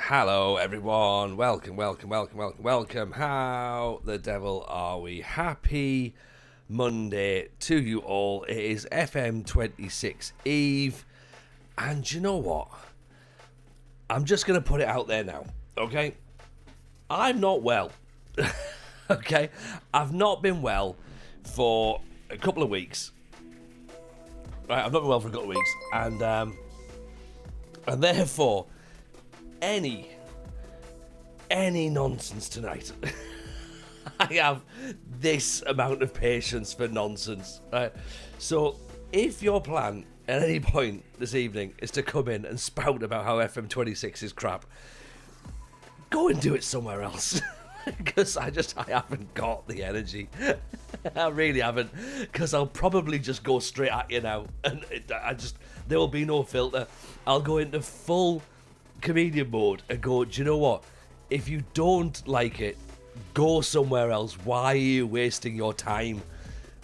Hello, everyone. Welcome. How the devil are we? Happy Monday to you all. It is FM26 Eve. And you know what? I'm just going to put it out there now, okay? I'm not well, okay? I've not been well for a couple of weeks. Right, I've not been well for a couple of weeks. And therefore, any nonsense tonight. I have this amount of patience for nonsense, right? So if your plan at any point this evening is to come in and spout about how FM26 is crap, go and do it somewhere else. Because I haven't got the energy. I really haven't. Because I'll probably just go straight at you now. And there will be no filter. I'll go into full comedian mode and go, do you know what? If you don't like it, go somewhere else. Why are you wasting your time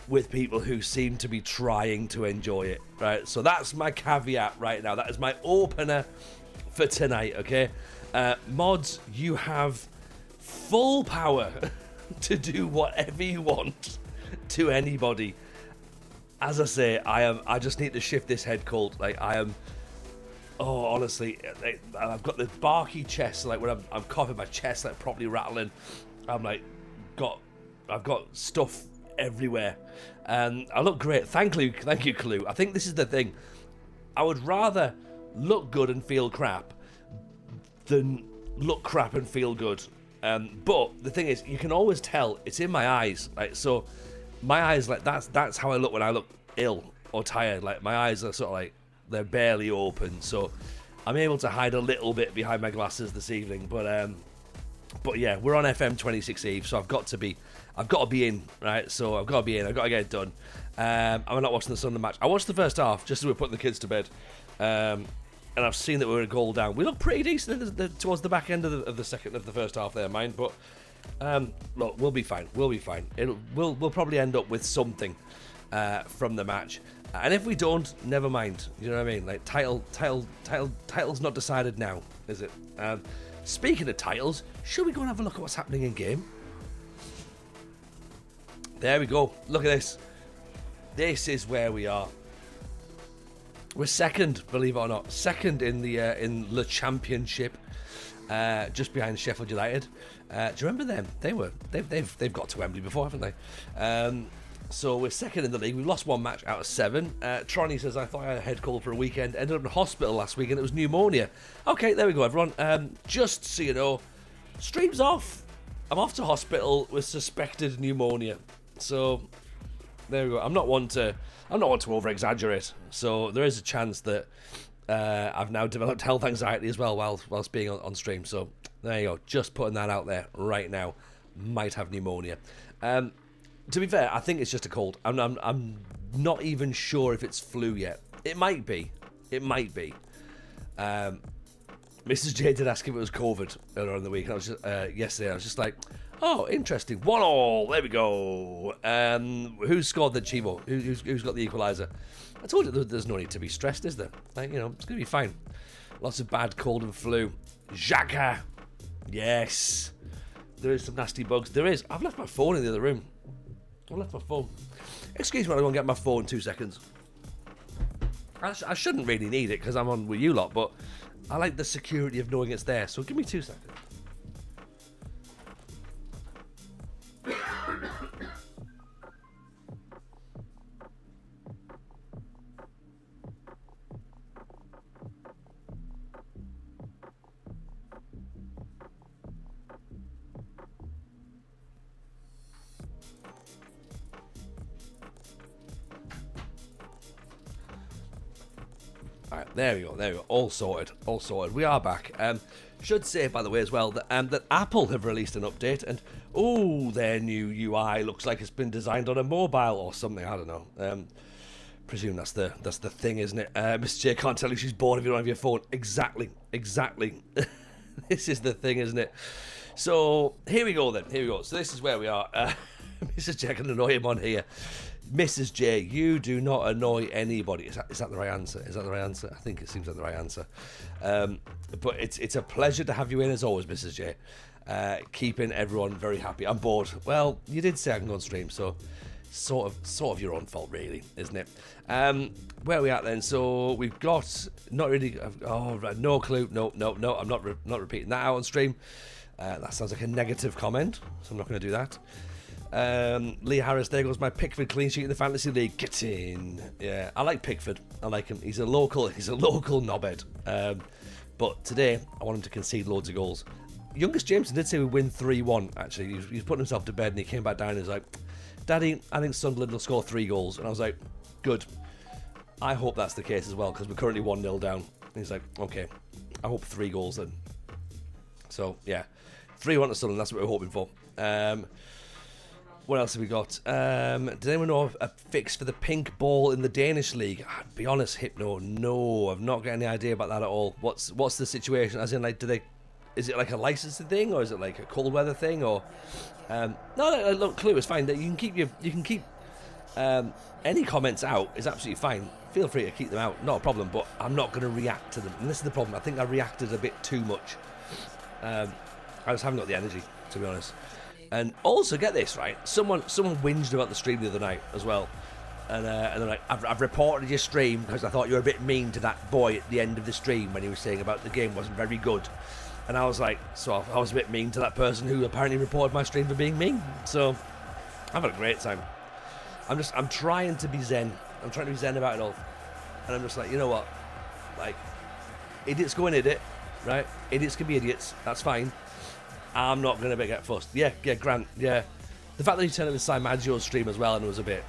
with people who seem to be trying to enjoy it, right? So that's my caveat right now. That is my opener for tonight, okay? Mods, you have full power to do whatever you want to anybody. As I say, I just need to shift this head cold. Oh, honestly, I've got the barky chest, like when I'm coughing, my chest like properly rattling. I've got stuff everywhere, and I look great. Thank you, Clue. I think this is the thing. I would rather look good and feel crap than look crap and feel good. But the thing is, you can always tell it's in my eyes. Like, so my eyes, like that's how I look when I look ill or tired. Like, my eyes are sort of like, they're barely open, so I'm able to hide a little bit behind my glasses this evening. But yeah, we're on FM26 Eve, so I've got to be in, right? So I've got to be in. I've got to get it done. I'm not watching the Sunderland match. I watched the first half just as we were putting the kids to bed, and I've seen that we were a goal down. We look pretty decent towards the back end of the first half there, mind. But look, we'll be fine. We'll be fine. We'll probably end up with something from the match. And if we don't, never mind. You know what I mean? Like, title's not decided now, is it? Speaking of titles, should we go and have a look at what's happening in game? There we go. Look at this. This is where we are. We're second, believe it or not, second in the Championship, just behind Sheffield United. Do you remember them? They've got to Wembley before, haven't they? So we're second in the league. We've lost one match out of 7. Tronny says, I thought I had a head cold for a weekend. Ended up in hospital last week and it was pneumonia. Okay, there we go, everyone. Just so you know, stream's off. I'm off to hospital with suspected pneumonia. So there we go. I'm not one to over-exaggerate. So there is a chance that I've now developed health anxiety as well whilst being on stream. So there you go. Just putting that out there right now. Might have pneumonia. To be fair, I think it's just a cold. I'm not even sure if it's flu yet. It might be. Mrs. J did ask if it was COVID earlier in the week. And I was just, yesterday, I was just like, oh, interesting. 1-1. There we go. Who scored the Chivo? Who's got the equaliser? I told you there's no need to be stressed, is there? Like, it's going to be fine. Lots of bad cold and flu. Xhaka. Yes. There is some nasty bugs. There is. I've left my phone in the other room. I left my phone. Excuse me, I'll go and get my phone in 2 seconds. I shouldn't really need it because I'm on with you lot, but I like the security of knowing it's there, so give me 2 seconds. Alright, there we go. All sorted. We are back. Should say, by the way, as well, that Apple have released an update, and their new UI looks like it's been designed on a mobile or something. I don't know. Presume that's the thing, isn't it? Miss J can't tell you she's bored if you don't have your phone. Exactly. This is the thing, isn't it? So here we go then. Here we go. So this is where we are. Mrs. J, I can annoy him on here. Mrs. J, you do not annoy anybody. Is that the right answer? Is that the right answer? I think it seems like the right answer. But it's a pleasure to have you in as always, Mrs. J. Keeping everyone very happy. I'm bored. Well, you did say I can go on stream, so sort of your own fault, really, isn't it? Where are we at then? So we've got not really. No clue. No. I'm not repeating that out on stream. That sounds like a negative comment, so I'm not going to do that. Lee Harris, there goes my Pickford clean sheet in the fantasy league. Get in. Yeah, I like Pickford. I like him. He's a local knobhead. But today I want him to concede loads of goals. Youngest Jameson did say we win 3-1. Actually, he was putting himself to bed and he came back down and was like, "Daddy, I think Sunderland will score 3 goals." And I was like, "Good. I hope that's the case as well because we're currently 1-0 down." And he's like, "Okay, I hope 3 goals then." So yeah, 3-1 to Sunderland. That's what we're hoping for. What else have we got? Does anyone know a fix for the pink ball in the Danish league? I'd be honest, Hypno, no, I've not got any idea about that at all. What's the situation? As in, like, is it like a licensing thing or is it like a cold weather thing or? No, look, Clue is fine. You can keep any comments out is absolutely fine. Feel free to keep them out, not a problem. But I'm not going to react to them, and this is the problem. I think I reacted a bit too much. I just haven't got the energy, to be honest. And also, get this, right? Someone whinged about the stream the other night as well. And they're like, I've reported your stream because I thought you were a bit mean to that boy at the end of the stream when he was saying about the game wasn't very good. And I was like, so I was a bit mean to that person who apparently reported my stream for being mean. So I've had a great time. I'm trying to be zen. I'm trying to be zen about it all. And I'm just like, you know what? Like, idiots go and idiot, right? Idiots can be idiots. That's fine. I'm not going to get fussed. Yeah, Grant, yeah. The fact that he turned up inside Maggio's stream as well and it was a bit...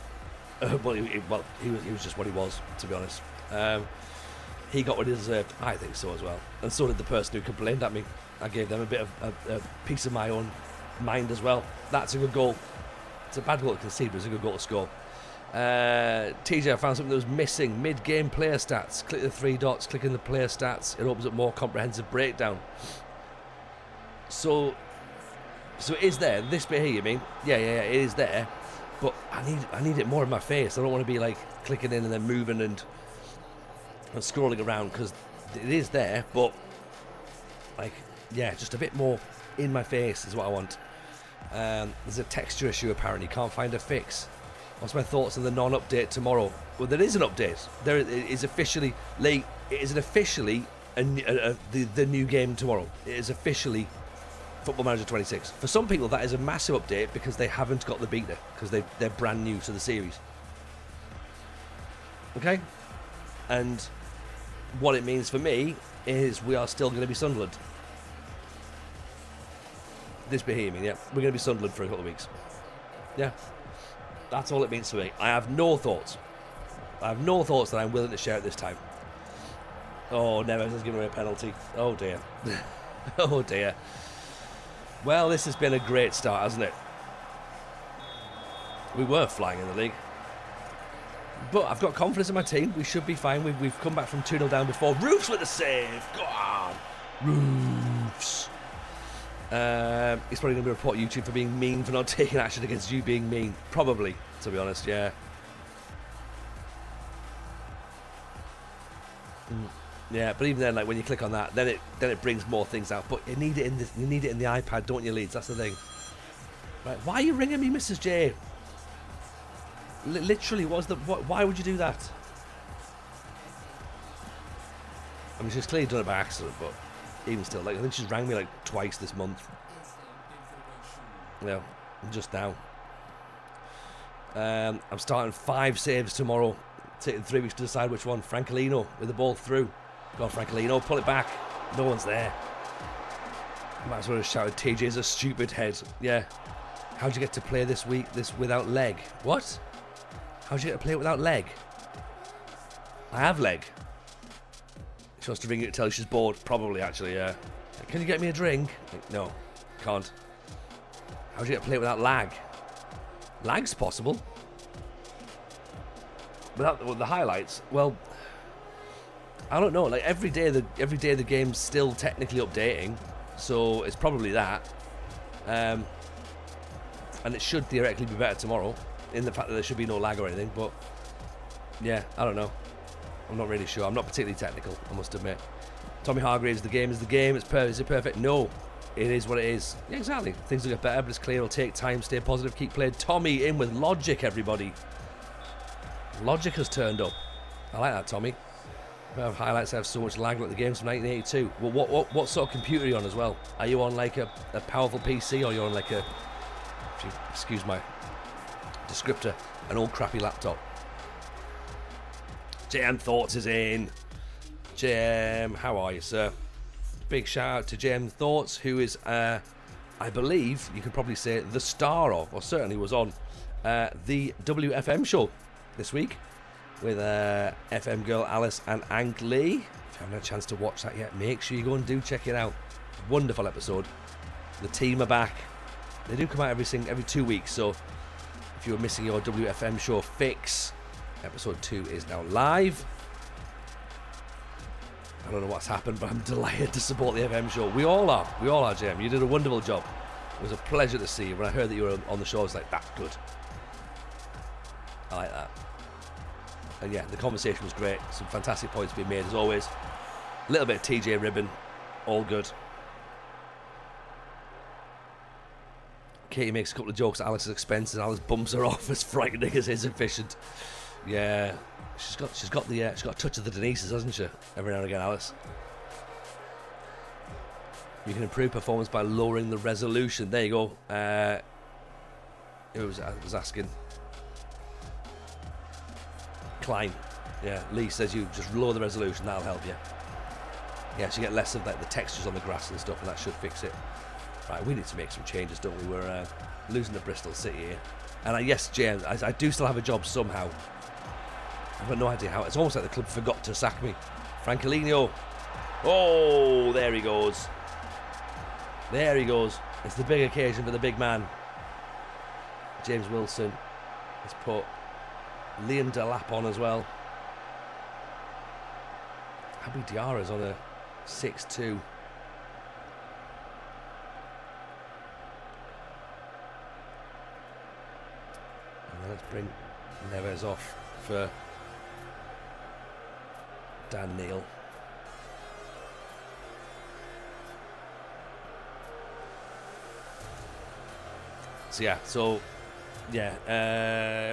he was just what he was, to be honest. He got what he deserved. I think so as well. And so did the person who complained at me. I gave them a bit of a piece of my own mind as well. That's a good goal. It's a bad goal to concede, but it's a good goal to score. TJ, I found something that was missing. Mid-game player stats. Click the 3 dots, click in the player stats. It opens up more comprehensive breakdown. So it is there. This bit here, you mean? Yeah, it is there. But I need it more in my face. I don't want to be like clicking in and then moving and scrolling around because it is there. But like, yeah, just a bit more in my face is what I want. There's a texture issue apparently. Can't find a fix. What's my thoughts on the non-update tomorrow? Well, there is an update. There is officially late. It is officially the new game tomorrow. It is officially Football Manager 26. For some people, that is a massive update because they haven't got the beta because they're brand new to the series. Okay, and what it means for me is we are still going to be Sunderland. This bit here, I mean, yeah, we're going to be Sunderland for a couple of weeks. Yeah, that's all it means for me. I have no thoughts. That I'm willing to share at this time. Oh, Neves has given away a penalty. Oh dear. Oh dear. Well, this has been a great start, hasn't it? We were flying in the league. But I've got confidence in my team. We should be fine. We've come back from 2-0 down before. Roofs with a save. Go on. Roofs. He's probably going to be report YouTube for being mean, for not taking action against you being mean. Probably, to be honest, yeah. Yeah, but even then, like when you click on that, then it brings more things out. But you need it in the iPad, don't you, Leeds? That's the thing. Right? Why are you ringing me, Mrs. J? Literally, why would you do that? I mean, she's clearly done it by accident, but even still, like I think she's rang me like twice this month. Yeah, just now. I'm starting 5 saves tomorrow. Taking 3 weeks to decide which one. Francolino with the ball through. Go on, Francolino, pull it back. No one's there. Might as well have shouted, TJ's a stupid head. Yeah. How'd you get to play this without leg? What? How'd you get to play it without leg? I have leg. She wants to ring you to tell you she's bored. Probably, actually, yeah. Can you get me a drink? Like, no, can't. How'd you get to play it without lag? Lag's possible. Without the highlights, well, I don't know. Like every day the game's still technically updating, so it's probably that. And it should theoretically be better tomorrow, in the fact that there should be no lag or anything. But yeah, I don't know. I'm not really sure. I'm not particularly technical, I must admit. Tommy Hargreaves, the game is the game. Is it perfect? No, it is what it is. Yeah, exactly. Things will get better, but it's clear it'll take time. Stay positive, keep playing. Tommy in with logic, everybody. Logic has turned up. I like that, Tommy. I have highlights that have so much lag like the games from 1982. Well, what sort of computer are you on as well? Are you on like a powerful PC, or are you on like a, excuse my descriptor, an old crappy laptop? JM Thoughts is in. JM, how are you, sir? Big shout out to JM Thoughts, who is, I believe, you could probably say, the star of, or certainly was on, the WFM show this week with FM girl Alice and Ank Lee. If you haven't had a chance to watch that yet, make sure you go and do check it out. Wonderful episode. The team are back. They do come out every 2 weeks, so if you were missing your WFM show fix, episode 2 is now live. I don't know what's happened, but I'm delighted to support the FM show. We all are, JM. You did a wonderful job. It was a pleasure to see you. When I heard that you were on the show, I was like, that's good. I like that. And yeah, the conversation was great. Some fantastic points being made as always. A little bit of TJ ribbon. All good. Katie makes a couple of jokes at Alice's expense, and Alice bumps her off as frightening as is efficient. Yeah, she's got a touch of the Denise's, hasn't she? Every now and again, Alice. You can improve performance by lowering the resolution. There you go. I was asking. Klein. Yeah, Lee says you just lower the resolution, that'll help you. Yeah, so you get less of like the textures on the grass and stuff, and that should fix it. Right, we need to make some changes, don't we? We're losing to Bristol City here. And yes, James, I do still have a job somehow. I've got no idea how. It's almost like the club forgot to sack me. Francolino. Oh, there he goes. There he goes. It's the big occasion for the big man. James Wilson has put Liam Delap on as well. Abby Diarra's on a 6-2. And let's bring Neves off for Dan Neil. So what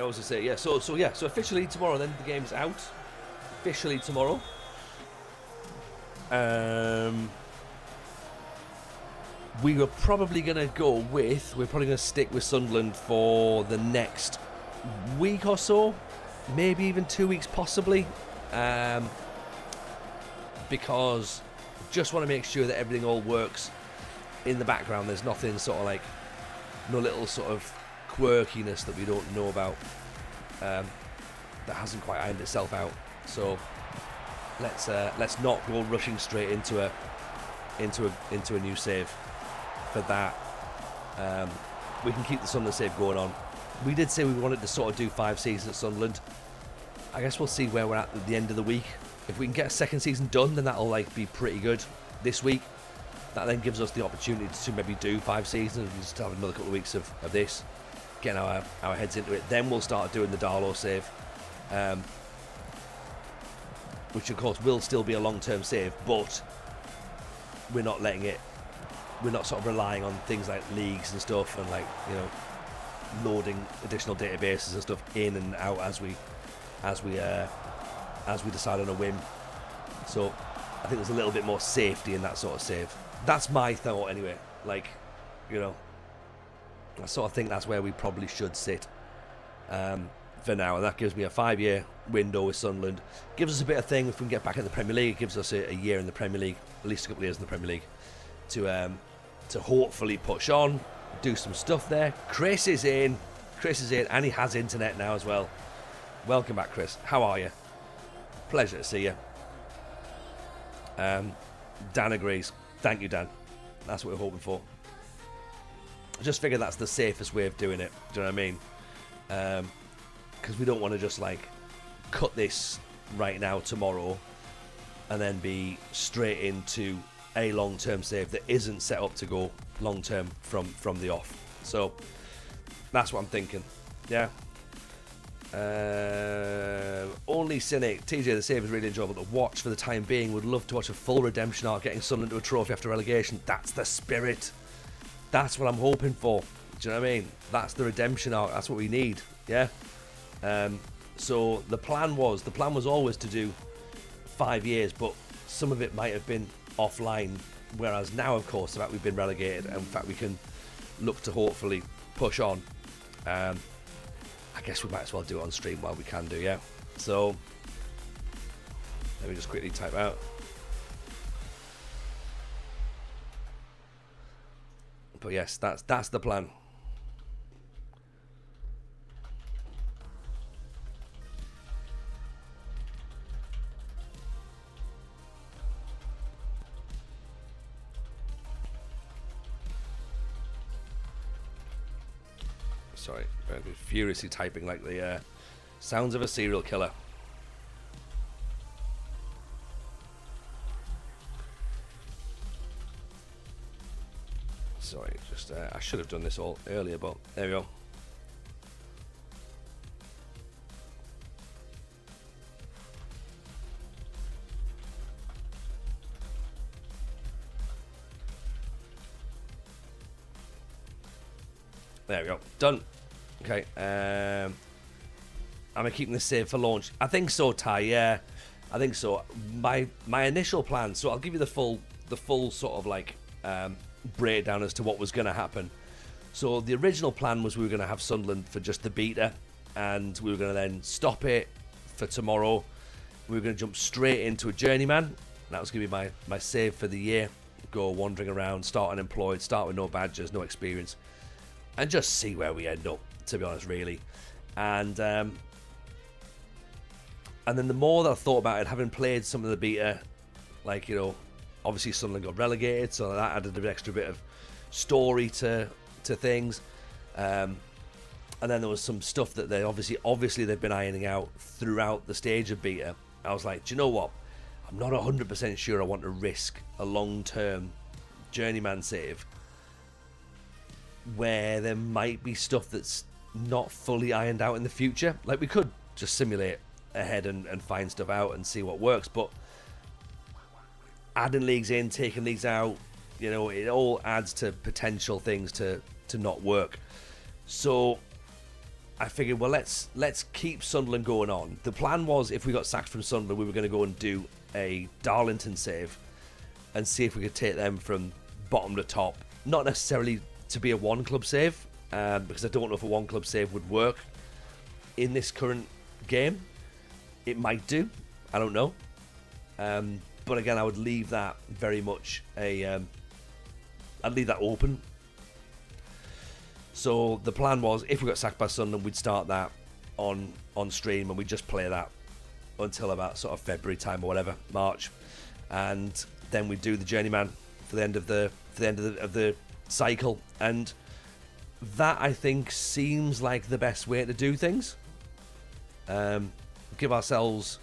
was I say? So officially tomorrow then, the game's out. Officially tomorrow. We were probably going to stick with Sunderland for the next week or so, maybe even 2 weeks possibly, because just want to make sure that everything all works in the background. There's nothing sort of like, no little sort of quirkiness that we don't know about, that hasn't quite ironed itself out. So let's not go rushing straight into a new save. For that, we can keep the Sunderland save going on. We did say we wanted to sort of do 5 seasons at Sunderland. I guess we'll see where we're at the end of the week. If we can get a second season done, then that'll like be pretty good this week. That then gives us the opportunity to maybe do 5 seasons and just have another couple of weeks of this, getting our heads into it. Then we'll start doing the Darlow save, which of course will still be a long-term save, but we're not sort of relying on things like leagues and stuff, and like, you know, loading additional databases and stuff in and out as we decide on a whim. So I think there's a little bit more safety in that sort of save. That's my thought anyway. Like, you know, I sort of think that's where we probably should sit for now, and that gives me a 5-year window with Sunderland. Gives us a bit of thing if we can get back in the Premier League. It gives us a year in the Premier League, at least a couple of years in the Premier League, to hopefully push on, do some stuff there. Chris is in, and he has internet now as well. Welcome back, Chris. How are you? Pleasure to see you. Dan agrees. Thank you, Dan. That's what we're hoping for. I just figure that's the safest way of doing it. Do you know what I mean? Because we don't want to just like cut this right now tomorrow and then be straight into a long-term save that isn't set up to go long-term from the off. So that's what I'm thinking. Yeah. Only cynic. TJ, the save is really enjoyable to watch for the time being. Would love to watch a full redemption arc, getting Sunderland to a trophy after relegation. That's the spirit. That's what I'm hoping for. Do you know what I mean? That's the redemption arc. That's what we need. Yeah. So the plan was always to do 5 years, but some of it might have been offline. Whereas now, of course, the fact we've been relegated, and in fact we can look to hopefully push on. I guess we might as well do it on stream while we can do, yeah. So let me just quickly type out. But yes, that's the plan. Sorry, I'm furiously typing like the sounds of a serial killer. Sorry, just I should have done this all earlier, but there we go. There we go. Done. Okay. Am I keeping this save for launch? I think so, Ty. Yeah, I think so. My initial plan. So I'll give you the full sort of like breakdown as to what was going to happen. So the original plan was we were going to have Sunderland for just the beta, and we were going to then stop it for tomorrow. We were going to jump straight into a journeyman. That was going to be my save for the year. Go wandering around, start unemployed, start with no badges, no experience, and just see where we end up, to be honest, really. And then the more that I thought about it, having played some of the beta, like, you know, obviously Sunderland got relegated, so that added an extra bit of story to things. And then there was some stuff that they obviously they've been ironing out throughout the stage of beta. I was like, do you know what? I'm not 100% sure I want to risk a long-term journeyman save where there might be stuff that's not fully ironed out in the future. Like, we could just simulate ahead and find stuff out and see what works, but adding leagues in, taking leagues out, you know, it all adds to potential things to not work. So I figured, well, let's keep Sunderland going on. The plan was, if we got sacked from Sunderland, we were going to go and do a Darlington save and see if we could take them from bottom to top. Not necessarily to be a one club save, because I don't know if a one club save would work in this current game. It might do, I don't know. But again, I would leave that very much I'd leave that open. So the plan was, if we got sacked by Sunderland, we'd start that on stream, and we'd just play that until about sort of February time or whatever, March, and then we'd do the journeyman for the end of the cycle. And that, I think, seems like the best way to do things. Give ourselves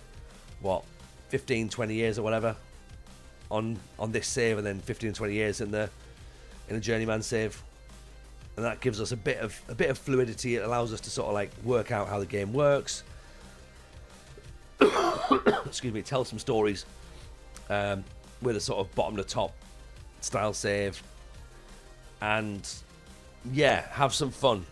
15, 20 years or whatever on this save, and then 15, 20 years in a journeyman save, and that gives us a bit of fluidity. It allows us to sort of like work out how the game works. Excuse me. Tell some stories with a sort of bottom to top style save, and yeah, have some fun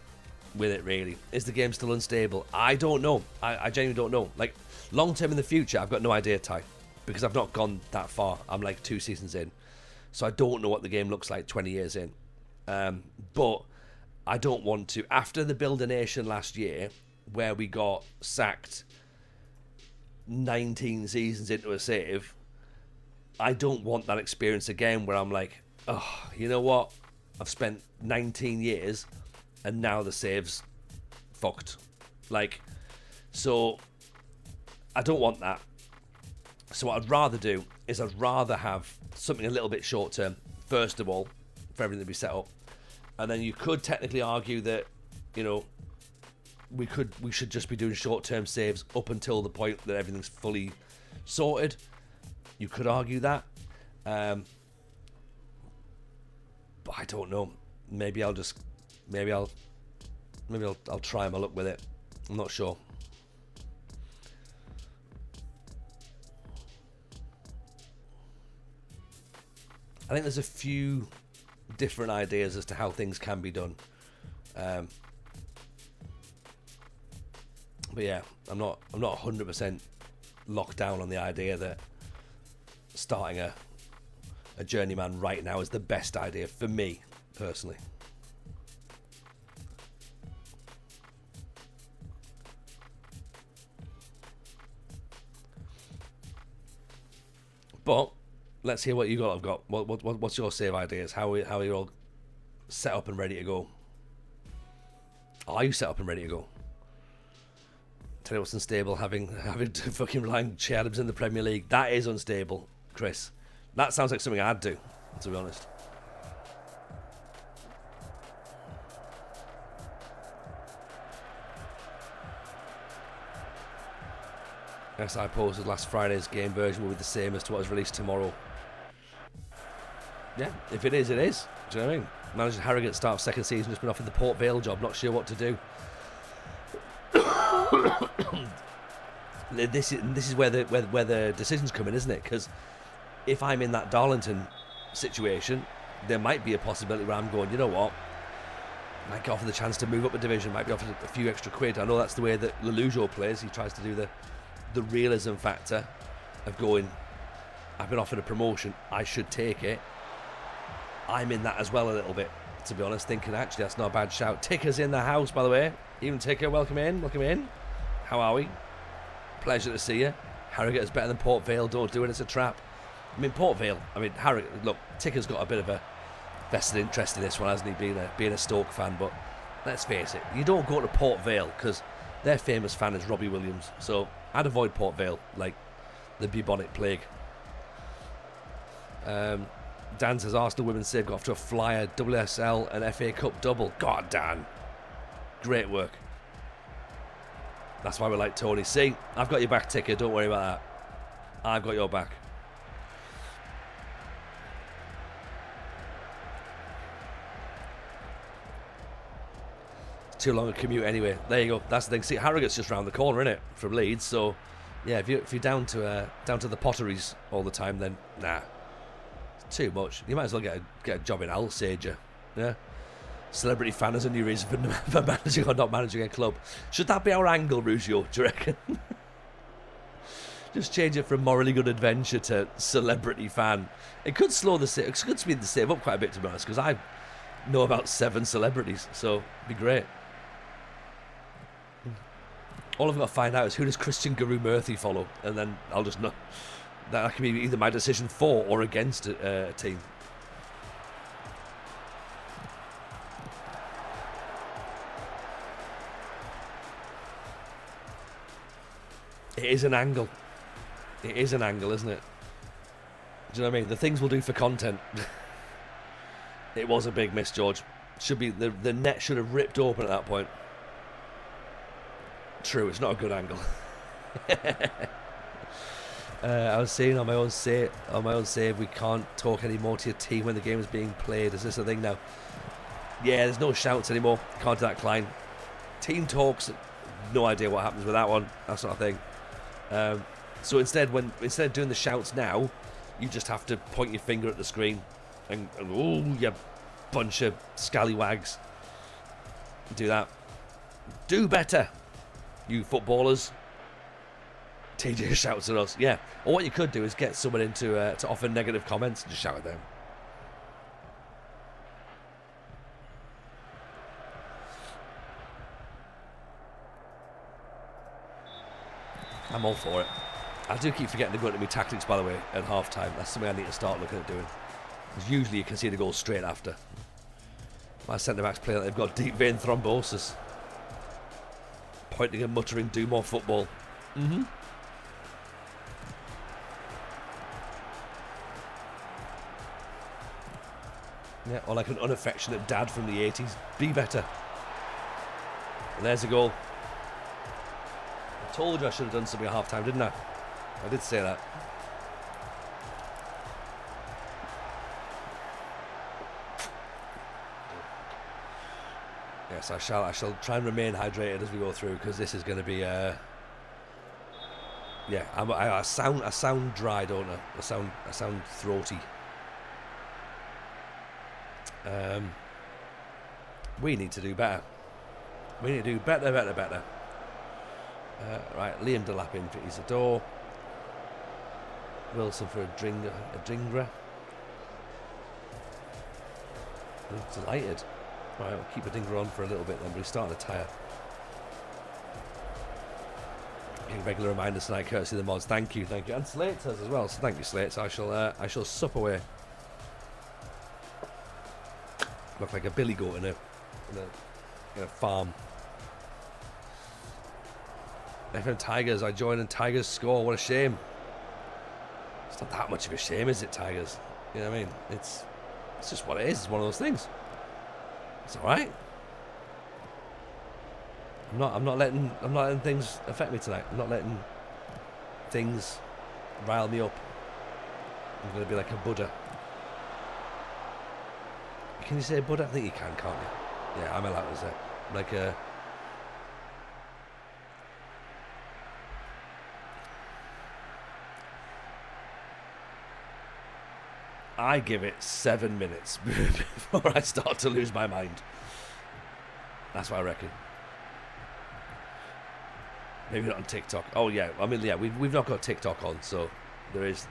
with it. Really, is the game still unstable? I don't know. I genuinely don't know. Like, long term in the future, I've got no idea, Ty, because I've not gone that far. I'm like 2 seasons in, so I don't know what the game looks like 20 years in. But I don't want to. After the Build a Nation last year, where we got sacked 19 seasons into a save, I don't want that experience again, where I'm like, oh, you know what? I've spent 19 years and now the save's fucked. Like, so I don't want that. So what I'd rather do is I'd rather have something a little bit short term, first of all, for everything to be set up. And then you could technically argue that, you know, we should just be doing short term saves up until the point that everything's fully sorted. You could argue that. But I don't know. Maybe I'll try my luck with it. I'm not sure. I think there's a few different ideas as to how things can be done. But yeah, I'm not 100% locked down on the idea that starting a journeyman right now is the best idea for me personally. But let's hear what you got. I've got. What's your save ideas? How are you all set up and ready to go? Are you set up and ready to go? Tell you what's unstable, having to fucking rely on Che Adams in the Premier League. That is unstable, Chris. That sounds like something I'd do, to be honest. Yes, I posted last Friday's game version will be the same as to what is released tomorrow. Yeah, if it is, it is. Do you know what I mean? Manager Harrogate start of second season, just been offered the Port Vale job, not sure what to do. This is where the decisions come in, isn't it? Because if I'm in that Darlington situation, there might be a possibility where I'm going, you know what? Might get offered the chance to move up a division, might be offered a few extra quid. I know that's the way that Lelujo plays. He tries to do the realism factor of going, I've been offered a promotion, I should take it. I'm in that as well a little bit, to be honest, thinking actually that's not a bad shout. Ticker's in the house, by the way. Even Ticker, welcome in. How are we? Pleasure to see you. Harrogate is better than Port Vale, don't do it, it's a trap. I mean, Port Vale, Harrogate, look, Ticker's got a bit of a vested interest in this one, hasn't he, being a Stoke fan, but let's face it, you don't go to Port Vale because their famous fan is Robbie Williams, so I'd avoid Port Vale like the bubonic plague. Dan says Arsenal women's save got off to a flyer, WSL and FA Cup double. God, Dan, great work. That's why we like Tony. See, I've got your back, Ticker, don't worry about that. I've got your back. It's too long a commute anyway. There you go, that's the thing. See, Harrogate's just round the corner, innit, from Leeds, so yeah, if you're down to the Potteries all the time, then nah, it's too much. You might as well get a job in Alsager. Yeah, celebrity fan has a new reason for managing or not managing a club. Should that be our angle, Rugio, do you reckon? Just change it from morally good adventure to celebrity fan. It could slow the save. It could speed the save up quite a bit, to be honest, because I know about 7 celebrities, so it'd be great. All I've got to find out is who does Christian Guru Murthy follow, and then I'll just know. That can be either my decision for or against a team. It is an angle. It is an angle, isn't it? Do you know what I mean? The things we'll do for content. It was a big miss, George. Should be the net should have ripped open at that point. True, it's not a good angle. I was saying on my own save, we can't talk anymore to your team when the game is being played. Is this a thing now? Yeah, there's no shouts anymore. Can't do that, Klein. Team talks. No idea what happens with that one. That sort of thing. So instead of doing the shouts now, you just have to point your finger at the screen and oh, you bunch of scallywags. Do that. Do better, you footballers. TJ shouts at us. Yeah. Or what you could do is get someone in to offer negative comments and just shout at them. I'm all for it. I do keep forgetting to go into my tactics, by the way, at half time. That's something I need to start looking at doing. Because usually you can see the goal straight after. My centre-backs play like they've got deep vein thrombosis. Pointing and muttering, do more football. Mm-hmm. Yeah, or like an unaffectionate dad from the 80s. Be better. And there's a goal. I told you I should have done something at half-time, didn't I? I did say that. Yes, I shall try and remain hydrated as we go through, because this is going to be yeah, I sound dry, don't I? I sound throaty. We need to do better. We need to do better. Right, Liam Delap in for Isidore. Wilson for a Dringra. I'm delighted. Right, I'll keep a Dinger on for a little bit then, but he's starting to tire. Getting regular reminders tonight, courtesy of the mods. Thank you. And Slates has as well, so thank you, Slates. I shall sup away. Look like a billy goat in a farm. FM Tigers, I join and Tigers score. What a shame. It's not that much of a shame, is it, Tigers? You know what I mean? It's just what it is. It's one of those things. It's all right. I'm not letting things affect me tonight. I'm not letting things rile me up. I'm going to be like a Buddha. Can you say Buddha? I think you can, can't you? Yeah, I'm allowed to say. Like a... I give it 7 minutes before I start to lose my mind. That's what I reckon. Maybe not on TikTok. Oh yeah, I mean yeah, we've not got TikTok on, so there is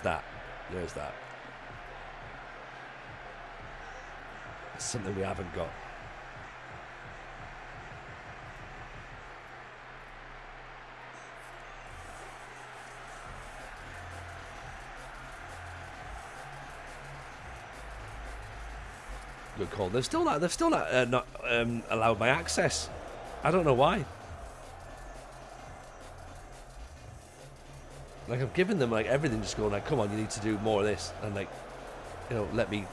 that. It's something we haven't got. Good call. They've still not allowed my access. I don't know why. Like, I've given them like everything, just going like, come on, you need to do more of this, and like, you know, let me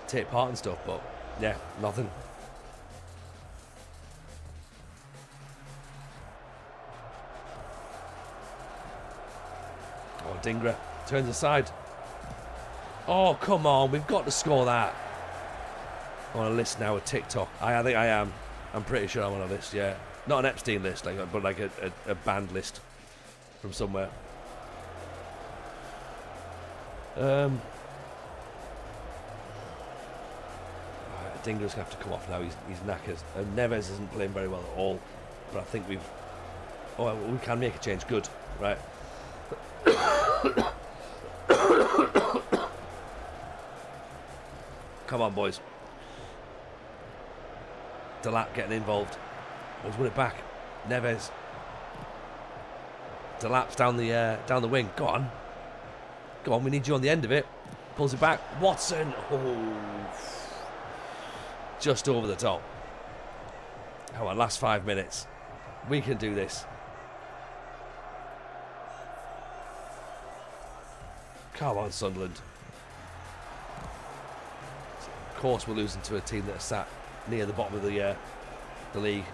take part and stuff. But yeah, nothing. Oh, Dingra turns aside. Oh, come on, we've got to score that. I'm on a list now with TikTok. I think I am. I'm pretty sure I'm on a list, yeah. Not an Epstein list, but like a banned list from somewhere. Dinger's going to have to come off now. He's knackered. Neves isn't playing very well at all. But I think we can make a change. Good. Right. Come on, boys. Delap getting involved. Let's win it back. Neves. Delap's down the wing. Go on, we need you on the end of it. Pulls it back. Watson. Oh, just over the top. Come on, last 5 minutes. We can do this. Come on, Sunderland. Of course, we're losing to a team that are sat near the bottom of the league.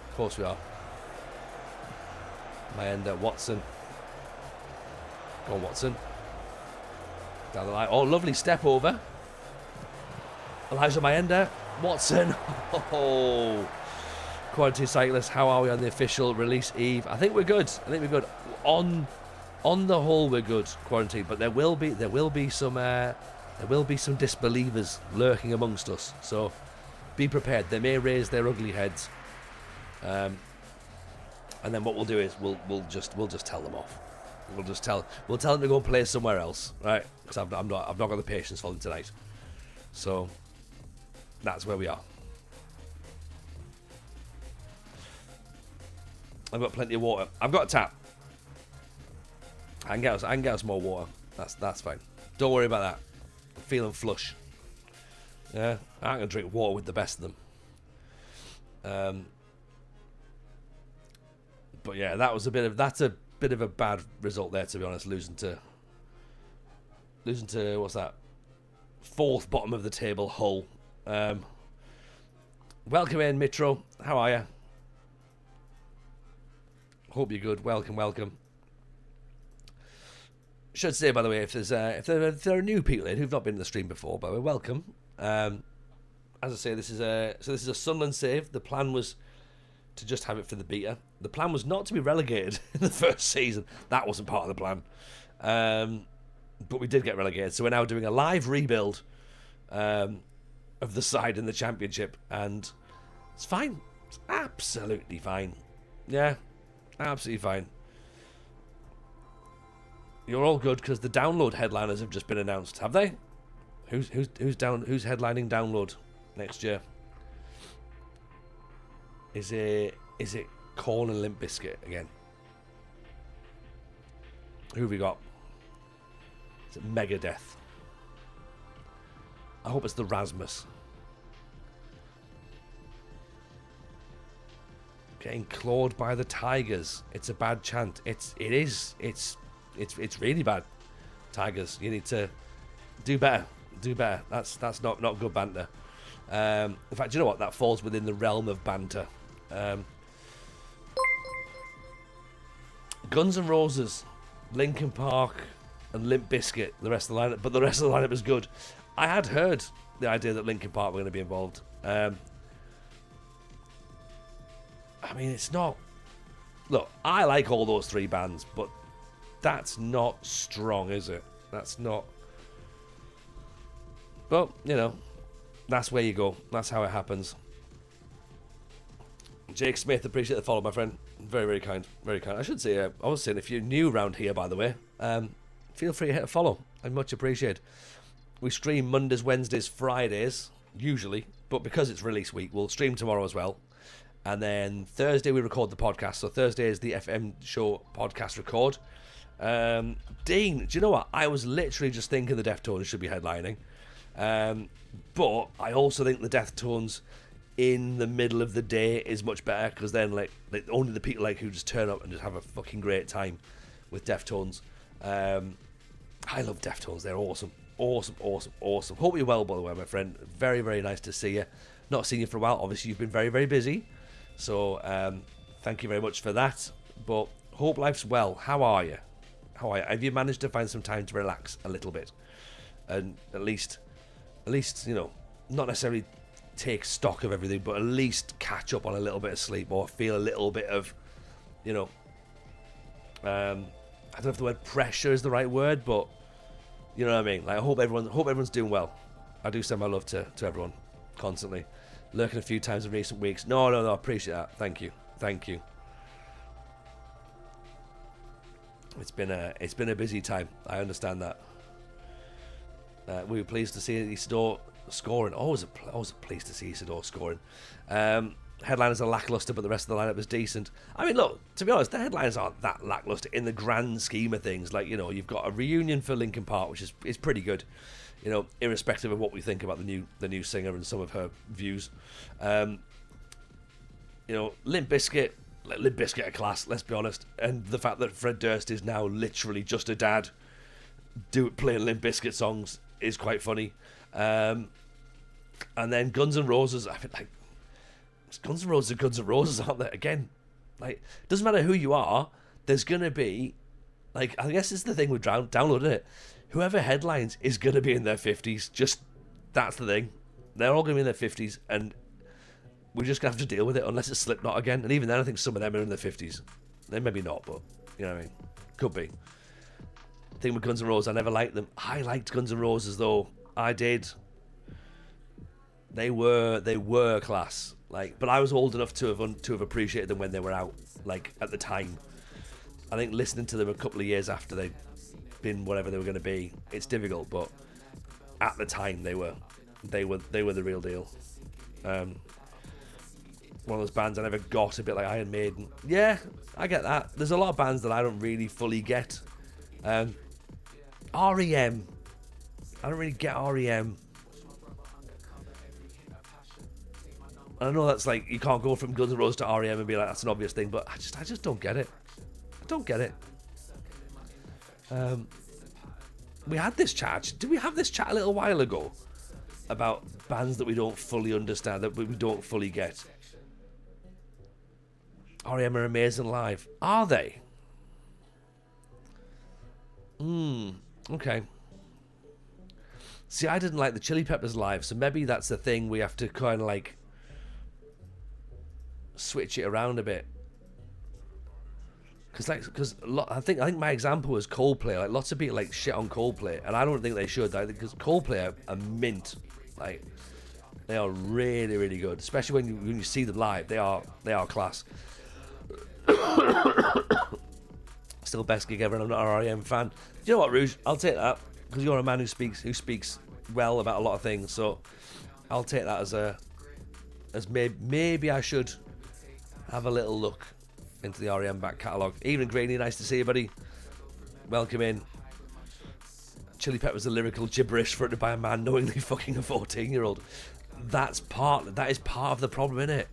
Of course we are. Mayenda, Watson. Go on, Watson. Down the line. Oh, lovely step over. Elijah Mayenda. Watson. Oh. Quality cyclist, how are we on the official release eve? I think we're good. On the whole, we're good, Quarantine. But there will be some disbelievers lurking amongst us. So be prepared. They may raise their ugly heads. And then what we'll do is we'll just tell them off. We'll tell them to go and play somewhere else, right? Because I've not got the patience for them tonight. So that's where we are. I've got plenty of water. I've got a tap. I can get us more water. That's fine. Don't worry about that. I'm feeling flush. Yeah, I can drink water with the best of them. But yeah, that's a bit of a bad result there, to be honest. Losing to what's that? Fourth bottom of the table, Hull. Welcome in, Mitro. How are you? Hope you're good. Welcome. Should say, by the way, if there are new people in who've not been in the stream before, by the way, welcome. And as I say, this is a Sunderland save. The plan was to just have it for the beta. The plan was not to be relegated in the first season. That wasn't part of the plan. But we did get relegated, so we're now doing a live rebuild of the side in the Championship, and it's fine. It's absolutely fine. Yeah, absolutely fine. You're all good because the download headliners have just been announced, have they? Who's headlining download next year? Is it Korn and Limp Bizkit again? Who have we got? Is it Megadeth? I hope it's the Rasmus. Getting clawed by the Tigers. It's a bad chant. It is. It's really bad. Tigers, you need to do better. Do better. That's not good banter. In fact, you know what? That falls within the realm of banter. Guns N' Roses, Linkin Park, and Limp Bizkit. The rest of the lineup, but the rest of the lineup is good. I had heard the idea that Linkin Park were going to be involved. I mean, it's not. Look, I like all those three bands, but that's not strong, is it? That's not. But you know, that's where you go. That's how it happens. Jake Smith, appreciate the follow, my friend. Very, very kind. Very kind. I should say, I was saying, if you're new around here, by the way, feel free to hit a follow. I'd much appreciate. We stream Mondays, Wednesdays, Fridays, usually, but because it's release week, we'll stream tomorrow as well. And then Thursday, we record the podcast. So Thursday is the FM show podcast record. Dean, do you know what? I was literally just thinking the Deftones should be headlining. But I also think the Deftones in the middle of the day is much better, because then like only the people like who just turn up and just have a fucking great time with Deftones. I love Deftones. They're awesome. Awesome. Hope you're well, by the way, my friend. Very, very nice to see you. Not seen you for a while. Obviously, you've been very, very busy. So thank you very much for that. But hope life's well. How are you? Have you managed to find some time to relax a little bit? And at least, you know, not necessarily take stock of everything, but at least catch up on a little bit of sleep, or feel a little bit of, you know, I don't know if the word pressure is the right word, but you know what I mean. Like, I hope everyone's doing well. I do send my love to everyone constantly. Lurking a few times in recent weeks. No, I appreciate that. Thank you. It's been a busy time. I understand that. We were pleased to see Isidore scoring. Always pleased to see Isidore scoring. Headliners are lackluster, but the rest of the lineup is decent. I mean, look, to be honest, the headliners aren't that lackluster in the grand scheme of things. Like, you know, you've got a reunion for Linkin Park, which is pretty good. You know, irrespective of what we think about the new singer and some of her views. You know, Limp Bizkit are class, let's be honest. And the fact that Fred Durst is now literally just a dad playing Limp Bizkit songs is quite funny. And then Guns N' Roses, I think, like, Guns N' Roses are Guns N' Roses, aren't they? Again, like, doesn't matter who you are, there's gonna be, like, I guess it's the thing with downloading it. Whoever headlines is gonna be in their 50s. Just, that's the thing. They're all gonna be in their 50s, and we're just gonna have to deal with it unless it's Slipknot again. And even then, I think some of them are in their 50s. They maybe not, but you know what I mean. Could be. The thing with Guns N' Roses, I never liked them. I liked Guns N' Roses though. I did. They were class. Like, but I was old enough to have appreciated them when they were out. Like, at the time. I think listening to them a couple of years after they'd been whatever they were going to be, it's difficult. But at the time, they were the real deal. One of those bands I never got, a bit like Iron Maiden. Yeah, I get that. There's a lot of bands that I don't really fully get. REM. I don't really get REM. I know that's like, you can't go from Guns N' Roses to REM and be like, that's an obvious thing, but I just don't get it. I don't get it. We had this chat. Did we have this chat a little while ago about bands that we don't fully understand, that we don't fully get? REM are amazing live. Are they? Okay. See, I didn't like the Chili Peppers live, so maybe that's the thing. We have to kind of like switch it around a bit. Because I think my example was Coldplay. Like, lots of people like shit on Coldplay, and I don't think they should. Because Coldplay are mint. Like, they are really, really good. Especially when you see them live, they are class. Still best gig ever, and I'm not an R.E.M. fan. You know what, Rouge? I'll take that, because you're a man who speaks well about a lot of things. So I'll take that as maybe I should have a little look into the R.E.M. back catalogue. Evening, Greeny, nice to see you, buddy. Welcome in. Chili Peppers are lyrical gibberish for it to by a man knowingly fucking a 14-year-old. That is part of the problem, isn't it?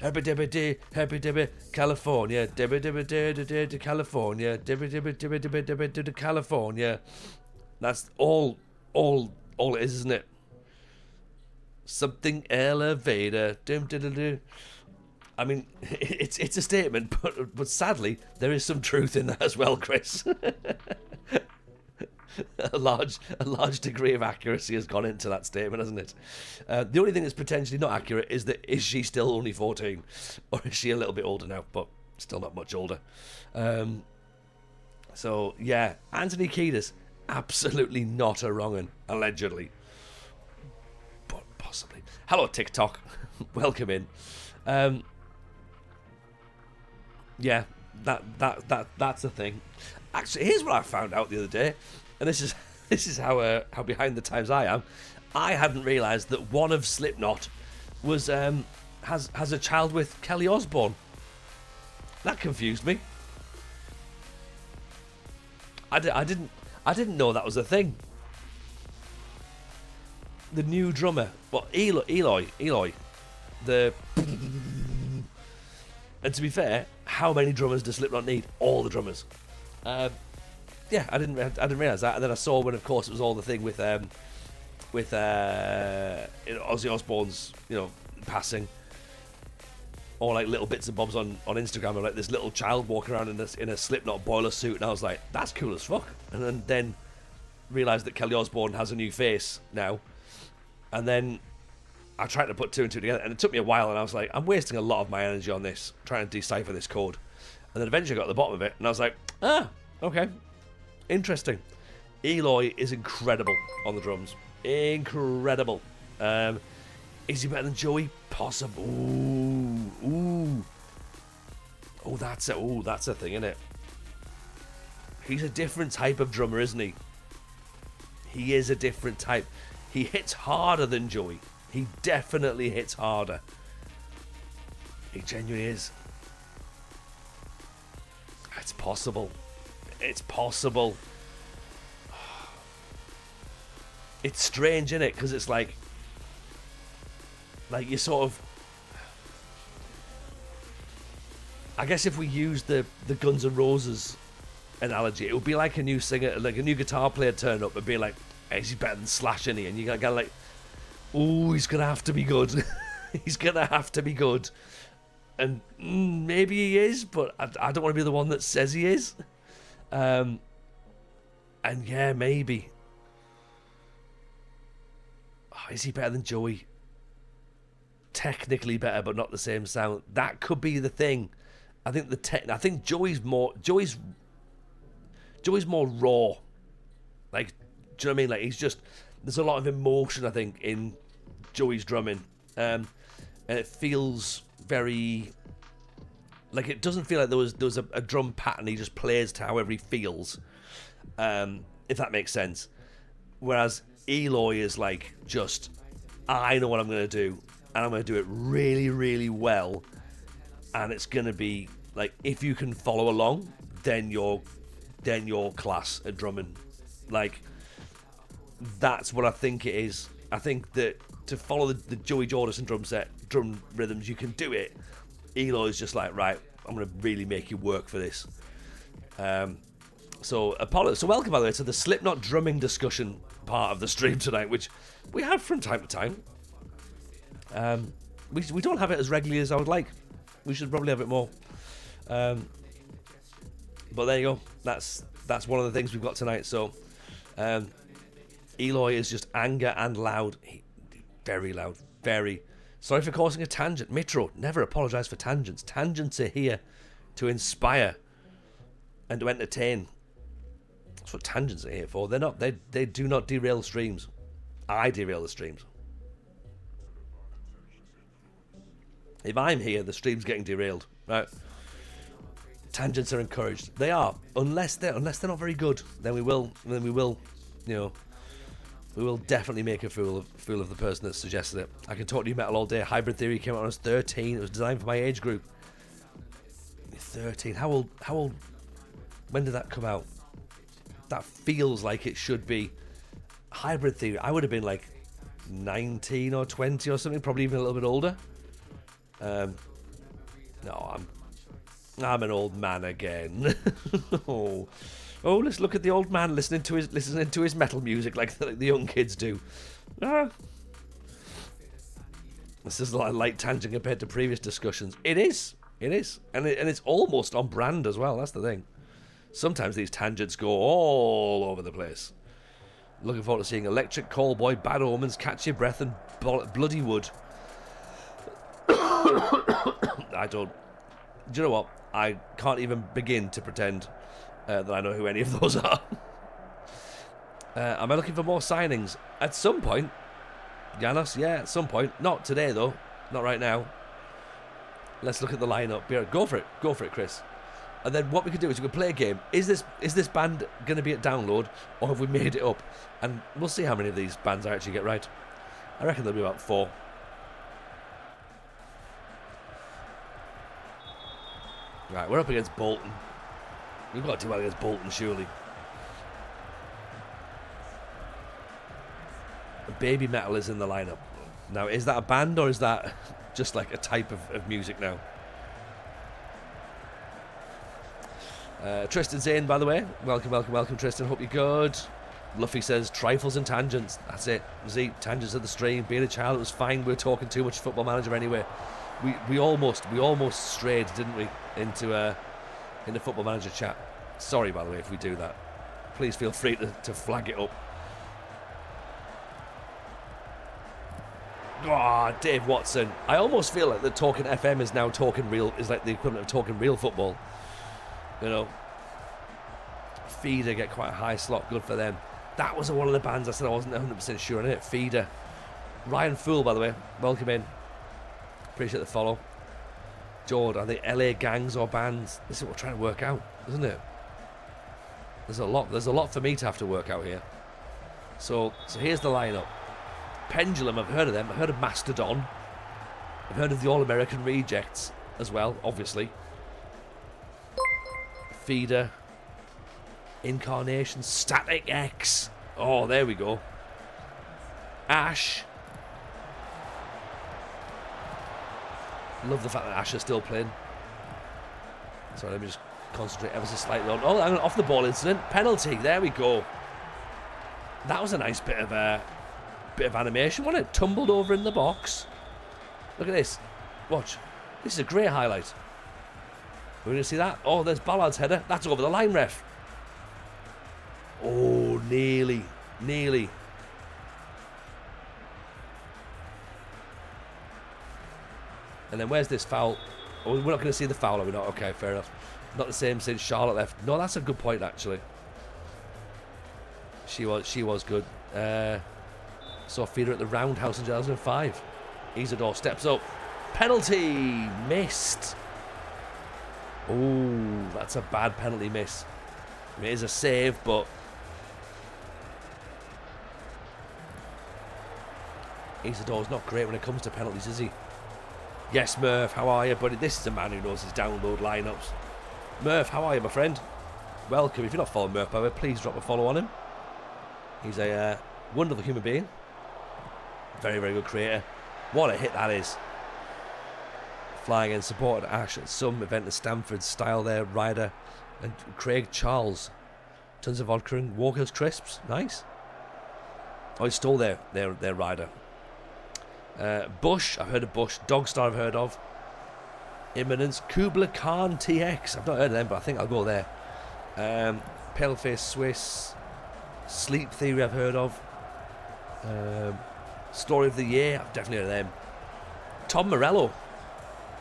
Happy dibby dee, happy dibby, California, dibby dibby dee to California, dibby dibby dibby dibby dibby to California. That's all it is, isn't it? Something elevator, dim dim dim. I mean, it's a statement, but sadly there is some truth in that as well, Chris. A large degree of accuracy has gone into that statement, hasn't it? The only thing that's potentially not accurate is she still only 14, or is she a little bit older now? But still not much older. So yeah, Anthony Kiedis, absolutely not a wrong 'un, allegedly, but possibly. Hello TikTok, welcome in. Yeah, that's a thing. Actually, here's what I found out the other day, and this is how behind the times I am. I hadn't realised that one of Slipknot was has a child with Kelly Osbourne. That confused me. I didn't know that was a thing. The new drummer, well, Eloy, the. And to be fair, how many drummers does Slipknot need? All the drummers. Yeah, I didn't realise that, and then I saw when, of course, it was all the thing with Ozzy Osbourne's, passing, or like little bits and bobs on Instagram of like this little child walking around in a Slipknot boiler suit, and I was like, that's cool as fuck. And then realised that Kelly Osbourne has a new face now, and then I tried to put two and two together, and it took me a while, and I was like, I'm wasting a lot of my energy on this, trying to decipher this code. And then eventually I got to the bottom of it, and I was like, okay, interesting. Eloy is incredible on the drums. Incredible. Is he better than Joey? Possible. Ooh. Oh, that's a thing, isn't it? He's a different type of drummer, isn't he? He is a different type. He hits harder than Joey. He definitely hits harder. He genuinely is. It's possible. It's possible. It's strange, isn't it? Because it's like you sort of. I guess if we use the Guns N' Roses analogy, it would be like a new singer, like a new guitar player turn up and be like, hey, is he better than Slash, isn't he? And you gotta like, ooh, he's gonna have to be good. He's gonna have to be good. And maybe he is, but I don't want to be the one that says he is. And yeah, maybe. Oh, is he better than Joey? Technically better, but not the same sound. That could be the thing. I think Joey's more raw. Like, do you know what I mean? Like, there's a lot of emotion, I think, in Joey's drumming. And it feels very, like, it doesn't feel like there was a drum pattern. He just plays to however he feels, if that makes sense. Whereas Eloy is like, just, I know what I'm going to do, and I'm going to do it really, really well, and it's going to be like, if you can follow along, then you're class at drumming. Like, that's what I think it is. I think that to follow the Joey Jordison drum rhythms, you can do it. Eloy's just like, right, I'm going to really make you work for this. So welcome, by the way, to the Slipknot drumming discussion part of the stream tonight, which we have from time to time. We don't have it as regularly as I would like. We should probably have it more. But there you go. That's one of the things we've got tonight. So Eloy is just anger and loud. Very loud. Very. Sorry for causing a tangent. Mitro, never apologise for tangents. Tangents are here to inspire and to entertain. That's what tangents are here for. They're not. They do not derail streams. I derail the streams. If I'm here, the stream's getting derailed. Right. Tangents are encouraged. They are, unless they're not very good. Then we will, you know, we will definitely make a fool of the person that suggested it. I can talk to you metal all day. Hybrid Theory came out when I was 13. It was designed for my age group. 13. How old? When did that come out? That feels like it should be. Hybrid Theory. I would have been like 19 or 20 or something. Probably even a little bit older. No, I'm an old man again. Oh, let's look at the old man listening to his metal music like the young kids do. This is a light tangent compared to previous discussions. It is, and it's almost on brand as well. That's the thing. Sometimes these tangents go all over the place. Looking forward to seeing Electric Callboy, Bad Omens, Catch Your Breath, and Bloody Wood. Do you know what? I can't even begin to pretend that I know who any of those are. Am I looking for more signings? At some point. Janos, yeah, at some point. Not today, though. Not right now. Let's look at the lineup. Go for it. Go for it, Chris. And then what we could do is we could play a game. Is this band going to be at download, or have we made it up? And we'll see how many of these bands I actually get right. I reckon there'll be about 4. Right, we're up against Bolton. We've got to do well against Bolton, surely. Baby Metal is in the lineup. Now, is that a band or is that just like a type of music now? Tristan's in, by the way. Welcome, Tristan. Hope you're good. Luffy says, trifles and tangents. That's it. Z, tangents of the stream. Being a child, it was fine. We were talking too much Football Manager anyway. We almost strayed, didn't we, into Football Manager chat. Sorry, by the way, if we do that. Please feel free to flag it up. Oh, Dave Watson. I almost feel like the Talking FM is now Talking Real, is like the equivalent of Talking Real Football. You know, Feeder get quite a high slot, good for them. That was one of the bands I said I wasn't 100% sure on it. Feeder. Ryan Fool, by the way, welcome in. Appreciate the follow. Jord, are they LA gangs or bands? This is what we're trying to work out, isn't it? There's a lot for me to have to work out here. So here's the lineup. Pendulum, I've heard of them. I've heard of Mastodon. I've heard of the All-American Rejects as well, obviously. Feeder. Incarnation. Static X. Oh, there we go. Ash. Love the fact that Ash is still playing. Sorry, let me just concentrate ever so slightly on. Oh, hang on, off the ball incident. Penalty. There we go. That was a nice bit of animation, wasn't it? Tumbled over in the box. Look at this. Watch. This is a great highlight. We're going to see that. Oh, there's Ballard's header. That's over the line, ref. Oh, nearly. And then where's this foul? Oh, we're not going to see the foul, are we not? Okay, fair enough. Not the same since Charlotte left. No, that's a good point, actually. She was good. Saw Feeder at the Roundhouse in 2005. Isidore steps up. Penalty! Missed. Oh, that's a bad penalty miss. It is a save, but... Isidore's not great when it comes to penalties, is he? Yes, Murph, how are you, buddy? This is a man who knows his download lineups. Murph, how are you, my friend? Welcome. If you're not following Murph, by the way, please drop a follow on him. He's a wonderful human being. Very, very good creator. What a hit that is. Flying in, supported Ash at some event at Stamford. Style there, Ryder. And Craig Charles. Tons of vodka and Walker's crisps. Nice. Oh, he stole their Ryder. Bush, I've heard of Bush. Dogstar, I've heard of. Imminence. Kubla Khan TX. I've not heard of them, but I think I'll go there. Paleface Swiss. Sleep Theory, I've heard of. Story of the year, I've definitely heard of them. Tom Morello.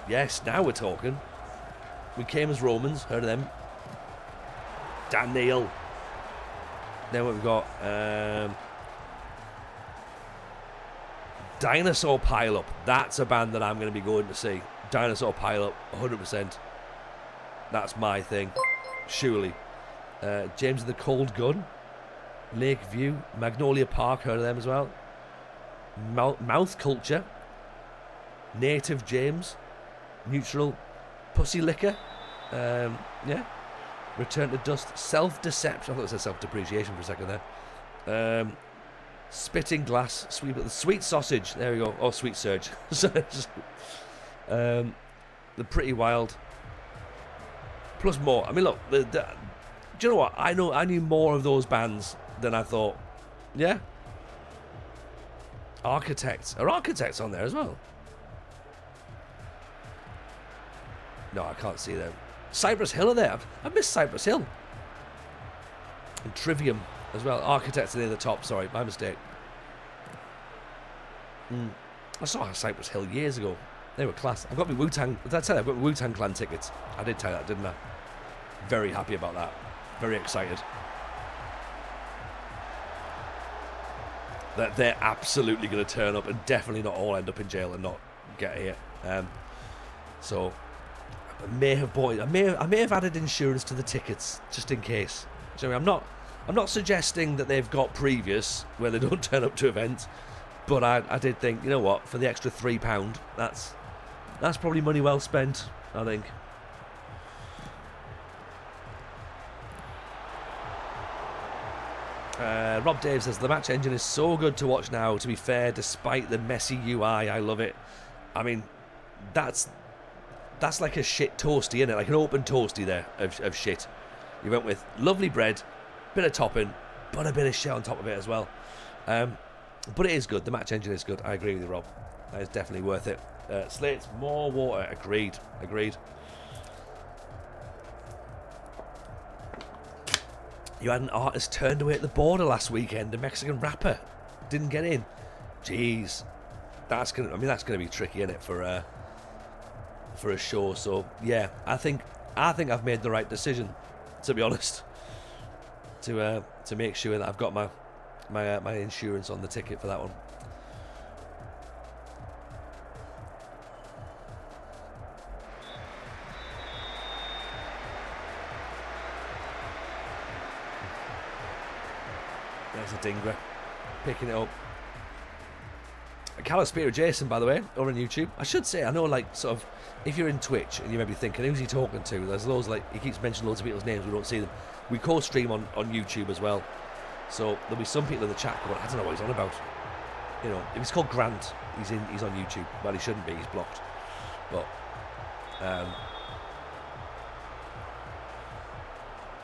Yes, now we're talking. We Came as Romans, heard of them. Dan Neil. Then what we've got, Dinosaur Pile-Up. That's a band that I'm going to be going to see. Dinosaur Pile-Up, 100%. That's my thing, surely. James and the Cold Gun. Lakeview. Magnolia Park, heard of them as well. Mouth Culture. Native James. Neutral. Pussy Liquor. Yeah. Return to Dust. Self-Deception. I thought it said self-depreciation for a second there. Spitting Glass. Sweet Sausage. There we go. Oh, Sweet Surge. The Pretty Wild. Plus more. I mean, look. Do you know what? I knew more of those bands than I thought. Yeah. Architects. Are Architects on there as well? No, I can't see them. Cypress Hill are there. I've missed Cypress Hill. And Trivium as well. Architects are near the top. Sorry, my mistake. I saw Cypress Hill years ago. They were class. I've got my Wu-Tang. Did I tell you? I've got my Wu-Tang Clan tickets. I did tell you that, didn't I? Very happy about that. Very excited. That they're absolutely going to turn up and definitely not all end up in jail and not get here. So I may have bought. I may have added insurance to the tickets just in case. So I'm not suggesting that they've got previous where they don't turn up to events, but I did think, you know what, for the extra £3, that's probably money well spent, I think. Rob Dave says the match engine is so good to watch now. To be fair, despite the messy UI, I love it. I mean, that's like a shit toasty, isn't it? Like an open toasty there of shit. You went with lovely bread, bit of topping, but a bit of shit on top of it as well. But it is good. The match engine is good. I agree with you, Rob. That is definitely worth it. Slates, more water. Agreed. You had an artist turned away at the border last weekend. A Mexican rapper didn't get in. Jeez, that's gonna be tricky, isn't it, for a show? So yeah, I think I've made the right decision, to be honest, to make sure that I've got my insurance on the ticket for that one. There's a dinger picking it up. Calispira Jason, by the way, over on YouTube. I should say, I know, like, sort of, if you're in Twitch and you may be thinking, who's he talking to? There's loads, like, he keeps mentioning loads of people's names, we don't see them. We co-stream on YouTube as well. So there'll be some people in the chat going, I don't know what he's on about. You know, if he's called Grant, he's on YouTube. Well, he shouldn't be, he's blocked. But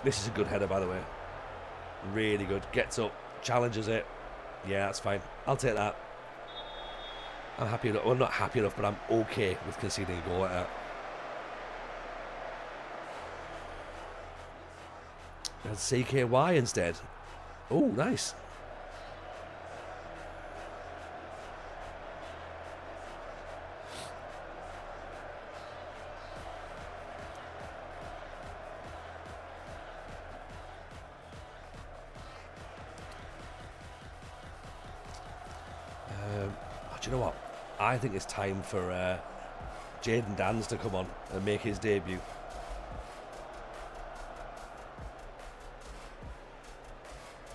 this is a good header, by the way. Really good. Gets up, challenges it. Yeah, that's fine. I'll take that. I'm happy enough. Well, I'm not happy enough, but I'm okay with conceding a goal like that. And CKY instead. Oh, nice. Do you know what? I think it's time for Jaden Dans to come on and make his debut.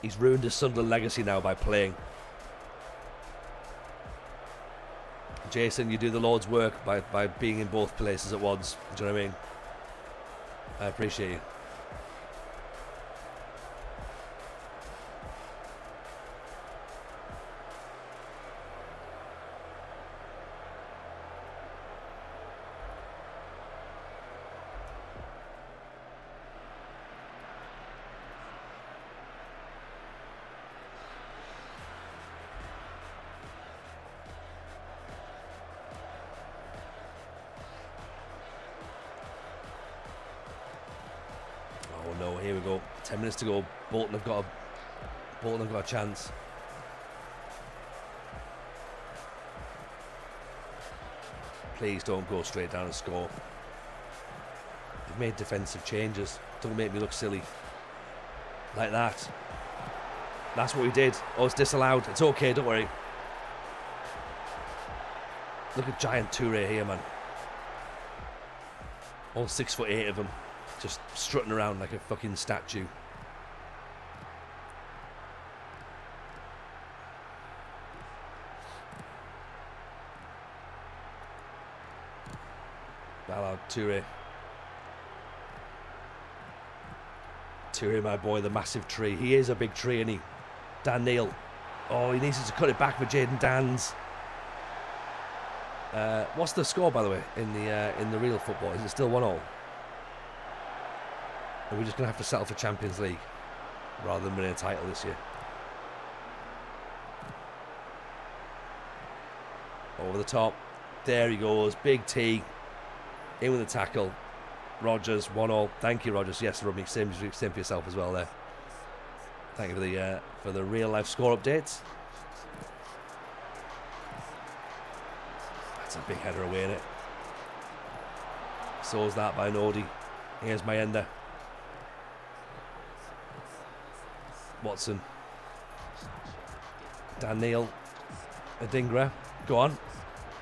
He's ruined his Sunderland legacy now by playing. Jason, you do the Lord's work by being in both places at once. Do you know what I mean? I appreciate you. No, here we go. 10 minutes to go. Bolton have got a chance. Please don't go straight down and score. You've made defensive changes. Don't make me look silly. Like that. That's what we did. Oh, it's disallowed. It's okay, don't worry. Look at giant Toure here, man. All 6'8" of them. Just strutting around like a fucking statue. Ballard, Toure. Toure, my boy, the massive tree. He is a big tree, isn't he? Dan Neil. Oh, he needs to cut it back for Jaden Dans. What's the score, by the way, in the real football? Is it still 1-1? Are we just going to have to settle for Champions League rather than winning a title this year? Over the top. There he goes. Big T. In with the tackle. Rogers, 1-1. Thank you, Rogers. Yes, Rugby. Same for yourself as well there. Thank you for the real life score updates. That's a big header away, innit? So is that by Nodi. Here's Mayenda. Watson. Dan Neil. Adingra. Go on.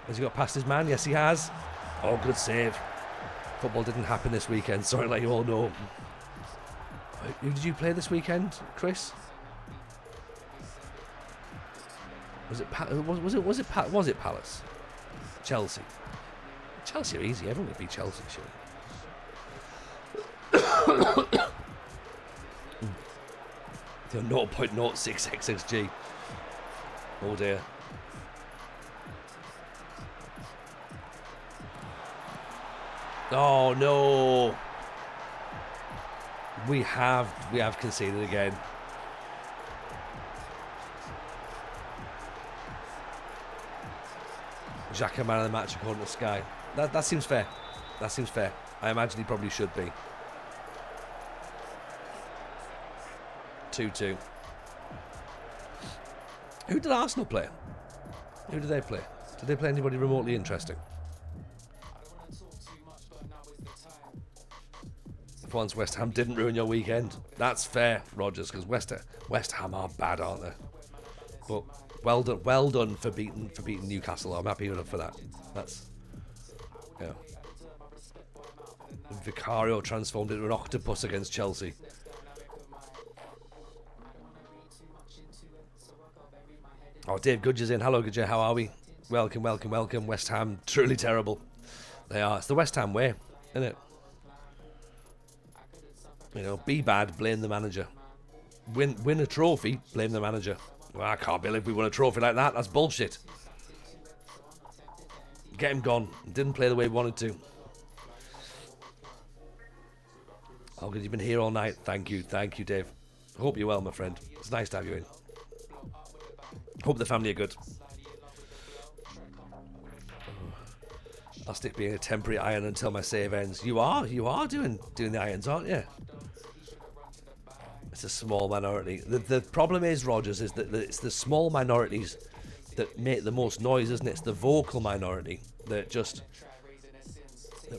Has he got past his man? Yes, he has. Oh, good save. Football didn't happen this weekend. Sorry to let you all know. Who did you play this weekend, Chris? Was it Palace? Chelsea. Chelsea are easy. Everyone would beat Chelsea, sure. They're 0.06 XXG. Oh dear. Oh no. We have conceded again. Xhaka man of the match according to Sky. That seems fair. That seems fair. I imagine he probably should be. 2-2. Who did Arsenal play? Who did they play? Did they play anybody remotely interesting? For once, West Ham didn't ruin your weekend. That's fair, Rogers, because West Ham are bad, aren't they? But well done for beating Newcastle. I'm happy enough for that. That's, yeah. Vicario transformed into an octopus against Chelsea. Oh, Dave Goodger's in. Hello, Goodger. How are we? Welcome. West Ham, truly terrible. They are. It's the West Ham way, isn't it? You know, be bad, blame the manager. Win a trophy, blame the manager. Well, I can't believe we won a trophy like that. That's bullshit. Get him gone. Didn't play the way he wanted to. Oh, good, you've been here all night. Thank you, Dave. Hope you're well, my friend. It's nice to have you in. Hope the family are good. I'll stick being a temporary iron until my save ends. You are doing the irons, aren't you? It's a small minority. The problem is, Rogers, is that it's the small minorities that make the most noise, isn't it? It's the vocal minority that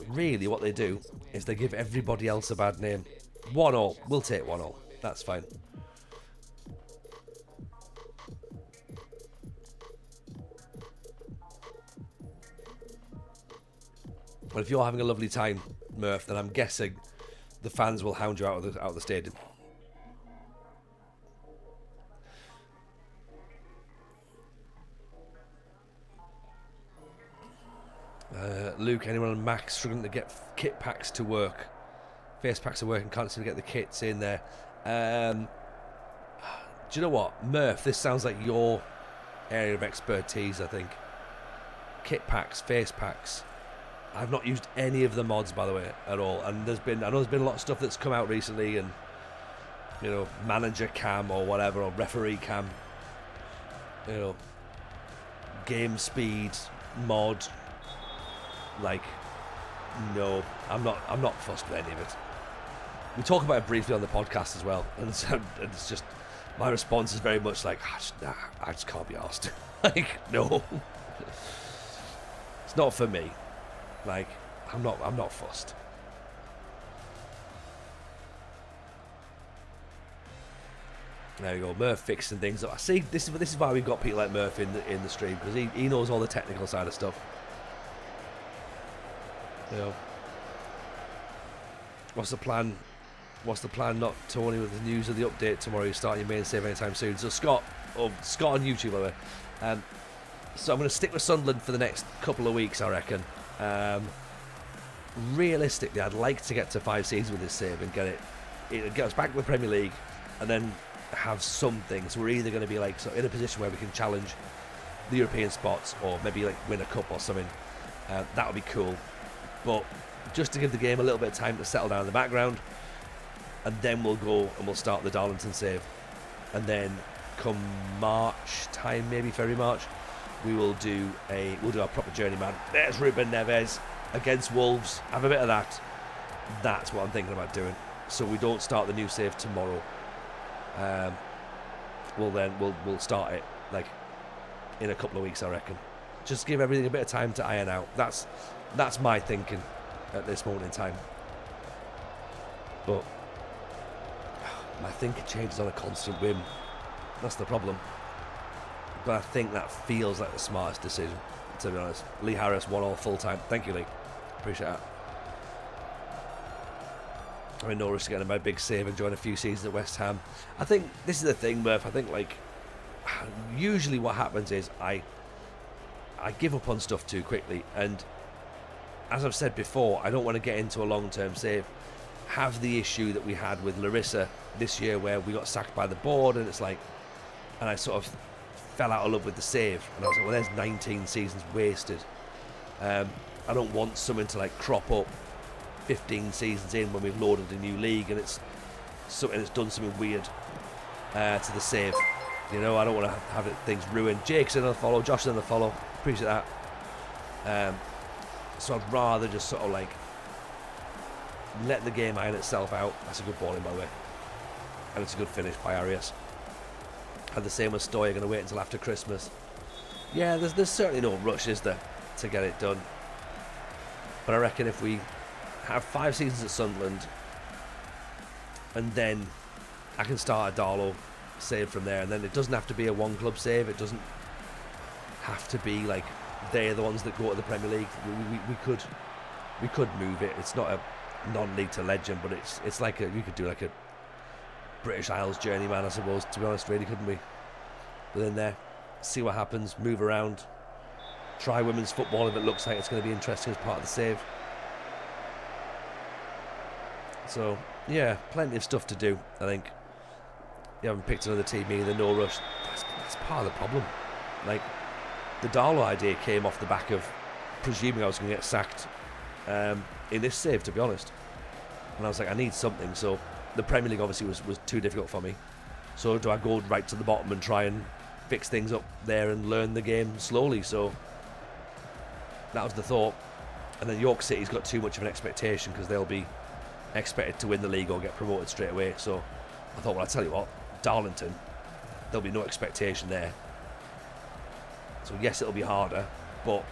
really what they do is they give everybody else a bad name. 1-1. We'll take 1-1. That's fine. Well, if you're having a lovely time, Murph, then I'm guessing the fans will hound you out of the stadium. Luke, anyone on Max struggling to get kit packs to work? Face packs to work and can't seem to get the kits in there. Do you know what, Murph? This sounds like your area of expertise. I think kit packs, face packs. I've not used any of the mods, by the way, at all. And I know there's been a lot of stuff that's come out recently, and you know, manager cam or whatever, or referee cam. You know, game speed mod. Like, no, I'm not fussed with any of it. We talk about it briefly on the podcast as well, and so it's just my response is very much like, I just can't be asked. Like, no, it's not for me. Like, I'm not fussed. There we go, Murph fixing things up. I see. This is why we've got people like Murph in the stream, because he knows all the technical side of stuff. You know, what's the plan? Not Tony with the news of the update tomorrow. You start your main save anytime soon. So Scott on YouTube, by the way. So I'm going to stick with Sunderland for the next couple of weeks, I reckon. Realistically, I'd like to get to 5 seasons with this save and get us back to the Premier League, and then have something. So we're either going to be like in a position where we can challenge the European spots, or maybe like win a cup or something. That would be cool. But just to give the game a little bit of time to settle down in the background, and then we'll go and we'll start the Darlington save, and then come March time, maybe February March, we'll do our proper journeyman. There's Ruben Neves against Wolves. Have a bit of that. That's what I'm thinking about doing. So we don't start the new save tomorrow. We'll start it like in a couple of weeks, I reckon. Just give everything a bit of time to iron out. That's my thinking at this moment in time. But my thinking changes on a constant whim. That's the problem. But I think that feels like the smartest decision, to be honest. Lee Harris, 1-1 full time. Thank you, Lee. Appreciate that. I'm in no rush to get my big save and join a few seasons at West Ham. I think this is the thing, Murph. I think like usually what happens is I give up on stuff too quickly, and as I've said before, I don't want to get into a long-term save. Have the issue that we had with Larissa this year, where we got sacked by the board, and it's like, and I sort of fell out of love with the save, and I was like, well, there's 19 seasons wasted. I don't want something to like crop up 15 seasons in when we've loaded a new league and it's something that's done something weird to the save. You know, I don't want to have things ruined. Jake's in on the follow, Josh is on the follow. Appreciate that. So I'd rather just sort of like let the game iron itself out. That's a good ball in, by the way, and it's a good finish by Arias. And the same with Stoy. Going to wait until after Christmas. Yeah, there's certainly no rush, is there, to get it done. But I reckon if we have 5 seasons at Sunderland, and then I can start a Darlow save from there, and then it doesn't have to be a one club save. It doesn't have to be like they're the ones that go to the Premier League. We could move it. It's not a non-league to legend, but it's like we could do like a British Isles journeyman, I suppose, to be honest, really, couldn't we? Within there, see what happens, move around, try women's football if it looks like it's going to be interesting as part of the save. So yeah, plenty of stuff to do. I think you haven't picked another team either. No rush. That's part of the problem. Like, the Darlow idea came off the back of presuming I was going to get sacked in this save, to be honest. And I was like, I need something. So the Premier League obviously was too difficult for me. So do I go right to the bottom and try and fix things up there and learn the game slowly? So that was the thought. And then York City's got too much of an expectation because they'll be expected to win the league or get promoted straight away. So I thought, well, I'll tell you what, Darlington, there'll be no expectation there. So yes, it'll be harder, but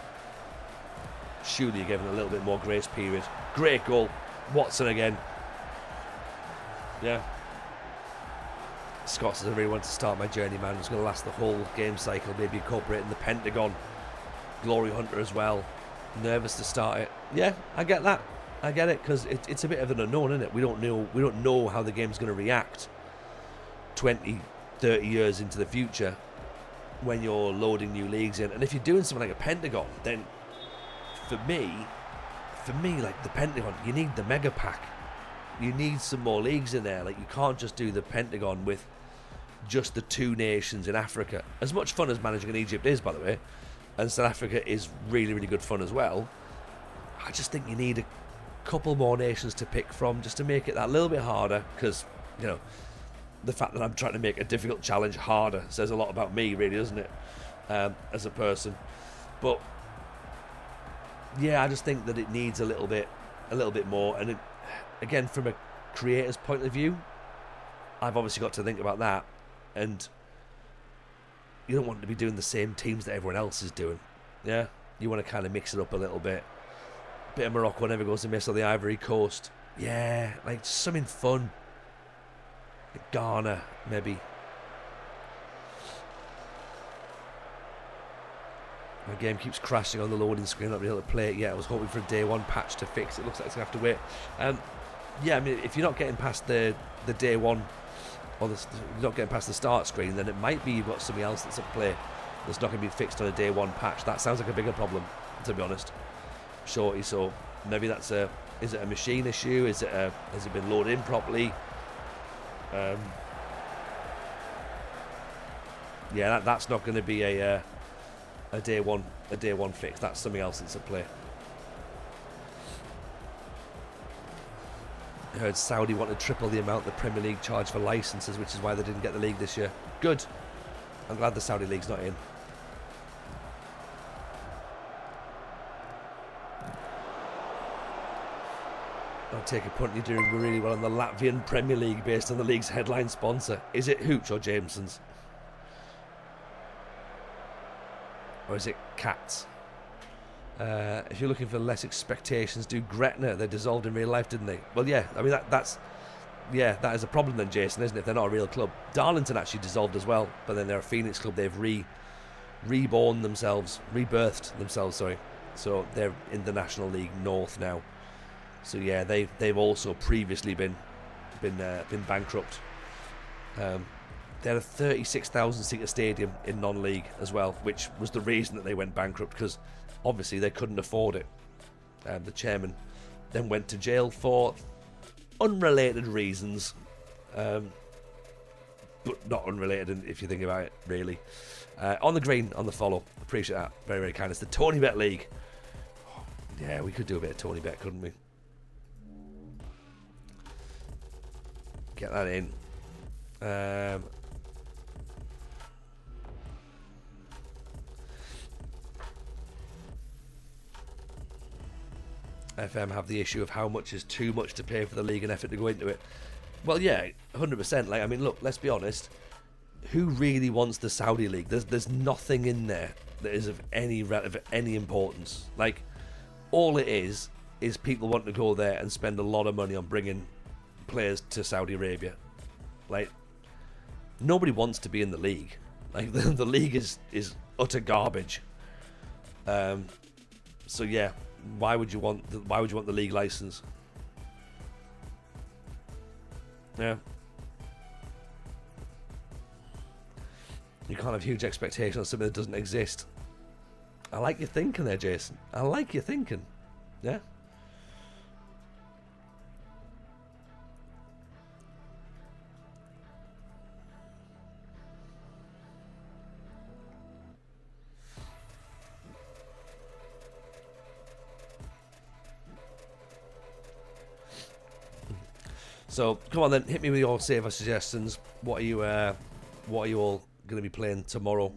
surely you're given a little bit more grace period. Great goal. Watson again. Yeah. Scott says, I really want to start my journeyman. It's going to last the whole game cycle, maybe incorporating the Pentagon. Glory Hunter as well. Nervous to start it. Yeah, I get that. I get it, because it's a bit of an unknown, isn't it? We don't know how the game's going to react 20, 30 years into the future when you're loading new leagues in. And if you're doing something like a Pentagon, then for me, like the Pentagon, you need the mega pack. You need some more leagues in there. Like, you can't just do the Pentagon with just the 2 nations in Africa. As much fun as managing in Egypt is, by the way, and South Africa is really, really good fun as well, I just think you need a couple more nations to pick from just to make it that little bit harder, because, you know, the fact that I'm trying to make a difficult challenge harder says a lot about me, really, doesn't it, as a person. But yeah, I just think that it needs a little bit more. And again, from a creator's point of view, I've obviously got to think about that, and you don't want to be doing the same teams that everyone else is doing. Yeah, you want to kind of mix it up a little bit. Bit of Morocco never goes amiss on the Ivory Coast. Yeah, like something fun. Ghana, maybe. My game keeps crashing on the loading screen. I'm not able to play it yet. I was hoping for a day one patch to fix it. Looks like it's going to have to wait. Yeah, I mean, if you're not getting past the day one, or you're not getting past the start screen, then it might be you've got something else that's at play that's not going to be fixed on a day one patch. That sounds like a bigger problem, to be honest. Shorty, so maybe that's is it a machine issue? Has it been loaded in properly? Yeah, that's not going to be a day one fix. That's something else that's at play. I heard Saudi wanted to triple the amount the Premier League charged for licenses, which is why they didn't get the league this year. Good. I'm glad the Saudi league's not in. I'll take a punt. You're doing really well in the Latvian Premier League based on the league's headline sponsor. Is it Hooch or Jameson's? Or is it Cats? If you're looking for less expectations, do Gretna. They dissolved in real life, didn't they? Well, yeah. I mean, that is a problem then, Jason, isn't it? If they're not a real club. Darlington actually dissolved as well, but then they're a Phoenix club. They've rebirthed themselves. Sorry. So they're in the National League North now. So yeah, they've also previously been bankrupt. They had a 36,000 seater stadium in non-league as well, which was the reason that they went bankrupt, because obviously they couldn't afford it. The chairman then went to jail for unrelated reasons, but not unrelated if you think about it, really. On the green, on the follow, appreciate that, very, very kind. It's the Tony Bet League. Yeah, we could do a bit of Tony Bet, couldn't we? Get that in. FM have the issue of how much is too much to pay for the league and effort to go into it. Well, yeah, 100%. Like, I mean, look, let's be honest. Who really wants the Saudi league? There's nothing in there that is of any importance. Like, all it is people want to go there and spend a lot of money on bringing players to Saudi Arabia. Like, nobody wants to be in the league. Like, the league is utter garbage. So yeah, why would you want the league license? Yeah. You can't have huge expectations on something that doesn't exist. I like your thinking there, Jason. I like your thinking. Yeah. So come on then, hit me with your saver suggestions. What are you all going to be playing tomorrow,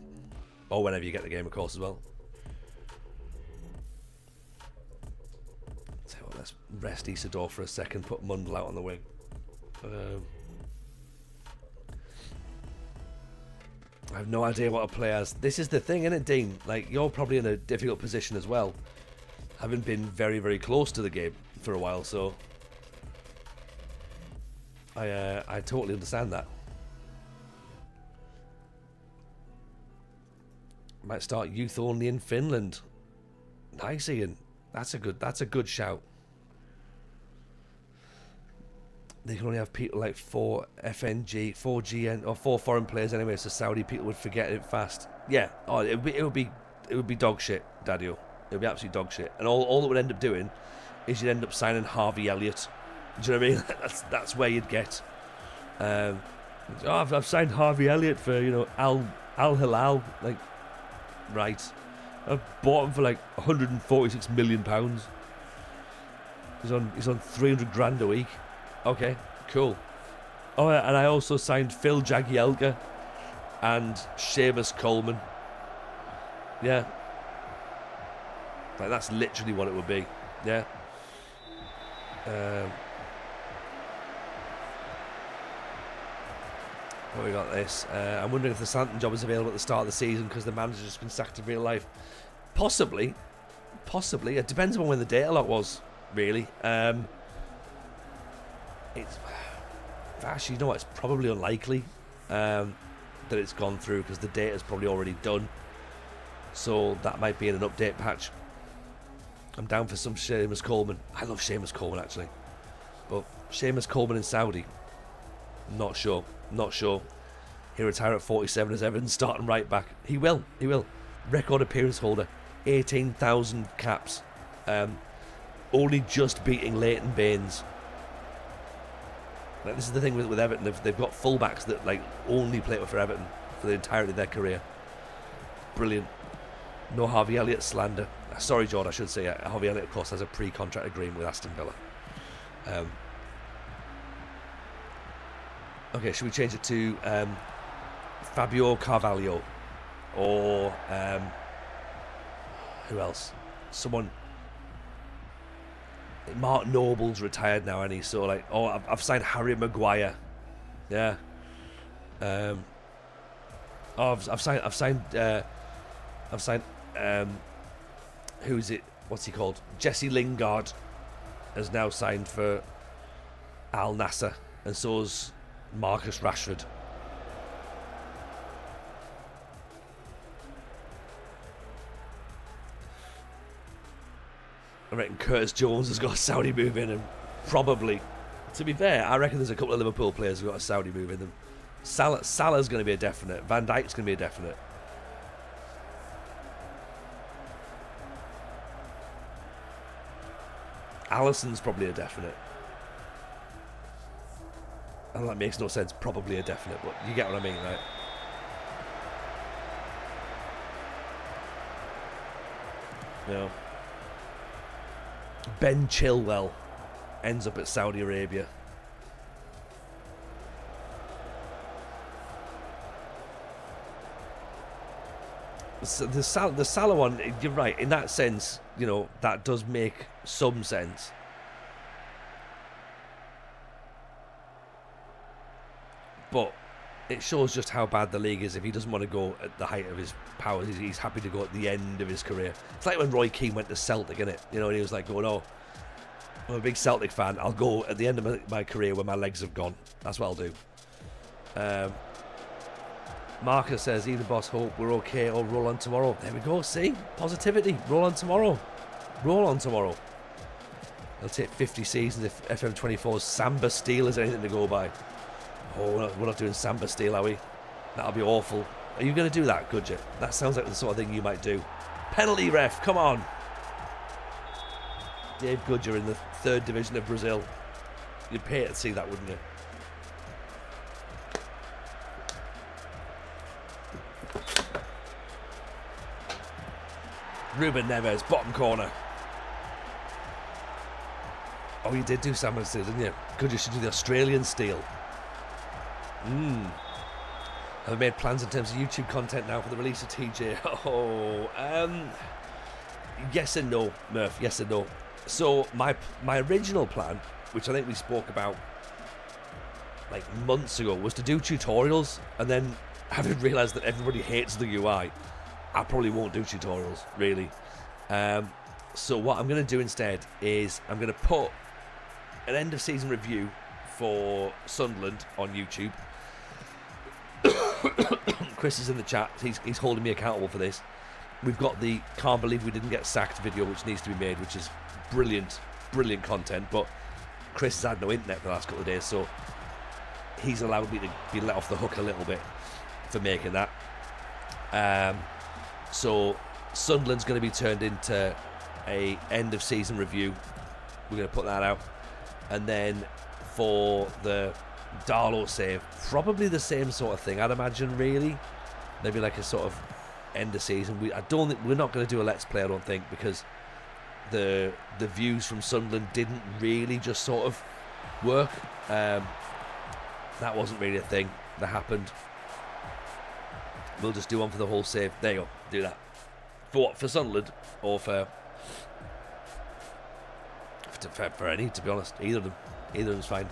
or whenever you get the game, of course, as well? So let's rest Isidore for a second. Put Mundle out on the wing. I have no idea what to play as. This is the thing, isn't it, Dean? Like, you're probably in a difficult position as well, having been very, very close to the game for a while. So I totally understand that. Might start youth only in Finland. Nice, Ian. That's a good shout. They can only have people like 4 FNG, 4 GN, or 4 foreign players anyway, so Saudi people would forget it fast. Yeah, it would be dog shit, Daddy-o. It would be absolute dog shit. And all it would end up doing is you'd end up signing Harvey Elliott. Do you know what I mean? That's where you'd get. I've signed Harvey Elliott for, Al Hilal. Like, right. I bought him for like £146 million. He's on 300 grand a week. Okay, cool. Oh, and I also signed Phil Jagielka and Seamus Coleman. Yeah. Like, that's literally what it would be. Yeah. We got this. I'm wondering if the Santon job is available at the start of the season because the manager's just been sacked in real life. Possibly. Possibly. It depends on when the data lock was, really. It's actually, you know what, it's probably unlikely that it's gone through because the data's probably already done. So that might be in an update patch. I'm down for some Seamus Coleman. I love Seamus Coleman, actually. But Seamus Coleman in Saudi, not sure. He'll retire at 47 as Everton's starting right back. He will. Record appearance holder. 18,000 caps. Only just beating Leighton Baines. Like, this is the thing with Everton. They've got fullbacks that like only play for Everton for the entirety of their career. Brilliant. No Harvey Elliott slander. Sorry, George, I should say. Harvey Elliott, of course, has a pre-contract agreement with Aston Villa. Okay, should we change it to Fabio Carvalho or who else? Someone. Mark Noble's retired now, and he's so like, oh, I've signed Harry Maguire. Yeah. I've signed. Who's it? What's he called? Jesse Lingard has now signed for Al Nassr, and so's Marcus Rashford. I reckon Curtis Jones has got a Saudi move in him. Probably. To be fair, I reckon there's a couple of Liverpool players who've got a Saudi move in them. Salah's going to be a definite. Van Dijk's going to be a definite. Alisson's probably a definite. I know that makes no sense. Probably a definite, but you get what I mean, right? No. Ben Chilwell ends up at Saudi Arabia. So the Salah one, you're right. In that sense, you know, that does make some sense. But it shows just how bad the league is. If he doesn't want to go at the height of his powers, he's happy to go at the end of his career. It's like when Roy Keane went to Celtic, innit? You know, and he was like going, oh, I'm a big Celtic fan. I'll go at the end of my career when my legs have gone. That's what I'll do. Marcus says, either boss hope we're okay or roll on tomorrow. There we go, see? Positivity. Roll on tomorrow. Roll on tomorrow. It'll take 50 seasons if FM24's Samba Steel is anything to go by. Oh, we're not doing Samba Steel, are we? That'll be awful. Are you going to do that, could you? That sounds like the sort of thing you might do. Penalty ref, come on. Dave Goodger in the 3rd division of Brazil. You'd pay to see that, wouldn't you? Ruben Neves, bottom corner. Oh, you did do Samba Steel, didn't you? Goodger should do the Australian Steel. Have I made plans in terms of YouTube content now for the release of TJ? Yes and no, Murph. Yes and no. So my original plan, which I think we spoke about like months ago, was to do tutorials, and then having realised that everybody hates the UI, I probably won't do tutorials really. So what I'm going to do instead is I'm going to put an end of season review for Sunderland on YouTube. Chris is in the chat. He's holding me accountable for this. We've got the can't believe we didn't get sacked video, which needs to be made, which is brilliant content. But Chris has had no internet for the last couple of days, so he's allowed me to be let off the hook a little bit for making that. So Sunderland's going to be turned into a end of season review. We're going to put that out, and then for the Darlow save, probably the same sort of thing, I'd imagine. Really, maybe like a sort of end of season. I don't think we're not going to do a let's play. I don't think, because the views from Sunderland didn't really just sort of work. That wasn't really a thing that happened. We'll just do one for the whole save. There you go. Do that. For what? For Sunderland or for any? To be honest, either of them's fine.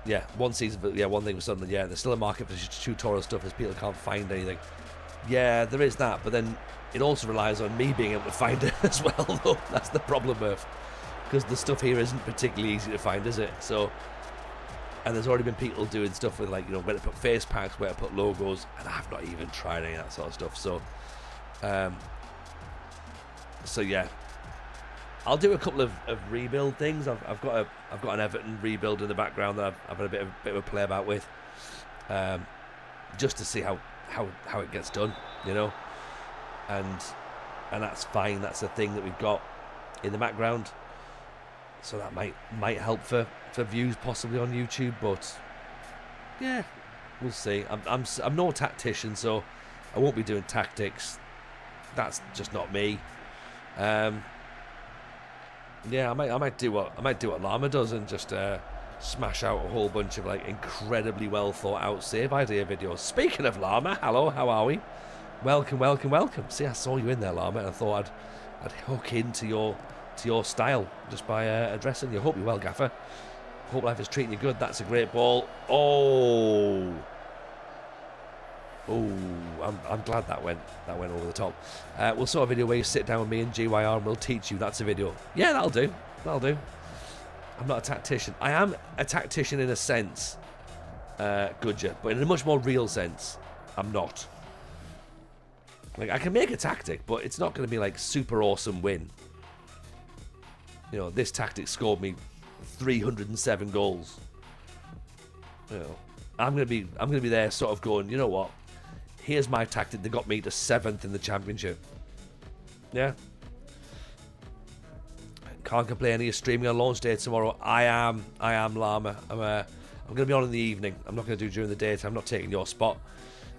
Yeah, one season, but yeah, one thing with Sunderland. Yeah, there's still a market for tutorial stuff as people can't find anything. Yeah, there is that, but then it also relies on me being able to find it as well, though. That's the problem, Murph. Because the stuff here isn't particularly easy to find, is it? So, and there's already been people doing stuff with, like, you know, where to put face packs, where to put logos, and I've not even tried any of that sort of stuff. So yeah, I'll do a couple of rebuild things. I've got an Everton rebuild in the background that I've had a bit of a play about with, just to see how it gets done, you know, and that's fine. That's a thing that we've got in the background, so that might help for views possibly on YouTube. But yeah, we'll see. I'm no tactician, so I won't be doing tactics. That's just not me. Yeah, I might do what Llama does and just smash out a whole bunch of like incredibly well thought out save idea videos. Speaking of Llama, hello, how are we? Welcome. See, I saw you in there, Llama, and I thought I'd hook into your style just by addressing you. Hope you're well, Gaffer. Hope life is treating you good. That's a great ball. Oh, I'm glad that went over the top. We'll sort a video where you sit down with me and GYR and we'll teach you. That's a video. Yeah, that'll do. I'm not a tactician. I am a tactician in a sense, Goodger, but in a much more real sense, I'm not. Like, I can make a tactic, but it's not going to be like super awesome win. You know, this tactic scored me 307 goals. You know, I'm gonna be there, sort of going, you know what? Here's my tactic that got me to 7th in the championship. Yeah. Can't complain. You're streaming on launch day tomorrow. I am Llama. I'm going to be on in the evening. I'm not going to do during the daytime. I'm not taking your spot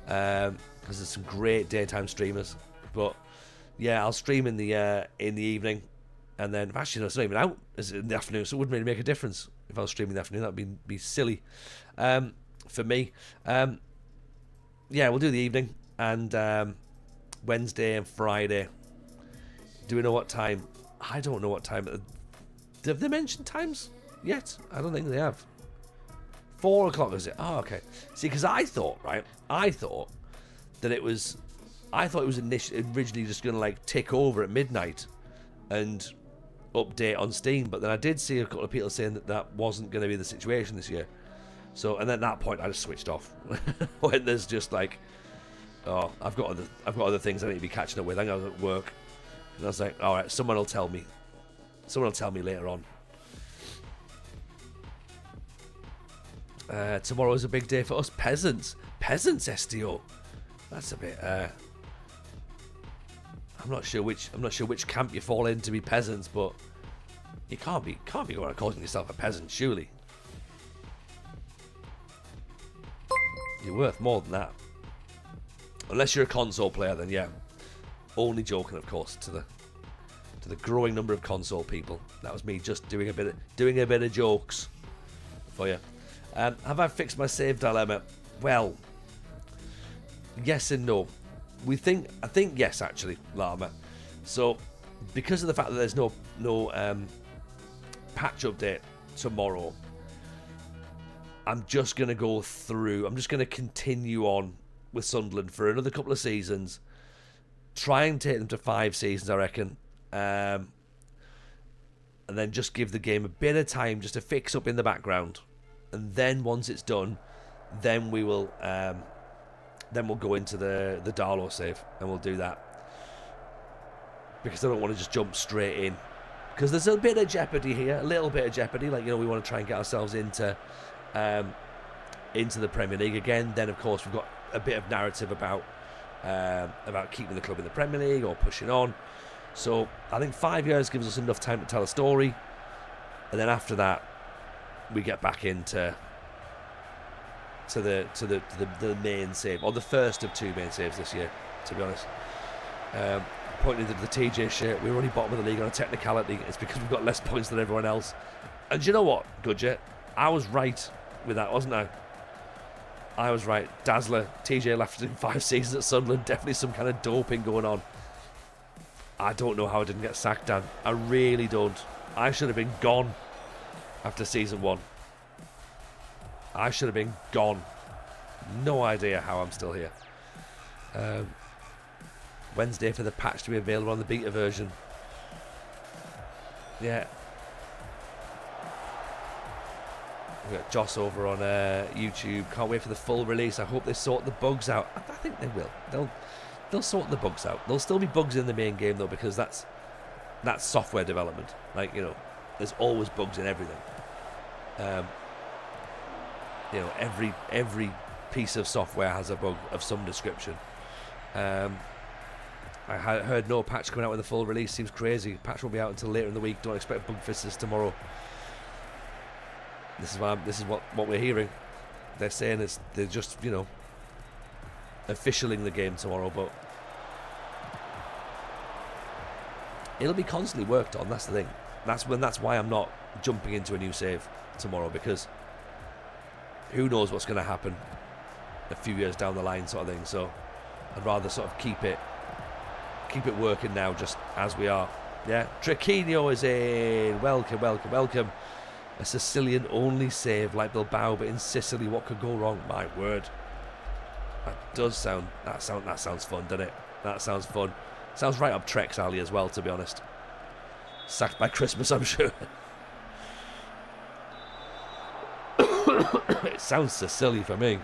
because there's some great daytime streamers. But yeah, I'll stream in the evening, and then actually no, it's not even out. It's in the afternoon, so it wouldn't really make a difference if I was streaming in the afternoon. That'd be silly for me. Yeah, we'll do the evening and Wednesday and Friday. Do we know what time? I don't know what time. Have they mentioned times yet? I don't think they have. 4 o'clock, is it? Oh, okay. See, because I thought that it was originally just going to like tick over at midnight and update on Steam, but then I did see a couple of people saying that wasn't going to be the situation this year. So, and then at that point, I just switched off. When there's just like, oh, I've got other things I need to be catching up with. I was at work, and I was like, all right, someone will tell me later on. Tomorrow is a big day for us peasants. SDO. That's a bit. I'm not sure which camp you fall in to be peasants, but you can't be going around calling yourself a peasant, surely. You're worth more than that. Unless you're a console player, then yeah. Only joking, of course, to the growing number of console people. That was me just doing a bit of jokes for you. Have I fixed my save dilemma? Well, yes and no. I think yes, actually, Llama. So, because of the fact that there's no patch update tomorrow, I'm just going to continue on with Sunderland for another couple of seasons. Try and take them to 5 seasons, I reckon. And then just give the game a bit of time just to fix up in the background. And then once it's done, then we will we'll go into the Darlow save and we'll do that. Because I don't want to just jump straight in. Because there's a bit of jeopardy here, a little bit of jeopardy. Like, you know, we want to try and get ourselves into the Premier League again. Then, of course, we've got a bit of narrative about keeping the club in the Premier League or pushing on. So I think 5 years gives us enough time to tell a story, and then after that, we get back into the main save, or the first of 2 main saves this year. To be honest, pointing to the TJ shirt, we were only bottom of the league on a technicality. It's because we've got less points than everyone else. And do you know what, Goodjet? I was right with that, wasn't I? I was right. Dazzler, TJ left in 5 seasons at Sunderland. Definitely some kind of doping going on. I don't know how I didn't get sacked, Dan. I really don't. I should have been gone after season 1. I should have been gone. No idea how I'm still here. Wednesday for the patch to be available on the beta version. Yeah. We got Joss over on YouTube. Can't wait for the full release. I hope they sort the bugs out. I think they will. They'll sort the bugs out. There'll still be bugs in the main game though, because that's software development. Like, you know, there's always bugs in everything. You know, every piece of software has a bug of some description. I heard no patch coming out with a full release. Seems crazy. Patch won't be out until later in the week. Don't expect bug fixes tomorrow. This is what we're hearing. They're saying they're just, you know, officialing the game tomorrow, but it'll be constantly worked on. That's the thing. That's why I'm not jumping into a new save tomorrow, because who knows what's going to happen a few years down the line, sort of thing. So I'd rather sort of keep it working now, just as we are. Yeah, Trequinho is in. Welcome. A Sicilian only save like Bilbao, but in Sicily, what could go wrong? My word. That sounds fun, doesn't it? That sounds fun. Sounds right up Trek's alley as well, to be honest. Sacked by Christmas, I'm sure. It sounds Sicily for me.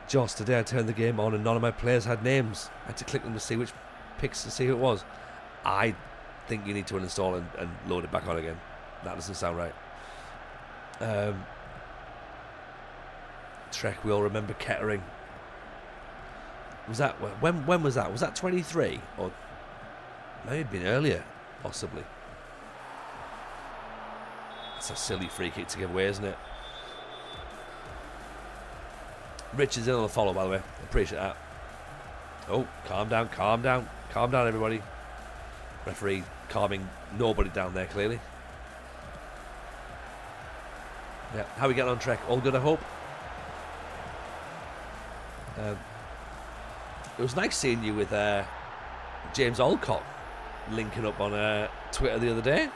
Joss, today I turned the game on and none of my players had names. I had to click them to see which picks to see who it was. I think you need to uninstall and load it back on again. That doesn't sound right. Trek, we all remember Kettering. Was that when was that? Was that 23 or maybe it'd been earlier, possibly? That's a silly free kick to give away, isn't it? Richard's in on the follow, by the way. Appreciate that. Oh, calm down, everybody. Referee calming nobody down there, clearly. Yeah, how are we getting on, Trek? All good, I hope. It was nice seeing you with James Alcott linking up on Twitter the other day.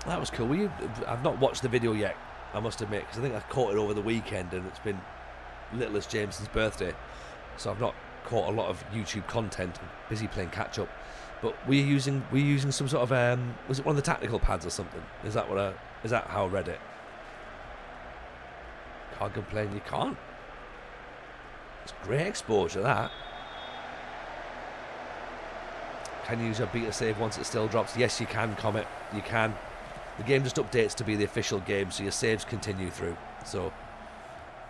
That was cool. I've not watched the video yet, I must admit, because I think I caught it over the weekend and it's been little as Jameson's birthday, so I've not caught a lot of YouTube content. I'm busy playing catch up. But were you using some sort of was it one of the tactical pads or something? Is that how I read it? Can't complain, you can't. It's great exposure, that. Can you use your beta save once it still drops? Yes, you can, Comet. You can. The game just updates to be the official game, so your saves continue through. So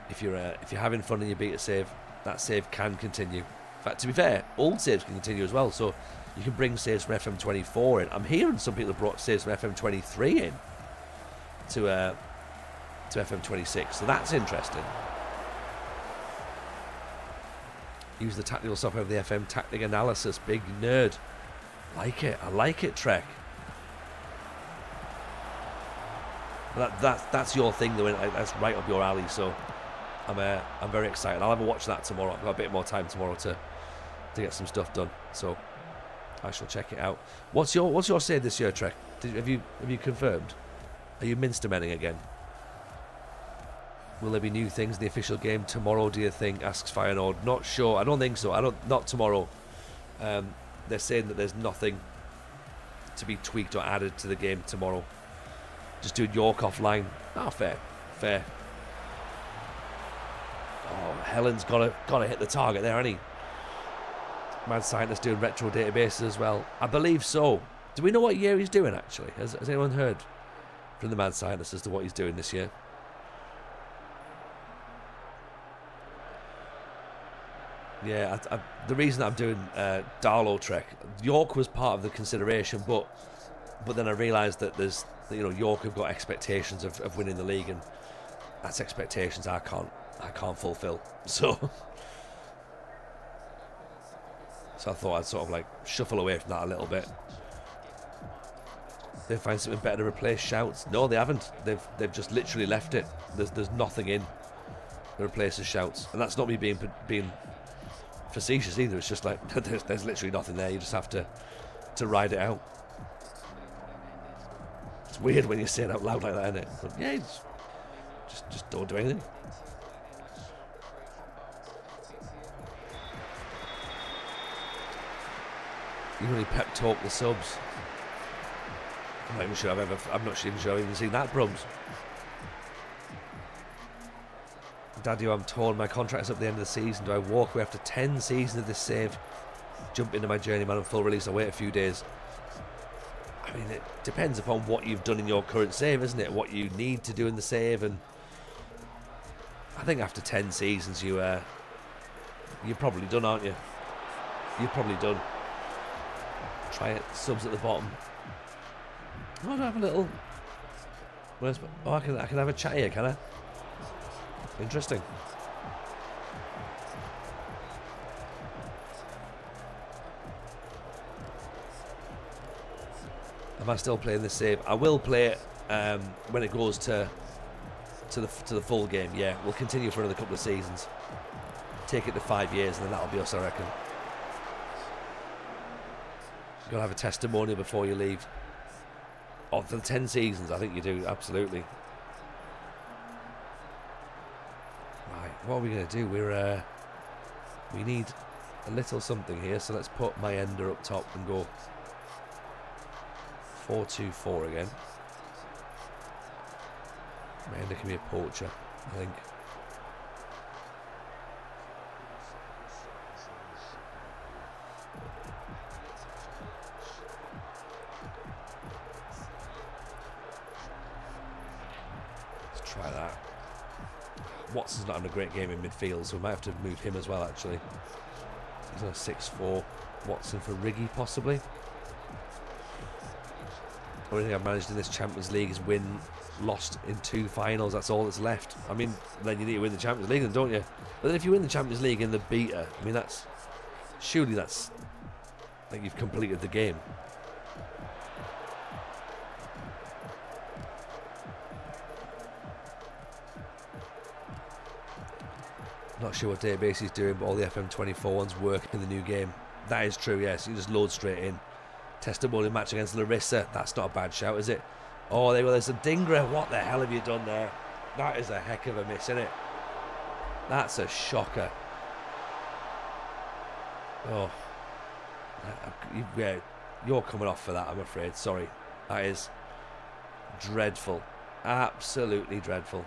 if you're having fun in your beta save, that save can continue. In fact, to be fair, old saves can continue as well. So you can bring saves from FM24 in. I'm hearing some people have brought saves from FM23 in to FM26, so that's interesting. Use the tactical software of the FM tactic analysis. Big nerd. Like it. I like it, Trek. That's your thing, though. That's right up your alley. So I'm very excited. I'll have a watch that tomorrow. I've got a bit more time tomorrow to get some stuff done. So I shall check it out. What's your save this year, Trek? Have you confirmed? Are you Minstermenning again? Will there be new things in the official game tomorrow, do you think? Asks Firenord. Not sure. I don't think so. Not tomorrow. They're saying that there's nothing to be tweaked or added to the game tomorrow. Just doing York offline. Oh, fair. Oh, Helen's gotta hit the target there, hasn't he? Mad Scientist doing retro databases as well. I believe so. Do we know what year he's doing, actually? Has anyone heard from the Mad Scientist as to what he's doing this year? Yeah, the reason I'm doing Darlow Trek, York was part of the consideration, but then I realised that there's, York have got expectations of winning the league, and that's expectations I can't fulfil. So I thought I'd sort of like shuffle away from that a little bit. They find something better to replace Shouts? No, they haven't. They've just literally left it. There's nothing in that replaces Shouts, and that's not me being facetious either. It's just like there's literally nothing there. You just have to ride it out. It's weird when you say it out loud like that, isn't it? But yeah, just don't do anything. You really pep talk the subs. I'm not even sure I'm not even sure I've even seen that, Brums. Daddy, I'm torn. My contract's up at the end of the season. Do I walk away after 10 seasons of this save? Jump into my journeyman and full release. I'll wait a few days. I mean, it depends upon what you've done in your current save, isn't it? What you need to do in the save, and I think after 10 seasons, you're probably done, aren't you? You're probably done. Try it. Subs at the bottom. Oh, I have a little. Oh, I can have a chat here, can I? Interesting. Am I still playing this save? I will play it when it goes to the full game. Yeah, we'll continue for another couple of seasons. Take it to 5 years, and then that'll be us, I reckon. You've got to have a testimonial before you leave. Oh, for the 10 seasons, I think you do, absolutely. Right, what are we going to do? We need a little something here, so let's put my ender up top and go 4-2-4 again. My ender can be a poacher, I think. Try that. Watson's not having a great game in midfield, so we might have to move him as well, actually. He's on a 6-4. Watson for Riggy, possibly. The only thing I've managed in this Champions League is lost in 2 finals. That's all that's left. I mean, then you need to win the Champions League, then, don't you? But then if you win the Champions League in the beta, I mean, surely that's like you've completed the game. Not sure what database he's doing, but all the FM26 ones work in the new game. That is true, yes. You just load straight in. Testimonial match against Larissa. That's not a bad shout, is it? Oh, there's a Dingra. What the hell have you done there? That is a heck of a miss, isn't it? That's a shocker. Oh. Yeah, you're coming off for that, I'm afraid. Sorry. That is dreadful. Absolutely dreadful.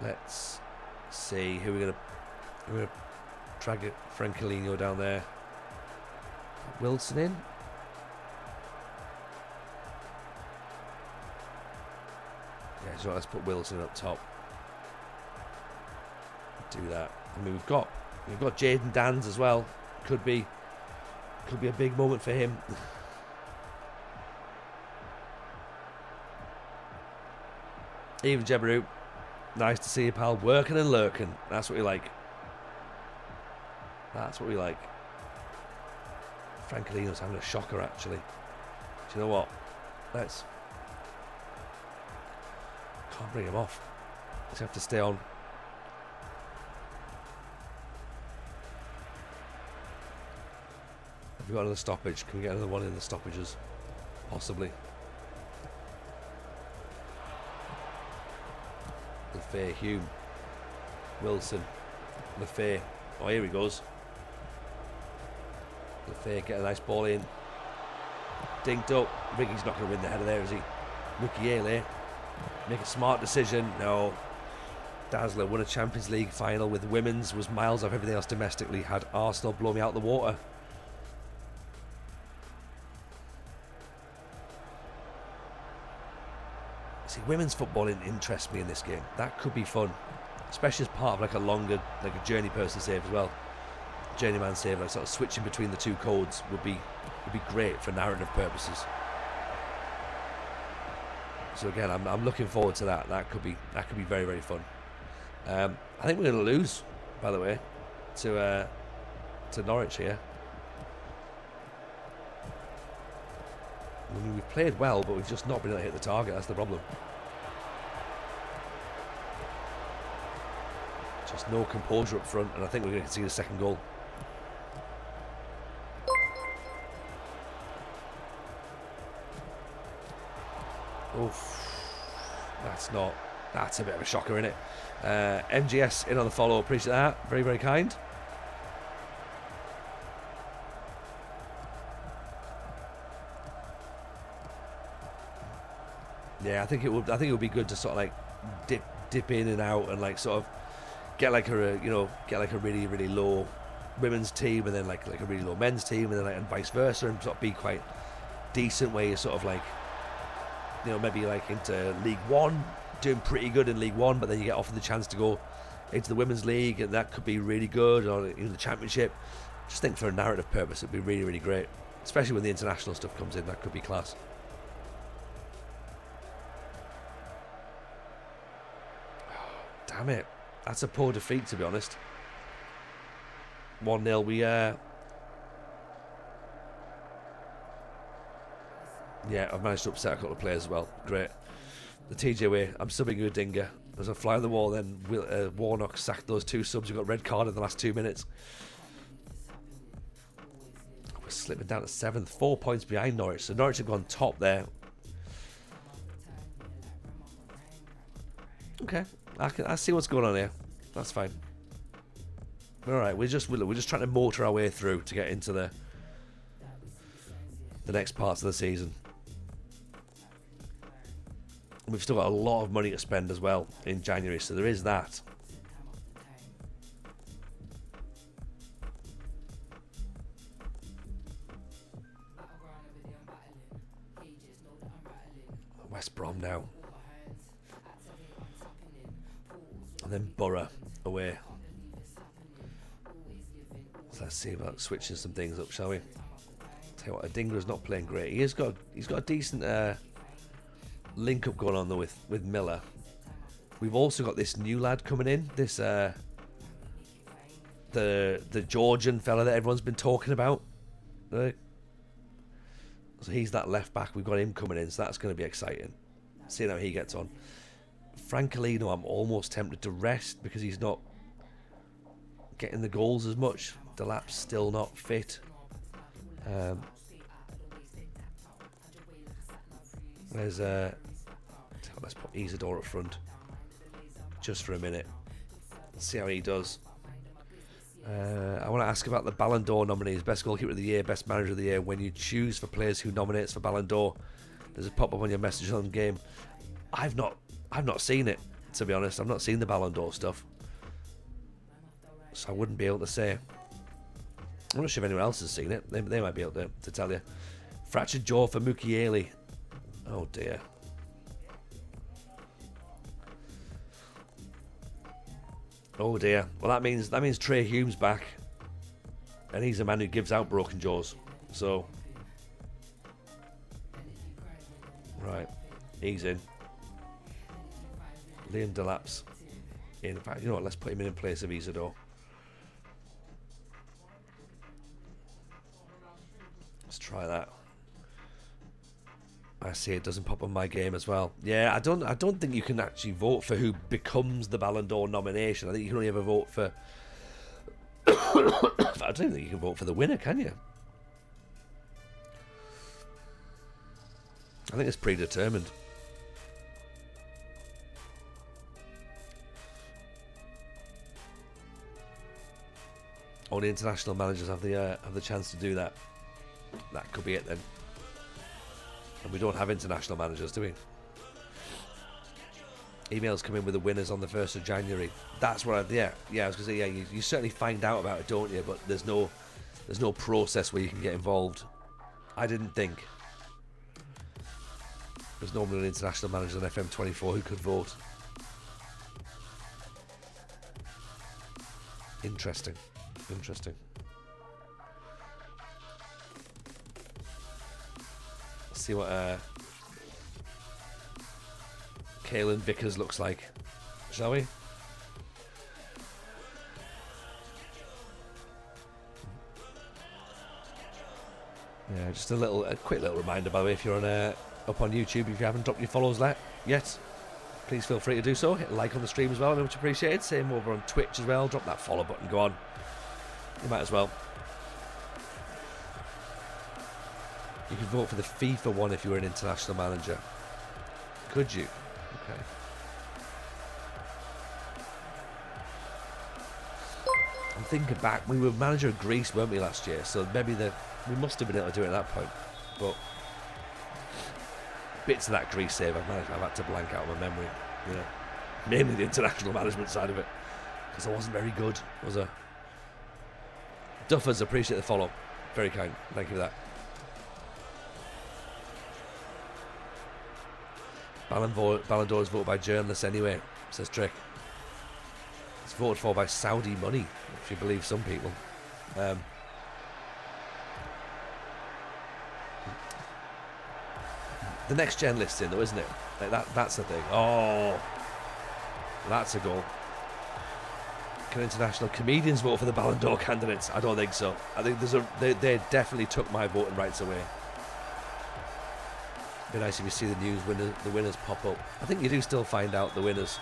Let's see who we're gonna drag it. Francolino down there. Wilson in. Yeah, so let's put Wilson up top. Do that. I mean, we've got Jaden Dans as well. Could be a big moment for him. Even Jebaru. Nice to see you, pal. Working and lurking. That's what we like. That's what we like. Francolino's having a shocker, actually. Do you know what? Can't bring him off. Let's have to stay on. Have we got another stoppage? Can we get another one in the stoppages? Possibly. Lefay, Hume, Wilson, Lefay. Oh, here he goes. Lefay, get a nice ball in. Dinked up. Riggy's not going to win the header there, is he? Mukiele. Make a smart decision. No. Dazzler won a Champions League final with women's, was miles off everything else domestically. Had Arsenal blow me out the water. See, women's football interests me in this game. That could be fun, especially as part of like a longer, like a journey person save as well. Journeyman save, like sort of switching between the two codes would be great for narrative purposes. So again, I'm looking forward to that. That could be very, very fun. I think we're going to lose, by the way, to Norwich here. I mean, we've played well, but we've just not been able to hit the target. That's the problem. Just no composure up front, and I think we're going to see the second goal. Oof. That's a bit of a shocker, isn't it? MGS in on the follow. Appreciate that. Very, very kind. Yeah, I think it would be good to sort of like dip in and out and like sort of get like a really really low women's team and then like a really low men's team and then like and vice versa and sort of be quite decent where you sort of like maybe like into League One, doing pretty good in League One, but then you get offered the chance to go into the Women's League and that could be really good, or even the Championship. Just think for a narrative purpose it'd be really really great, especially when the international stuff comes in. That could be class. Damn it, that's a poor defeat, to be honest. 1-0. We yeah, I've managed to upset a couple of players as well. Great. The TJ way, I'm subbing you a dinger. There's a fly on the wall, then Warnock sacked those 2 subs who got red card in the last 2 minutes. We're slipping down to 7th, 4 points behind Norwich. So Norwich have gone top there. Okay, I see what's going on here. That's fine. All right, we're just trying to motor our way through to get into the next parts of the season. We've still got a lot of money to spend as well in January, so there is that. West Brom now. And then Borough away. So let's see about switching some things up, shall we? Tell you what, Adingra's not playing great. He's got a decent link up going on though with Miller. We've also got this new lad coming in. This the Georgian fella that everyone's been talking about. Right? So he's that left back. We've got him coming in, so that's going to be exciting. Seeing how he gets on. Francolino, I'm almost tempted to rest because he's not getting the goals as much. Delap's still not fit. Let's put Isidore up front just for a minute. Let's see how he does. I want to ask about the Ballon d'Or nominees: best goalkeeper of the year, best manager of the year. When you choose for players who nominates for Ballon d'Or, does it pop up on your message on game? I've not seen it, to be honest. I've not seen the Ballon d'Or stuff, so I wouldn't be able to say. I'm not sure if anyone else has seen it. They might be able to tell you. Fractured jaw for Mukiele. Oh dear. Oh dear. Well, that means Trey Hume's back, and he's a man who gives out broken jaws. So, right, he's in. Liam Delap's in. In fact, you know what? Let's put him in place of Isidore. Let's try that. I see it doesn't pop on my game as well. Yeah, I don't think you can actually vote for who becomes the Ballon d'Or nomination. I think you can only ever vote for. I don't think you can vote for the winner, can you? I think it's predetermined. Only international managers have the chance to do that. That could be it then. And we don't have international managers, do we? Emails come in with the winners on the 1st of January. That's what I was going to say, you certainly find out about it, don't you? But there's no process where you can get involved. I didn't think. There's normally an international manager on FM24 who could vote. Interesting. See what Kaelin Vickers looks like, shall we? Yeah, just a quick little reminder, by the way, if you're up on YouTube, if you haven't dropped your follows yet, please feel free to do so. Hit a like on the stream as well, much appreciated. Same over on Twitch as well. Drop that follow button. Go on, you might as well. You could vote for the FIFA one if you were an international manager. Could you? Okay. I'm thinking back. We were manager of Greece, weren't we, last year? So maybe we must have been able to do it at that point. But bits of that Greece save I've had to blank out of my memory. Yeah, mainly the international management side of it, because I wasn't very good, was I? Duffers, appreciate the follow. Very kind. Thank you for that. Ballon d'Or is voted by journalists anyway, says Trick. It's voted for by Saudi money, if you believe some people. The next gen listing, though, isn't it? Like that's the thing. Oh, that's a goal. Can international comedians vote for the Ballon d'Or candidates? I don't think so. I think they definitely took my voting rights away. Be nice if you see the winners pop up. I think you do still find out the winners.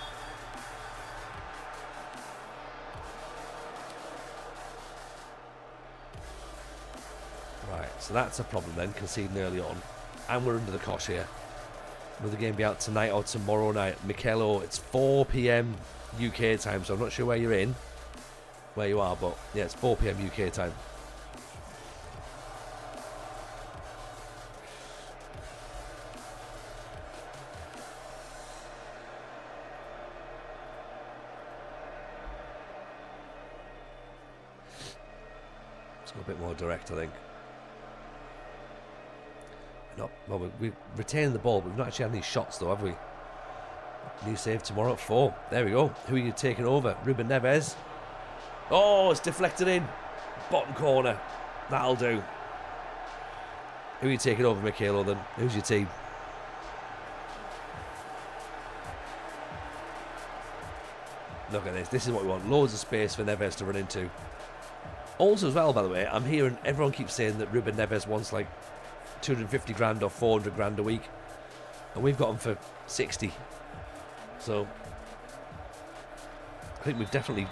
Right, so that's a problem then, conceding early on. And we're under the cosh here. Will the game be out tonight or tomorrow night? Michelo, it's 4 p.m. UK time, so I'm not sure where you are, but yeah, it's 4 p.m. UK time. It's got a bit more direct, I think. Well, we've retained the ball, but we've not actually had any shots, though, have we? New save tomorrow at 4. There we go. Who are you taking over? Ruben Neves. Oh, it's deflected in. Bottom corner. That'll do. Who are you taking over, Michelo, then? Who's your team? Look at this. This is what we want. Loads of space for Neves to run into. Also, as well, by the way, I'm hearing everyone keeps saying that Ruben Neves wants like 250 grand or 400 grand a week, and we've got him for 60. So I think we've definitely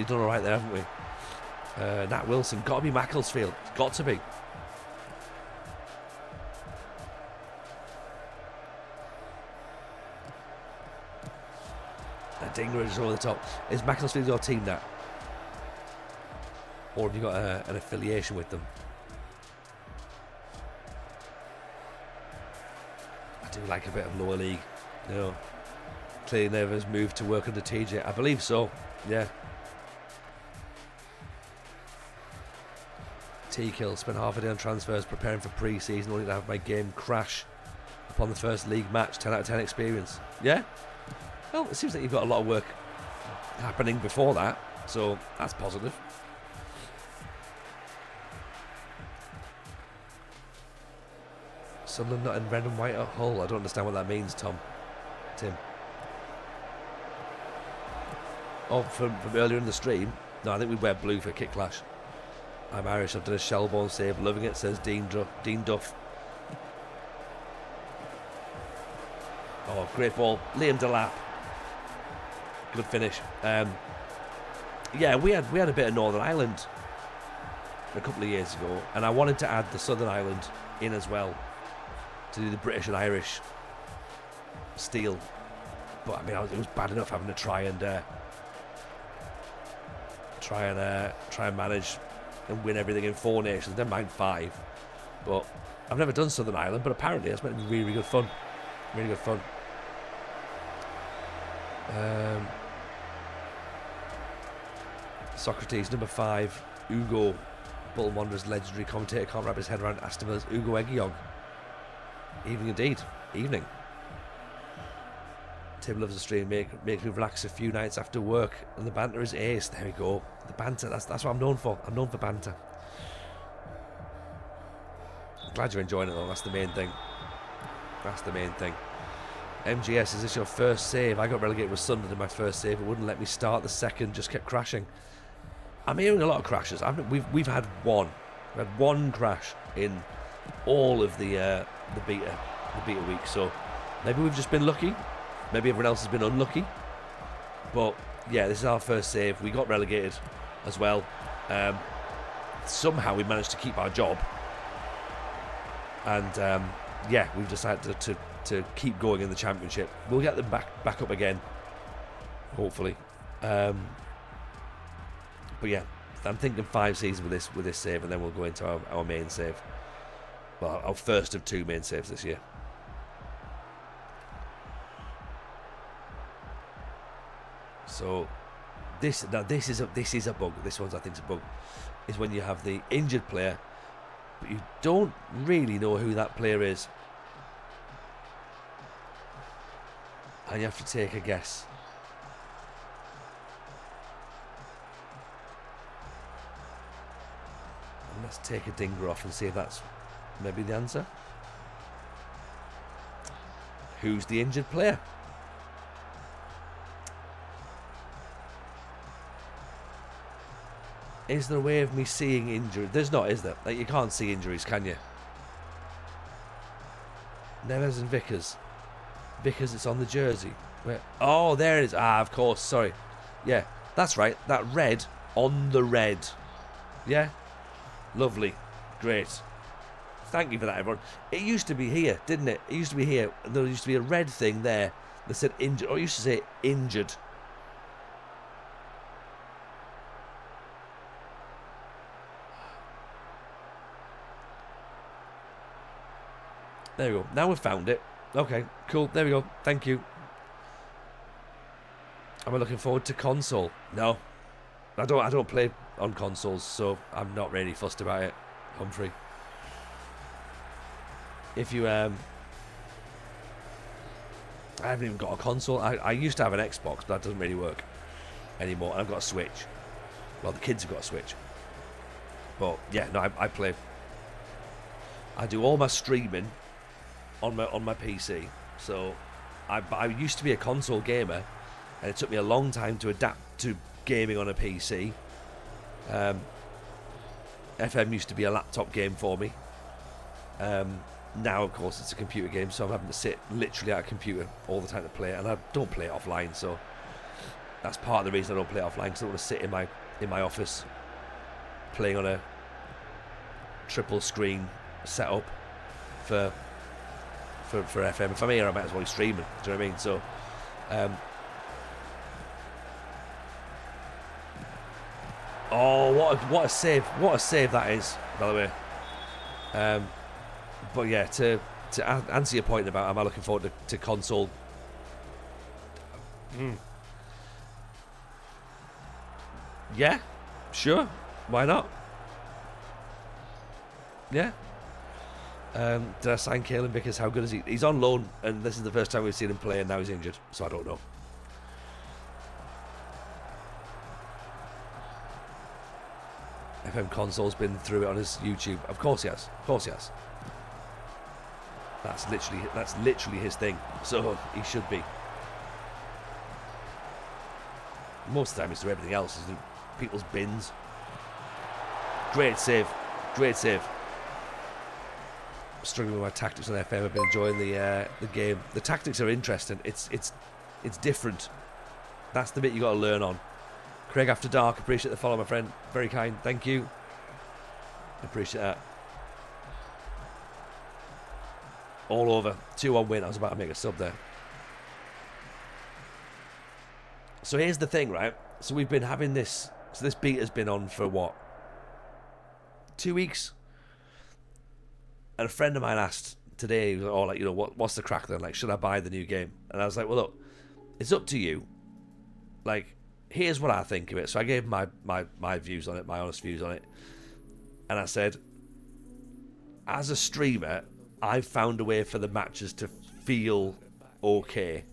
done all right there, haven't we? Nat Wilson, got to be Macclesfield. It's got to be. Dinger is over the top. Is Macclesfield your team, Nat? Or have you got an affiliation with them? I do like a bit of lower league. You know, clearly Never's moved to work under TJ. I believe so. Yeah. T-Kill spent half a day on transfers preparing for pre-season, only to have my game crash upon the first league match. 10 out of 10 experience. Yeah. Well, it seems like you've got a lot of work happening before that, so that's positive. Sunderland not in red and white at Hull. I don't understand what that means, Tim. Oh, from earlier in the stream? No, I think we wear blue for Kick Clash. I'm Irish. I've done a Shellborn save. Loving it, says Dean Duff. Oh, great ball. Liam Delap. Good finish. Yeah, we had a bit of Northern Ireland a couple of years ago, and I wanted to add the Southern Ireland in as well to do the British and Irish steel. But I mean, it was bad enough having to try and manage and win everything in 4 nations. Never mind 5. But I've never done Southern Ireland, but apparently it's meant to be really, really good fun. Really good fun. Socrates, number 5, Ugo, Bolton Wanderers legendary commentator, can't wrap his head around Aston Villa's Ugo Egiog. Evening indeed, evening. Tim loves the stream, makes me relax a few nights after work, and the banter is ace. There we go. The banter, that's what I'm known for. I'm known for banter. I'm glad you're enjoying it though, that's the main thing. That's the main thing. MGS, is this your first save? I got relegated with Sunderland in my first save. It wouldn't let me start the second, just kept crashing. I'm hearing a lot of crashes. We've had one. We had one crash in all of the beta week. So maybe we've just been lucky. Maybe everyone else has been unlucky. But yeah, this is our first save. We got relegated as well. Somehow we managed to keep our job. And yeah, we've decided to keep going in the championship. We'll get them back up again, hopefully. But yeah, I'm thinking 5 seasons with this save, and then we'll go into our main save. Well, our first of 2 main saves this year. So this is a bug. This one's I think is a bug. Is when you have the injured player, but you don't really know who that player is, and you have to take a guess. And let's take a dinger off and see if that's maybe the answer. Who's the injured player? Is there a way of me seeing injury? There's not, is there? Like, you can't see injuries, can you? Neves and Vickers. Vickers, it's on the jersey. Where? Oh, there it is. Ah, of course. Sorry. Yeah, that's right. That red on the red. Yeah? Lovely. Great. Thank you for that, everyone. It used to be here, didn't it? It used to be here. There used to be a red thing there that said injured. Or it used to say injured. There we go. Now we've found it. Okay, cool. There we go. Thank you. Am I looking forward to console? No. I don't play on consoles, so I'm not really fussed about it, Humphrey. If you I haven't even got a console. I used to have an Xbox, but that doesn't really work anymore. And I've got a Switch. Well, the kids have got a Switch. But yeah, no, I play. I do all my streaming on my PC. So I used to be a console gamer, and it took me a long time to adapt to gaming on a PC. FM used to be a laptop game for me. Now, of course, it's a computer game, so I'm having to sit literally at a computer all the time to play it, and I don't play it offline, so that's part of the reason I don't play it offline, because I don't want to sit in my office playing on a triple screen setup for FM. If I'm here, I might as well be streaming. Do you know what I mean? So, oh, what a save! What a save that is, by the way. But yeah, to answer your point about am I looking forward to console? Yeah, sure. Why not? Yeah. Did I sign Kalen Vickers? How good is he? He's on loan, and this is the first time we've seen him play, and now he's injured, so I don't know. FM Console's been through it on his YouTube. Of course he has. Of course he has. That's literally his thing. So he should be. Most of the time it's through everything else. It's through people's bins. Great save. Great save. Struggling with my tactics on FM. I've been enjoying the game. The tactics are interesting. It's different. That's the bit you got to learn on. Craig After Dark, appreciate the follow, my friend. Very kind. Thank you. Appreciate that. All over. 2-1 win. I was about to make a sub there. So here's the thing, right? So we've been having this. So this beta's been on for what? 2 weeks? And a friend of mine asked today, he was like, oh, like, you know, what's the crack then? Like, should I buy the new game? And I was like, well, look, it's up to you. Like, here's what I think of it. So I gave my views on it, my honest views on it. And I said, as a streamer, I've found a way for the matches to feel okay.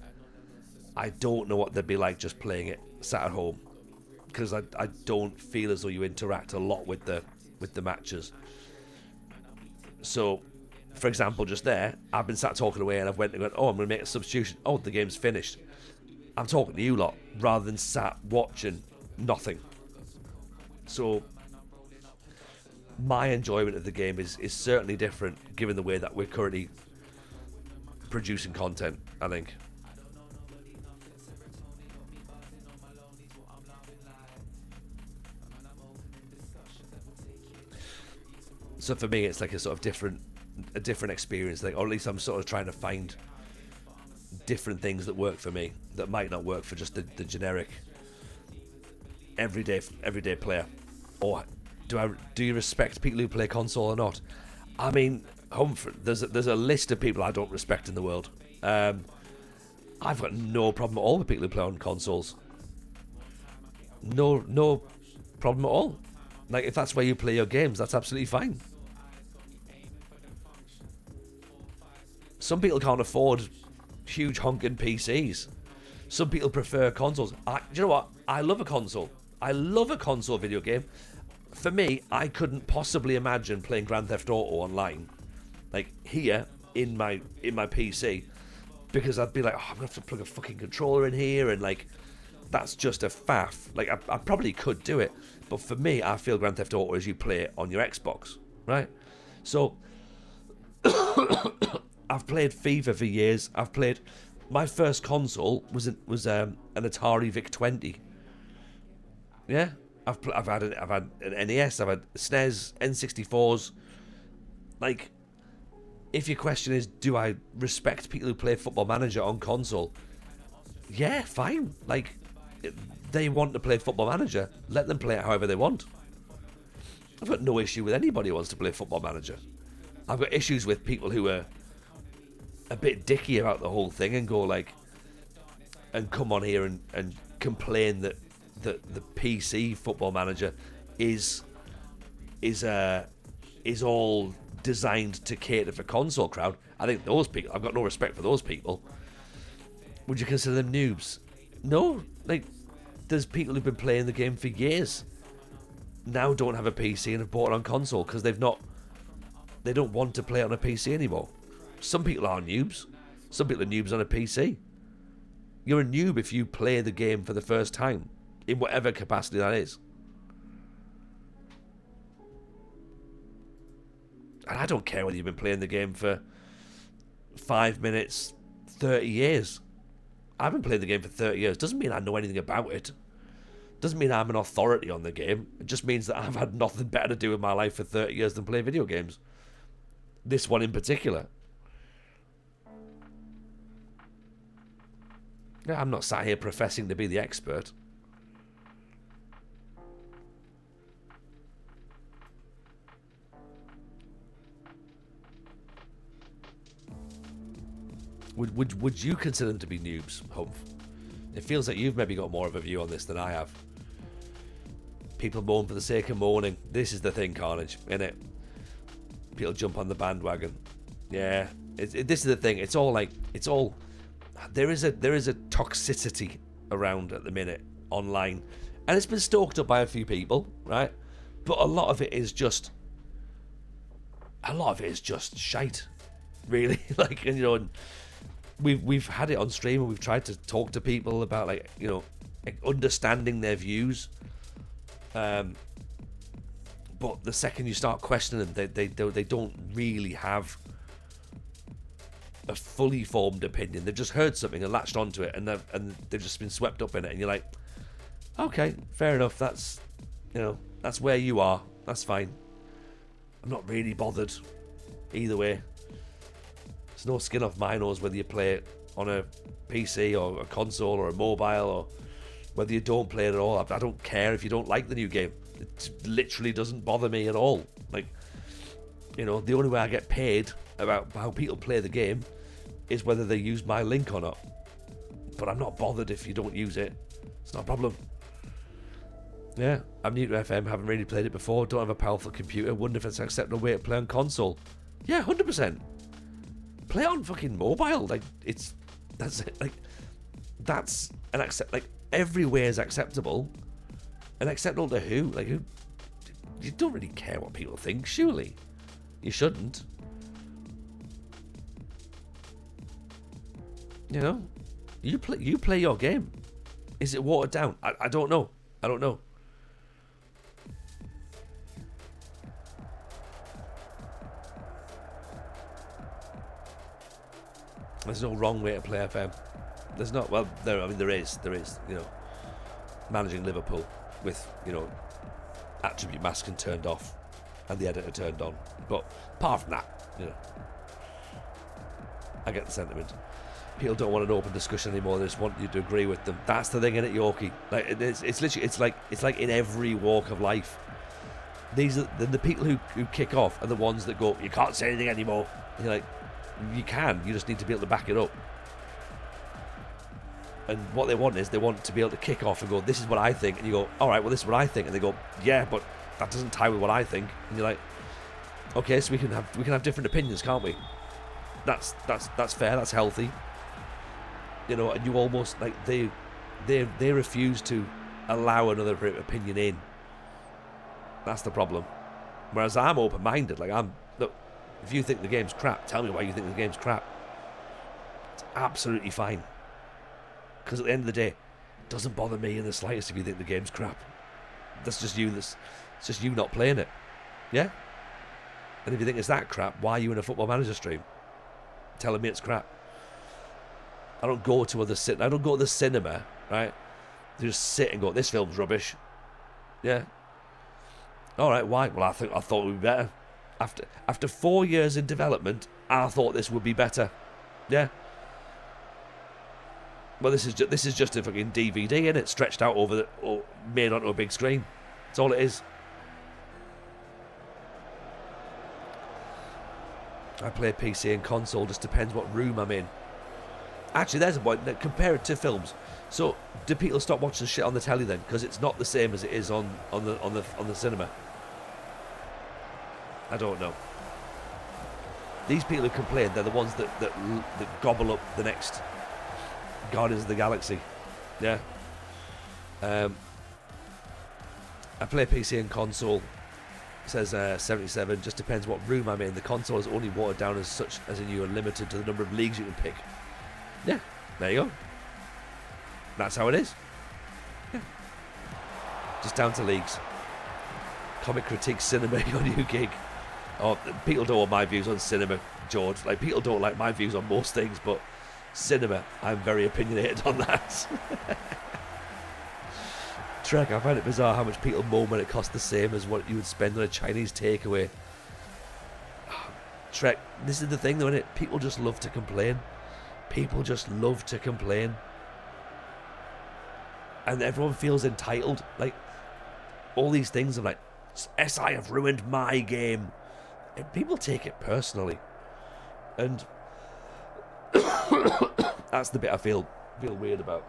I don't know what they'd be like just playing it sat at home, because I don't feel as though you interact a lot with the matches. So, for example, just there, I've been sat talking away, and I've went and gone, oh, I'm going to make a substitution. Oh, the game's finished. I'm talking to you lot rather than sat watching nothing. So my enjoyment of the game is certainly different given the way that we're currently producing content, I think. So for me, it's like a sort of different experience, like, or at least I'm sort of trying to find different things that work for me that might not work for just the generic everyday player. Or do you respect people who play console or not? I mean, Humphrey, there's a list of people I don't respect in the world. I've got no problem at all with people who play on consoles. no problem at all. Like, if that's where you play your games, that's absolutely fine. Some people can't afford huge honking PCs. Some people prefer consoles. Do you know what? I love a console. I love a console video game. For me, I couldn't possibly imagine playing Grand Theft Auto online, like here in my PC, because I'd be like, oh, I'm gonna have to plug a fucking controller in here, and like, that's just a faff. Like, I probably could do it, but for me, I feel Grand Theft Auto as you play it on your Xbox, right? So, I've played FIFA for years. My first console was an Atari VIC-20. Yeah, I've had an NES, I've had SNES, N64s. Like, if your question is, do I respect people who play Football Manager on console? Yeah, fine. Like, they want to play Football Manager. Let them play it however they want. I've got no issue with anybody who wants to play Football Manager. I've got issues with people who are a bit dicky about the whole thing and go like, and come on here and complain that the PC Football Manager is all designed to cater for console crowd. I think those people, I've got no respect for those people. Would you consider them noobs? No. Like, there's people who've been playing the game for years, now don't have a PC and have bought it on console because they don't want to play it on a PC anymore. Some people are noobs. Some people are noobs on a PC. You're a noob if you play the game for the first time, in whatever capacity that is. And I don't care whether you've been playing the game for 5 minutes, 30 years. I've been playing the game for 30 years. Doesn't mean I know anything about it. Doesn't mean I'm an authority on the game. It just means that I've had nothing better to do with my life for 30 years than play video games. This one in particular. Yeah, I'm not sat here professing to be the expert. Would you consider them to be noobs, Humph? It feels like you've maybe got more of a view on this than I have. People moan for the sake of moaning. This is the thing, Carnage, innit? People jump on the bandwagon. Yeah, this is the thing. It's all there is a toxicity around at the minute online, and it's been stoked up by a few people, right? But a lot of it is just shite, really. Like, and, you know, we've had it on stream and we've tried to talk to people about, like, you know, like, understanding their views. But the second you start questioning them, they don't really have a fully formed opinion. They've just heard something and latched onto it, and they've just been swept up in it. And you're like, okay, fair enough. That's, you know, that's where you are. That's fine. I'm not really bothered either way. There's no skin off my nose whether you play it on a PC or a console or a mobile, or whether you don't play it at all. I don't care if you don't like the new game. It literally doesn't bother me at all. Like, you know, the only way I get paid about how people play the game is whether they use my link or not. But I'm not bothered if you don't use it. It's not a problem. Yeah, I'm new to FM, haven't really played it before, don't have a powerful computer, wonder if it's an acceptable way to play on console. Yeah, 100%. Play on fucking mobile. Like, that's it. Like, that's an like, everywhere is acceptable. And acceptable to who? Like, who? You don't really care what people think, surely. You shouldn't. You know? You play your game. Is it watered down? I don't know. I don't know. There's no wrong way to play FM. There's not. Well, there is. You know, managing Liverpool with, you know, attribute masking turned off and the editor turned on. But apart from that, you know, I get the sentiment. People don't want an open discussion anymore. They just want you to agree with them. That's the thing, innit, Yorkie? Like, it's literally, it's like in every walk of life. These are the people who kick off are the ones that go, you can't say anything anymore. And you're like, you can. You just need to be able to back it up. And what they want is they want to be able to kick off and go, this is what I think. And you go, all right, well, this is what I think. And they go, yeah, but that doesn't tie with what I think. And you're like, okay, so we can have different opinions, can't we? That's fair. That's healthy. You know, and you almost like they refuse to allow another opinion in. That's the problem. Whereas I'm open-minded. Like, look, if you think the game's crap, tell me why you think the game's crap. It's absolutely fine. Because at the end of the day, it doesn't bother me in the slightest if you think the game's crap. That's just you. It's just you not playing it. Yeah? And if you think it's that crap, why are you in a Football Manager stream telling me it's crap? I don't go to the cinema, right? To just sit and go, this film's rubbish. Yeah. All right, why? Well, I thought it would be better. After 4 years in development, I thought this would be better. Yeah. Well, this is just a fucking DVD, innit? Stretched out or made onto a big screen. That's all it is. I play PC and console. Just depends what room I'm in. Actually, there's a point. Compare it to films. So, do people stop watching shit on the telly then? Because it's not the same as it is on the cinema. I don't know. These people who complain, they're the ones that gobble up the next Guardians of the Galaxy. Yeah. I play PC and console. Says 77. Just depends what room I'm in. The console is only watered down as such, as in you are limited to the number of leagues you can pick. Yeah, there you go. That's how it is. Yeah. Just down to leagues. Comic critique cinema, your new gig. Oh, people don't want my views on cinema, George. Like, people don't like my views on most things, but cinema, I'm very opinionated on that. Trek, I find it bizarre how much people moan when it costs the same as what you would spend on a Chinese takeaway. Trek, this is the thing though, isn't it? People just love to complain. People just love to complain. And everyone feels entitled. Like, all these things of like, SI have ruined my game. And people take it personally. And that's the bit I feel weird about.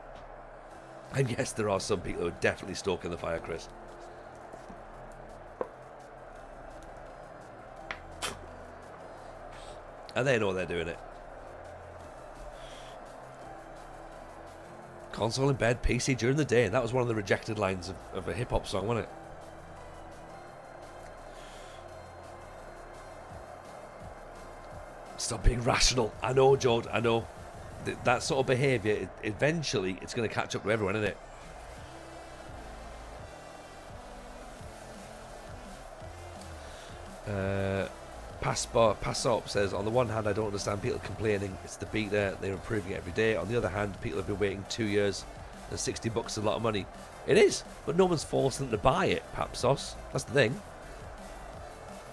And yes, there are some people who are definitely stoking the fire, Chris. And they know they're doing it. Console in bed, PC during the day. That was one of the rejected lines of a hip-hop song, wasn't it? Stop being rational. I know, George, I know. That sort of behaviour, eventually, it's going to catch up to everyone, isn't it? Passop says, on the one hand, I don't understand people complaining. It's the beta, they're improving it every day. On the other hand, people have been waiting 2 years, and $60 is a lot of money. It is, but no one's forcing them to buy it, Papsos. That's the thing.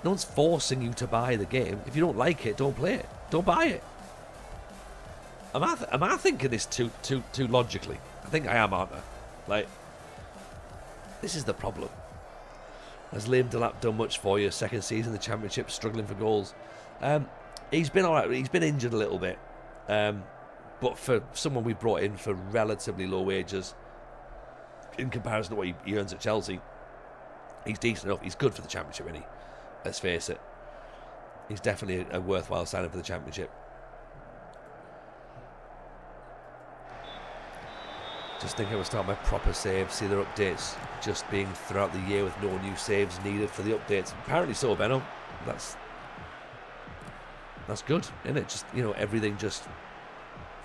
No one's forcing you to buy the game. If you don't like it, don't play it. Don't buy it. Am I thinking this too logically? I think I am, aren't I? Like, this is the problem. Has Liam Delap done much for you? Second season, the Championship, struggling for goals. He's been alright. He's been injured a little bit. But for someone we brought in for relatively low wages, in comparison to what he earns at Chelsea, he's decent enough. He's good for the Championship, isn't he? Let's face it. He's definitely a worthwhile signing for the Championship. Just think I will start my proper saves, see their updates just being throughout the year with no new saves needed for the updates. Apparently so, Benno. That's good, isn't it? Just, you know, everything just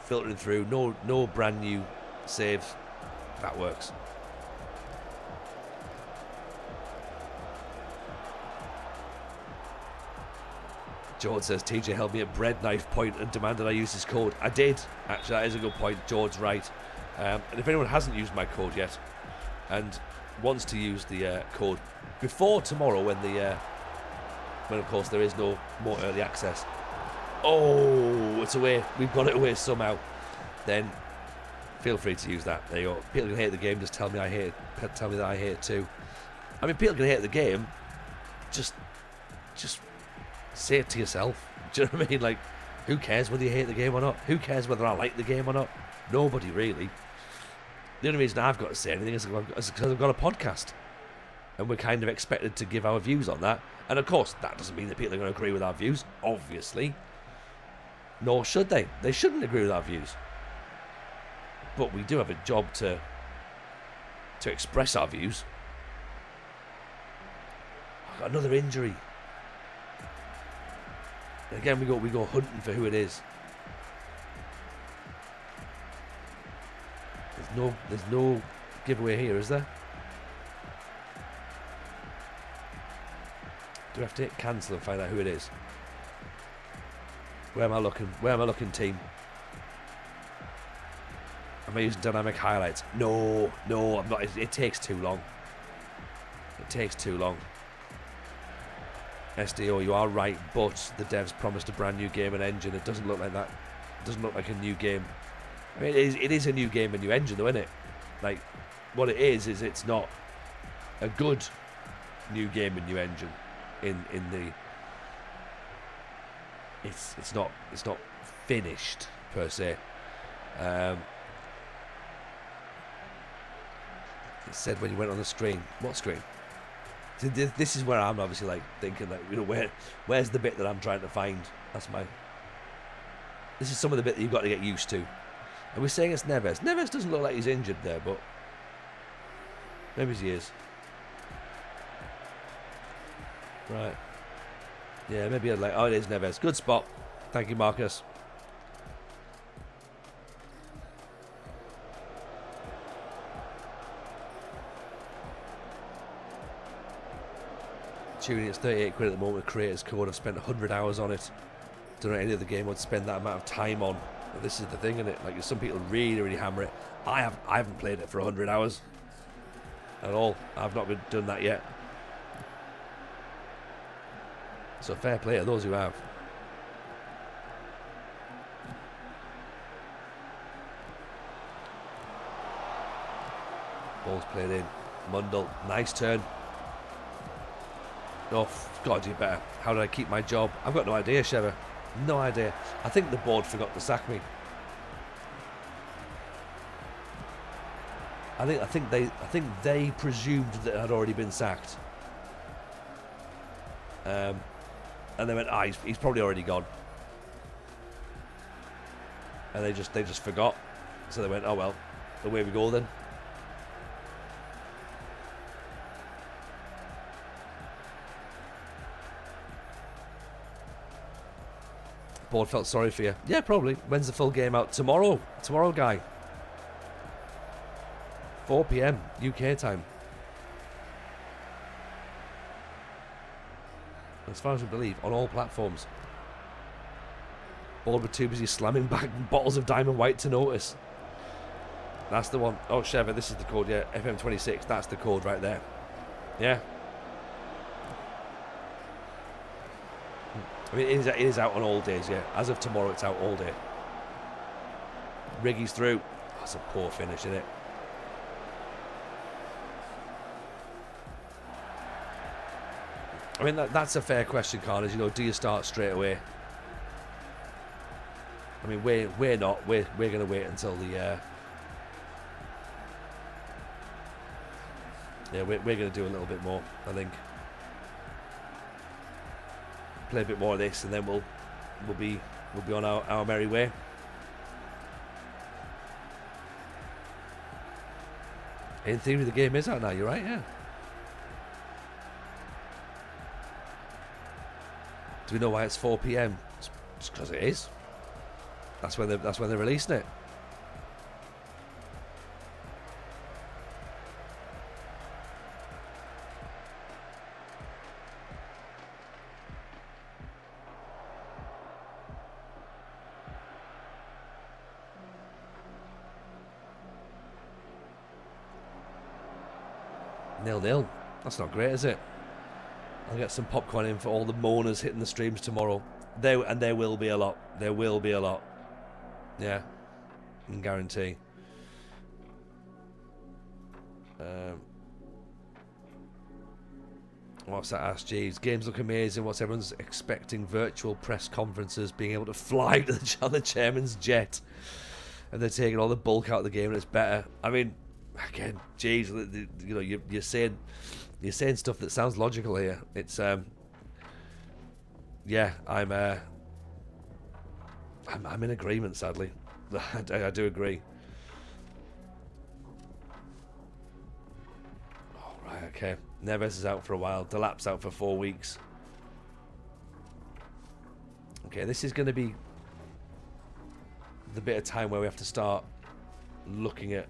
filtering through. No brand new saves. That works. George says, TJ held me at bread knife point and demanded I use his code. I did. Actually, that is a good point. George's right. And if anyone hasn't used my code yet and wants to use the code before tomorrow, when of course there is no more early access. Oh, it's away. We've got it away somehow. Then feel free to use that. There you go. People can hate the game. Just tell me I hate it. Tell me that I hate it too. I mean, people can hate the game. Just say it to yourself. Do you know what I mean? Like, who cares whether you hate the game or not? Who cares whether I like the game or not? Nobody really. The only reason I've got to say anything is because I've got a podcast. And we're kind of expected to give our views on that. And of course, that doesn't mean that people are going to agree with our views, obviously. Nor should they. They shouldn't agree with our views. But we do have a job to express our views. I've got another injury. And again, we go hunting for who it is. There's no giveaway here, is there? Do we have to hit cancel and find out who it is? Where am I looking? Where am I looking, team? Am I using dynamic highlights? No, I'm not. It takes too long. It takes too long. SDO, you are right, but the devs promised a brand new game and engine. It doesn't look like that. It doesn't look like a new game. I mean, it is a new game and new engine, though, isn't it? Like, what it is it's not a good new game and new engine. It's not finished per se. It said when you went on the screen. What screen? This is where I'm obviously like thinking like, you know, where's the bit that I'm trying to find? This is some of the bit that you've got to get used to. And we're saying it's Neves. Neves doesn't look like he's injured there, but maybe he is. Right. Yeah, maybe I'd like... Oh, it is Neves. Good spot. Thank you, Marcus. Tuning, it's 38 quid at the moment with Creators Code. I've spent 100 hours on it. Don't know any other game would spend that amount of time on. But this is the thing, isn't it? Like, some people really, really hammer it. I haven't played it for 100 hours. At all. I've not done that yet. So fair play to those who have. Ball's played in. Mundell, nice turn. Oh, God, do better. How did I keep my job? I've got no idea, Sheva. No idea. I think the board forgot to sack me. I think they presumed that I'd already been sacked. And they went, he's probably already gone. And they just forgot. So they went, oh well, away we go then. Board felt sorry for you. Yeah, probably. When's the full game out? Tomorrow. Tomorrow, guy. 4 PM UK time. As far as we believe, on all platforms. Board were too busy slamming back bottles of Diamond White to notice. That's the one. Oh, Sheva, this is the code, yeah. FM26, that's the code right there. Yeah. I mean, it is out on all days, yeah. As of tomorrow, it's out all day. Riggy's through. That's a poor finish, isn't it? I mean, that's a fair question, Carnage. You know, do you start straight away? I mean, we're not. We're going to wait until the... Yeah, we're going to do a little bit more, I think. Play a bit more of this, and then we'll be on our merry way. In theory, the game is out now. You're right, yeah. Do we know why it's 4 PM? It's because it is. That's when they're releasing it. Nil-nil. That's not great, is it? I'll get some popcorn in for all the moaners hitting the streams tomorrow. There will be a lot. There will be a lot. Yeah, I can guarantee. What's that? Ask Jeeves. Games look amazing. What's everyone's expecting? Virtual press conferences, being able to fly to the chairman's jet, and they're taking all the bulk out of the game, and it's better. I mean, again, geez, you know, you're saying stuff that sounds logical here. It's yeah, I'm in agreement. Sadly, I do agree. All right, okay. Neves is out for a while. Delap's out for 4 weeks. Okay, this is going to be the bit of time where we have to start looking at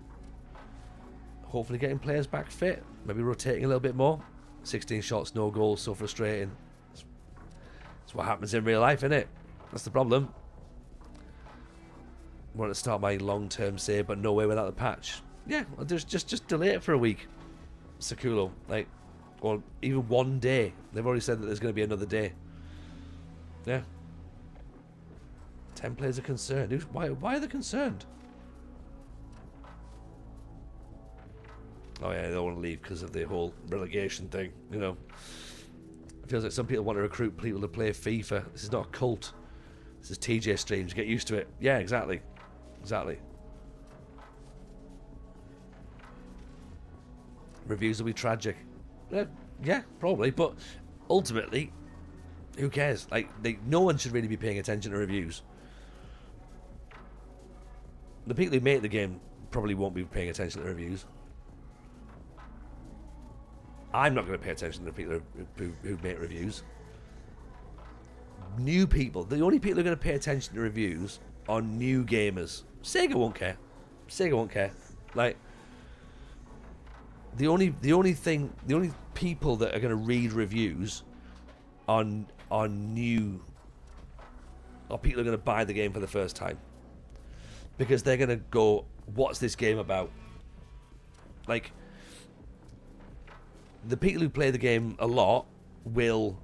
hopefully getting players back fit, maybe rotating a little bit more. 16 shots, no goals, so frustrating. It's what happens in real life, isn't it? That's the problem. I want to start my long-term save, but no way without the patch. Yeah, well, just delay it for a week, Sakulo. Like, or even 1 day. They've already said that there's going to be another day. Yeah. 10 players are concerned. Why are they concerned? Oh yeah, they don't want to leave because of the whole relegation thing, you know. It feels like some people want to recruit people to play FIFA. This is not a cult. This is TJ streams. Get used to it. Yeah, exactly. Exactly. Reviews will be tragic. Yeah, probably. But ultimately, who cares? Like, no one should really be paying attention to reviews. The people who make the game probably won't be paying attention to reviews. I'm not going to pay attention to people who make reviews. New people, the only people who are going to pay attention to reviews are new gamers. Sega won't care. Sega won't care. Like, the only people that are going to read reviews are new, are people who are going to buy the game for the first time. Because they're going to go, what's this game about? Like, the people who play the game a lot will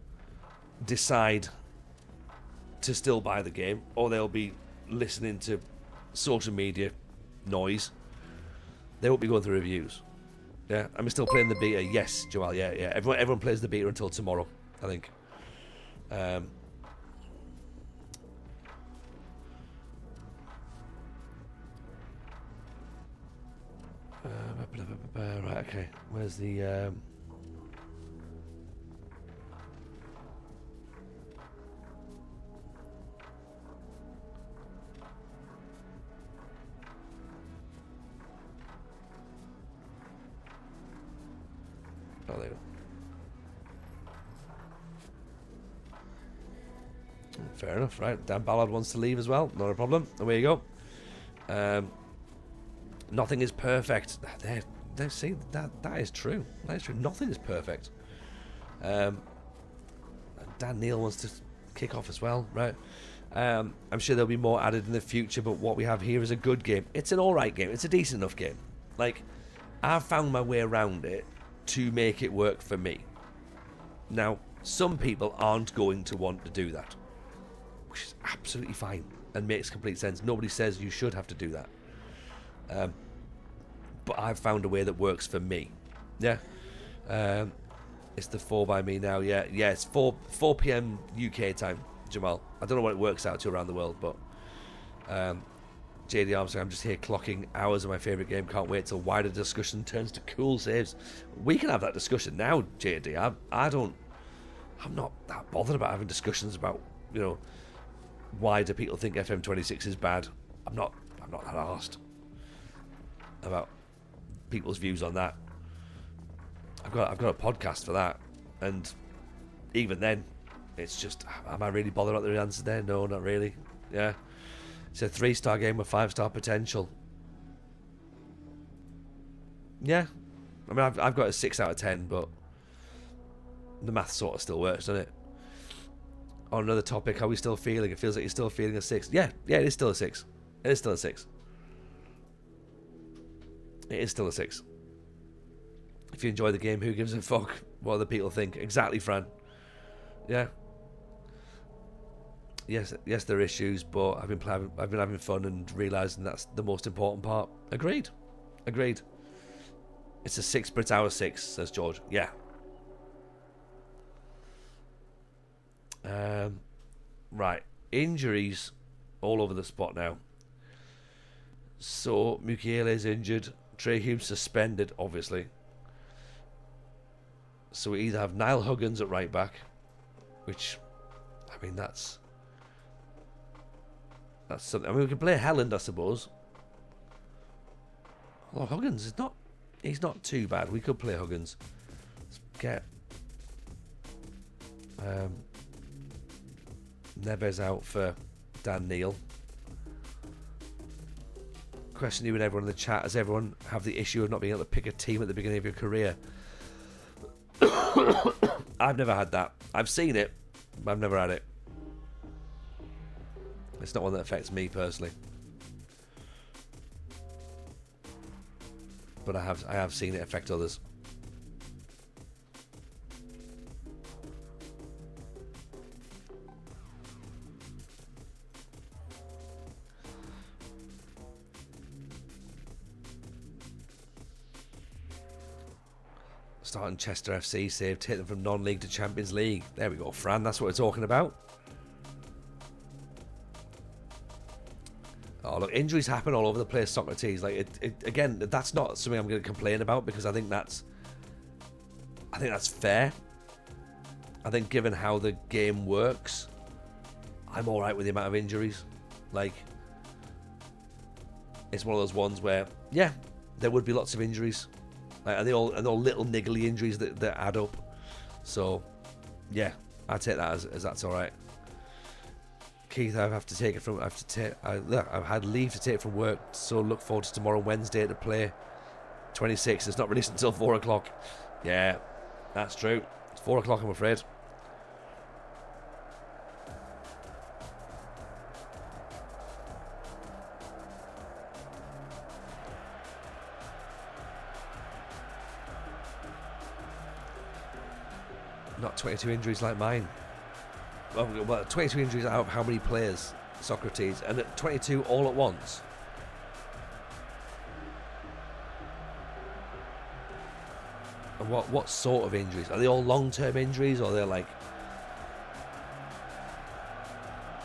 decide to still buy the game, or they'll be listening to social media noise. They won't be going through reviews. Yeah, I'm still playing the beta. Yes, Joel. Yeah. Everyone plays the beta until tomorrow, I think. Right, okay. Where's the... Oh, there you go. Fair enough, right. Dan Ballard wants to leave as well. Not a problem. Away you go. Nothing is perfect. They say that is true. That is true. Nothing is perfect. Dan Neal wants to kick off as well, right? I'm sure there'll be more added in the future, but what we have here is a good game. It's an alright game. It's a decent enough game. Like, I've found my way around it to make it work for me. Now, some people aren't going to want to do that, which is absolutely fine and makes complete sense. Nobody says you should have to do that. But I've found a way that works for me. Yeah. It's the 4 by me now. Yeah, it's 4 p.m. UK time, Jamal. I don't know what it works out to around the world, but JD Armstrong, I'm just here clocking hours of my favourite game. Can't wait till wider discussion turns to cool saves. We can have that discussion now, JD. I'm not that bothered about having discussions about, you know, why do people think FM26 is bad. I'm not that arsed about people's views on that. I've got a podcast for that, and even then, it's just, am I really bothered about the answer there? No, not really. Yeah, it's a 3-star game with 5-star potential. Yeah, I mean, I've got a 6 out of 10, but the math sort of still works, doesn't it? On another topic, how are we still feeling? It feels like you're still feeling a 6. Yeah, it is still a 6. It is still a 6. It is still a 6. If you enjoy the game, who gives a fuck what other people think? Exactly, Fran. Yeah. Yes, there are issues, but I've been having fun and realising that's the most important part. Agreed. It's a 6, but it's our 6, says George. Yeah. Right. Injuries all over the spot now. So Mukiele is injured. Trey Humes suspended, obviously. So we either have Niall Huggins at right back, which, I mean, that's something. I mean, we can play Helland, I suppose. Well, Huggins is not. He's not too bad. We could play Huggins. Let's get Neves out for Dan Neil. Question you and everyone in the chat: does everyone have the issue of not being able to pick a team at the beginning of your career? I've never had that. I've seen it, but I've never had it. It's not one that affects me personally. But I have seen it affect others. Starting Chester FC saved, take them from non-league to Champions League. There we go, Fran. That's what we're talking about. Oh, look, injuries happen all over the place, Socrates. Like, again, that's not something I'm going to complain about because I think that's fair. I think given how the game works, I'm all right with the amount of injuries. Like, it's one of those ones where, yeah, there would be lots of injuries. Like, and they're all little niggly injuries that add up. So, yeah, I take that as that's all right. Keith, I've had leave to take from work, so look forward to tomorrow, Wednesday, to play 26. It's not released until 4 o'clock. Yeah, that's true. It's 4 o'clock, I'm afraid. Not 22 injuries like mine. Well, 22 injuries out of how many players, Socrates? And at 22 all at once? And what sort of injuries? Are they all long-term injuries, or they're like...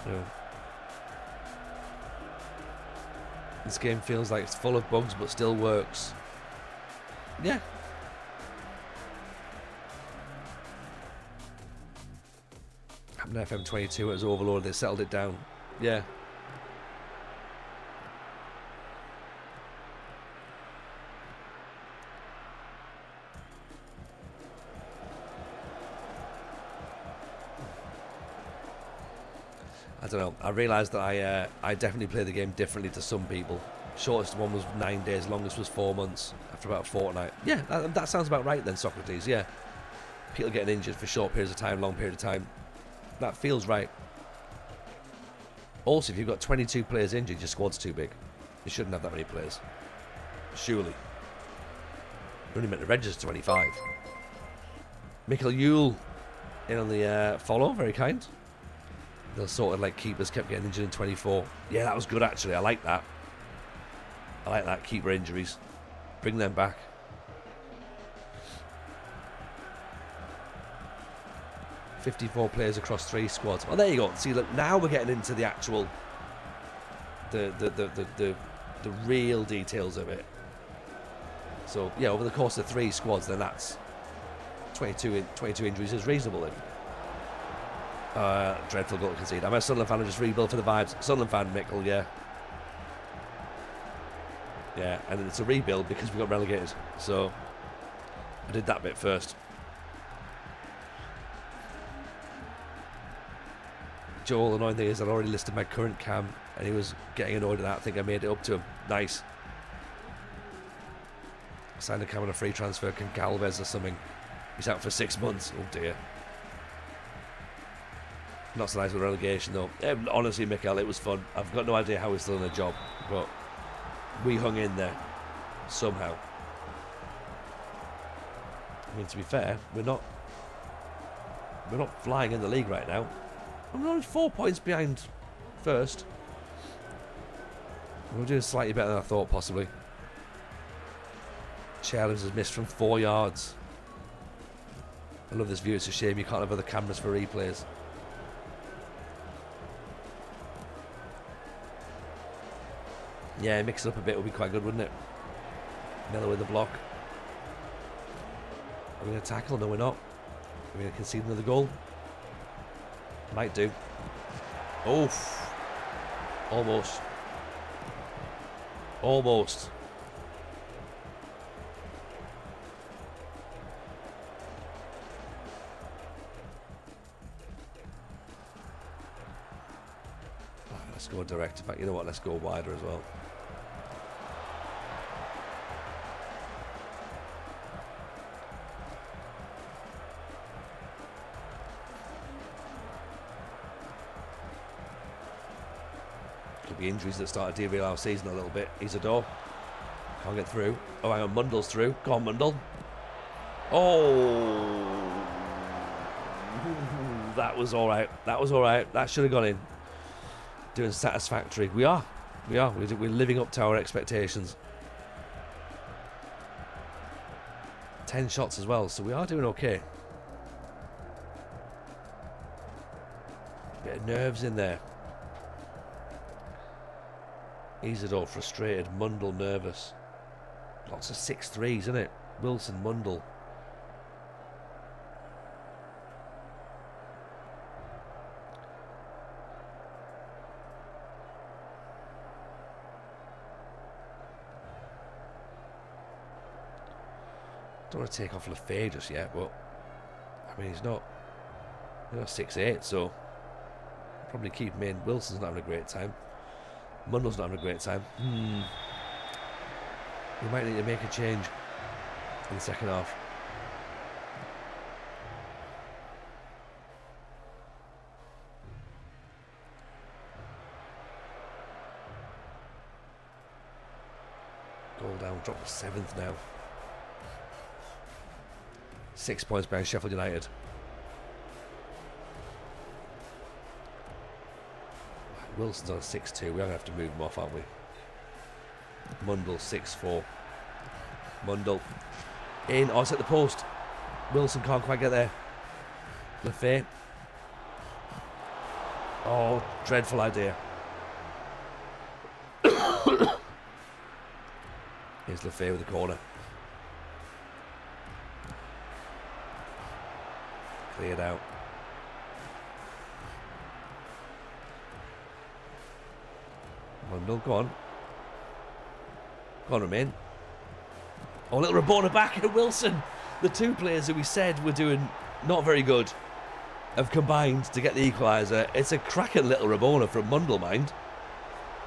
You know, this game feels like it's full of bugs but still works. Yeah. FM22 it was overloaded, they settled it down. Yeah. I don't know. I realised that I definitely play the game differently to some people. Shortest one was 9 days, longest was 4 months after about a fortnight. Yeah, that sounds about right then, Socrates, yeah. People getting injured for short periods of time, long period of time. That feels right. Also, if you've got 22 players injured, your squad's too big. You shouldn't have that many players. Surely. You're only meant to register 25. Mikkel Yule in on the follow, very kind. They'll sort of like keepers kept getting injured in 24. Yeah, that was good actually. I like that. I like that, keeper injuries. Bring them back. $54 players across 3 squads. Well, there you go. See, look, now we're getting into the actual, the real details of it. So yeah, over the course of 3 squads, then that's 22 injuries is reasonable. Then. Dreadful goal to concede. I'm a Sunderland fan. I just rebuild for the vibes. Sunderland fan, Mickle. Yeah, yeah, and it's a rebuild because we got relegated. So I did that bit first. Joel, the annoying thing is I'd already listed my current cam and he was getting annoyed at that. I think I made it up to him. Nice. Signed a cam on a free transfer, Goncalves or something. He's out for 6 months. Oh dear. Not so nice with relegation though. Honestly, Mikhail, it was fun. I've got no idea how we're still in a job, but we hung in there somehow. I mean, to be fair, we're not flying in the league right now. We're only 4 points behind first. We're doing slightly better than I thought, possibly. Challenge has missed from 4 yards. I love this view. It's a shame you can't have other cameras for replays. Yeah, mix it up a bit would be quite good, wouldn't it? Miller with the block. Are we going to tackle? No, we're not. Are we going to concede another goal? Might do. Oof. Almost. Almost. Let's go direct. In fact, you know what? Let's go wider as well. Could be injuries that start to derail our season a little bit. Isidore. Can't get through. Oh, hang on. Mundle's through. Go on, Mundle. Oh. That was all right. That was all right. That should have gone in. Doing satisfactory. We are. We're living up to our expectations. 10 shots as well, so we are doing okay. Bit of nerves in there. Isidore frustrated. Mundle nervous. Lots of 6-3s, isn't it? Wilson, Mundle. Don't want to take off Lefebvre just yet, but I mean he's not 6'8", so probably keep him in. Wilson's not having a great time. Mundle's not having a great time. We might need to make a change in the second half. Goal down, drop to 7th now. 6 points behind Sheffield United. Wilson's on 6-2. We're going to have to move him off, aren't we? Mundle 6-4. Mundle in. Oh, it's at the post. Wilson can't quite get there. Lefebvre. Oh, dreadful idea. Here's Lefebvre with the corner. Cleared out. Mundle, go on. Go on, Romain. Oh, little Rabona back at Wilson. The two players that we said were doing not very good have combined to get the equaliser. It's a cracking little Rabona from Mundle, mind.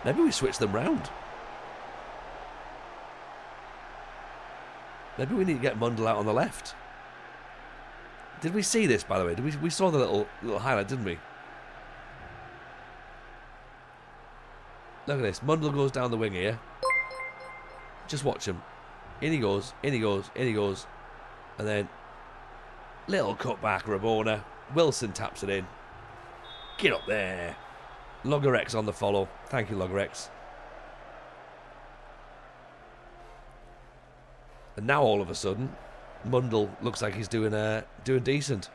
Maybe we switch them round. Maybe we need to get Mundle out on the left. Did we see this, by the way? We saw the little highlight, didn't we? Look at this. Mundle goes down the wing here. Just watch him. In he goes, in he goes, in he goes. And then, little cut back, Rabona. Wilson taps it in. Get up there. Logarex on the follow. Thank you, Logarex. And now all of a sudden, Mundle looks like he's doing decent.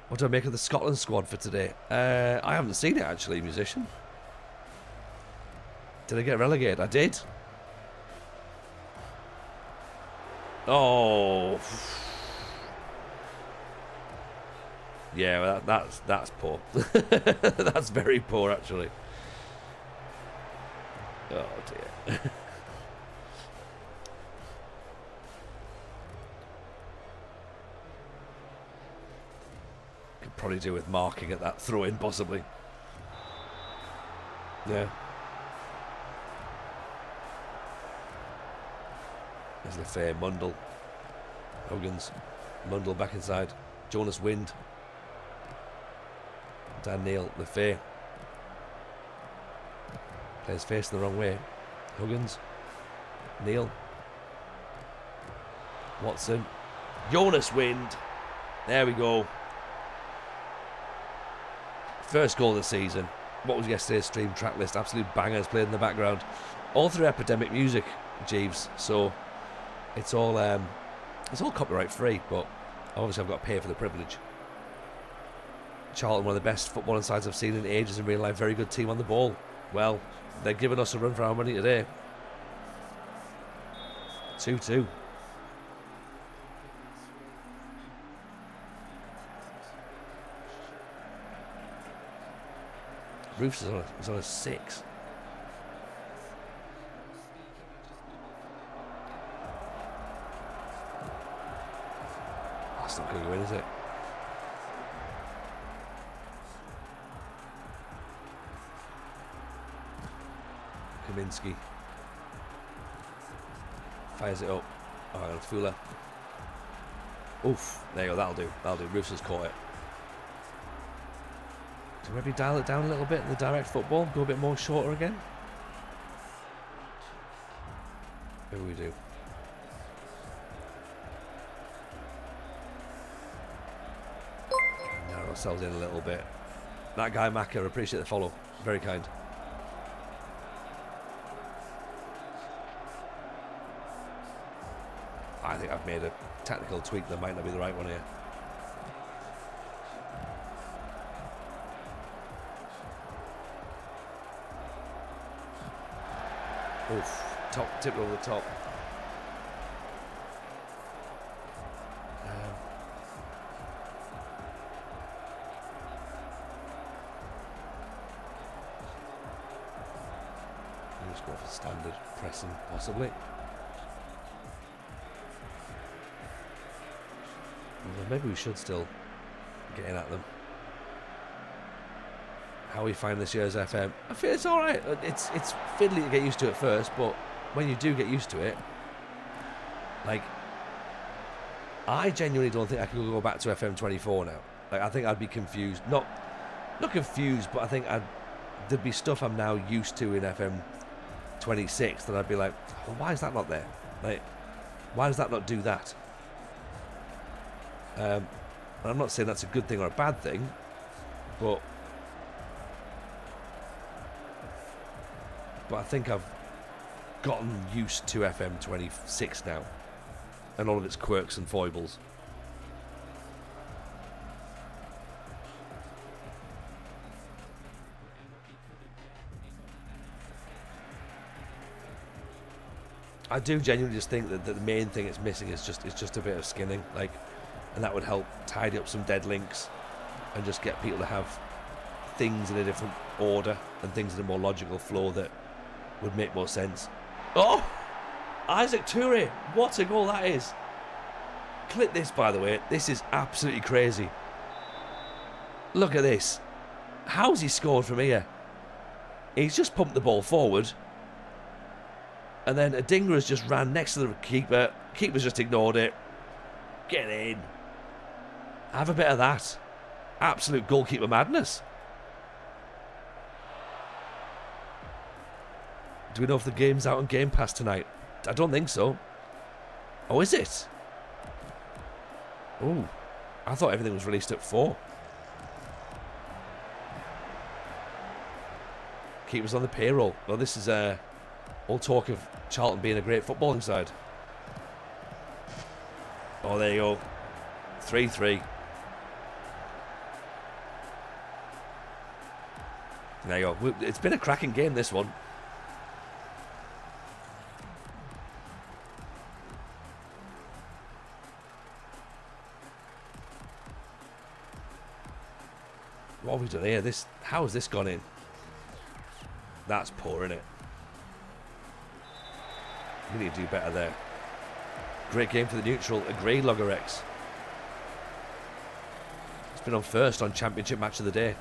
What do I make of the Scotland squad for today? I haven't seen it actually, musician. Did I get relegated? I did. Oh. Yeah, well, that's poor. That's very poor actually. Oh dear. Could probably do with marking at that throw in possibly. Yeah. There's Lefebvre, Mundle, Huggins, Mundle back inside, Jonas Wind, Dan Neil, Lefebvre, plays facing the wrong way, Huggins, Neil, Watson, Jonas Wind, there we go. First goal of the season. What was yesterday's stream track list? Absolute bangers played in the background. All through Epidemic Music, Jeeves, so it's all copyright free, but obviously I've got to pay for the privilege. Charlton, one of the best footballing sides I've seen in ages in real life. Very good team on the ball. Well, they're giving us a run for our money today. 2-2. Roofs is on a 6. That's not going to go in, is it? Kaminsky fires it up. Oh, and Fuller. Oof. There you go. That'll do. That'll do. Roofs has caught it. So maybe dial it down a little bit in the direct football. Go a bit more shorter again. Maybe we do. Narrow ourselves in a little bit. That guy Maka, appreciate the follow. Very kind. I think I've made a tactical tweak that might not be the right one here. Oof. Top, tip over the top. Just go for standard pressing, possibly. Well, maybe we should still get in at them. How we find this year's FM? I feel it's all right. It's fiddly to get used to at first, but when you do get used to it, like, I genuinely don't think I could go back to FM24 now. Like, I think I'd be confused. Not confused, but I think there'd be stuff I'm now used to in FM26 that I'd be like, well, why is that not there? Like, why does that not do that? And I'm not saying that's a good thing or a bad thing, but I think I've gotten used to FM26 now and all of its quirks and foibles. I do genuinely just think that the main thing it's missing is just a bit of skinning, like, and that would help tidy up some dead links and just get people to have things in a different order and things in a more logical flow that would make more sense. Oh! Isaac Toure! What a goal that is! Clip this, by the way. This is absolutely crazy. Look at this. How's he scored from here? He's just pumped the ball forward, and then Adingra has just ran next to the keeper. Keeper's just ignored it. Get in. Have a bit of that. Absolute goalkeeper madness. Do we know if the game's out on Game Pass tonight? I don't think so. Oh, is it? Oh, I thought everything was released at 4. Keepers on the payroll. Well, this is all talk of Charlton being a great footballing side. Oh, there you go. 3-3. There you go. It's been a cracking game, this one. What have we done here? How has this gone in? That's poor, isn't it? We need to do better there. Great game for the neutral. Agreed, Logger X. It's been on first on Championship Match of the Day.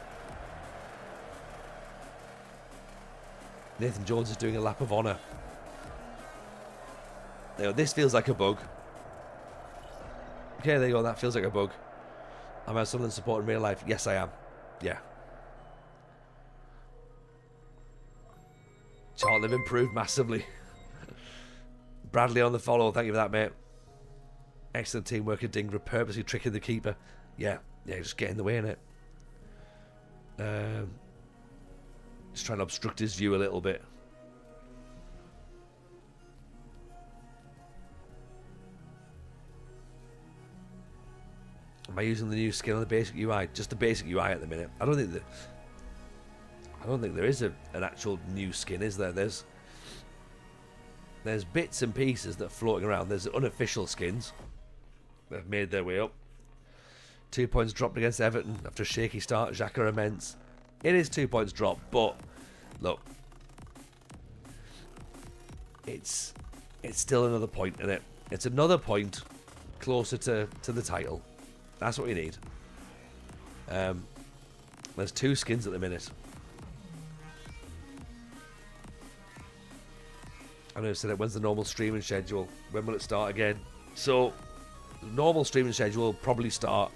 Nathan Jones is doing a lap of honour. There you go. This feels like a bug. Okay, there you go. That feels like a bug. Am I a Sunderland supporter in real life? Yes, I am. Yeah. Charlton have improved massively. Bradley on the follow. Thank you for that, mate. Excellent teamwork at Dingra, purposely tricking the keeper. Yeah, just get in the way, innit? Just trying to obstruct his view a little bit. Am I using the new skin on the basic UI? Just the basic UI at the minute. I don't think there is an actual new skin, is there? There's there's bits and pieces that are floating around. There's unofficial skins that have made their way up. 2 points dropped against Everton after a shaky start. Xhaka immense. It is 2 points dropped, but look, it's still another point in it. It's another point closer to the title. That's what we need. There's 2 skins at the minute. I know I said it, when's the normal streaming schedule? When will it start again? So, the normal streaming schedule will probably start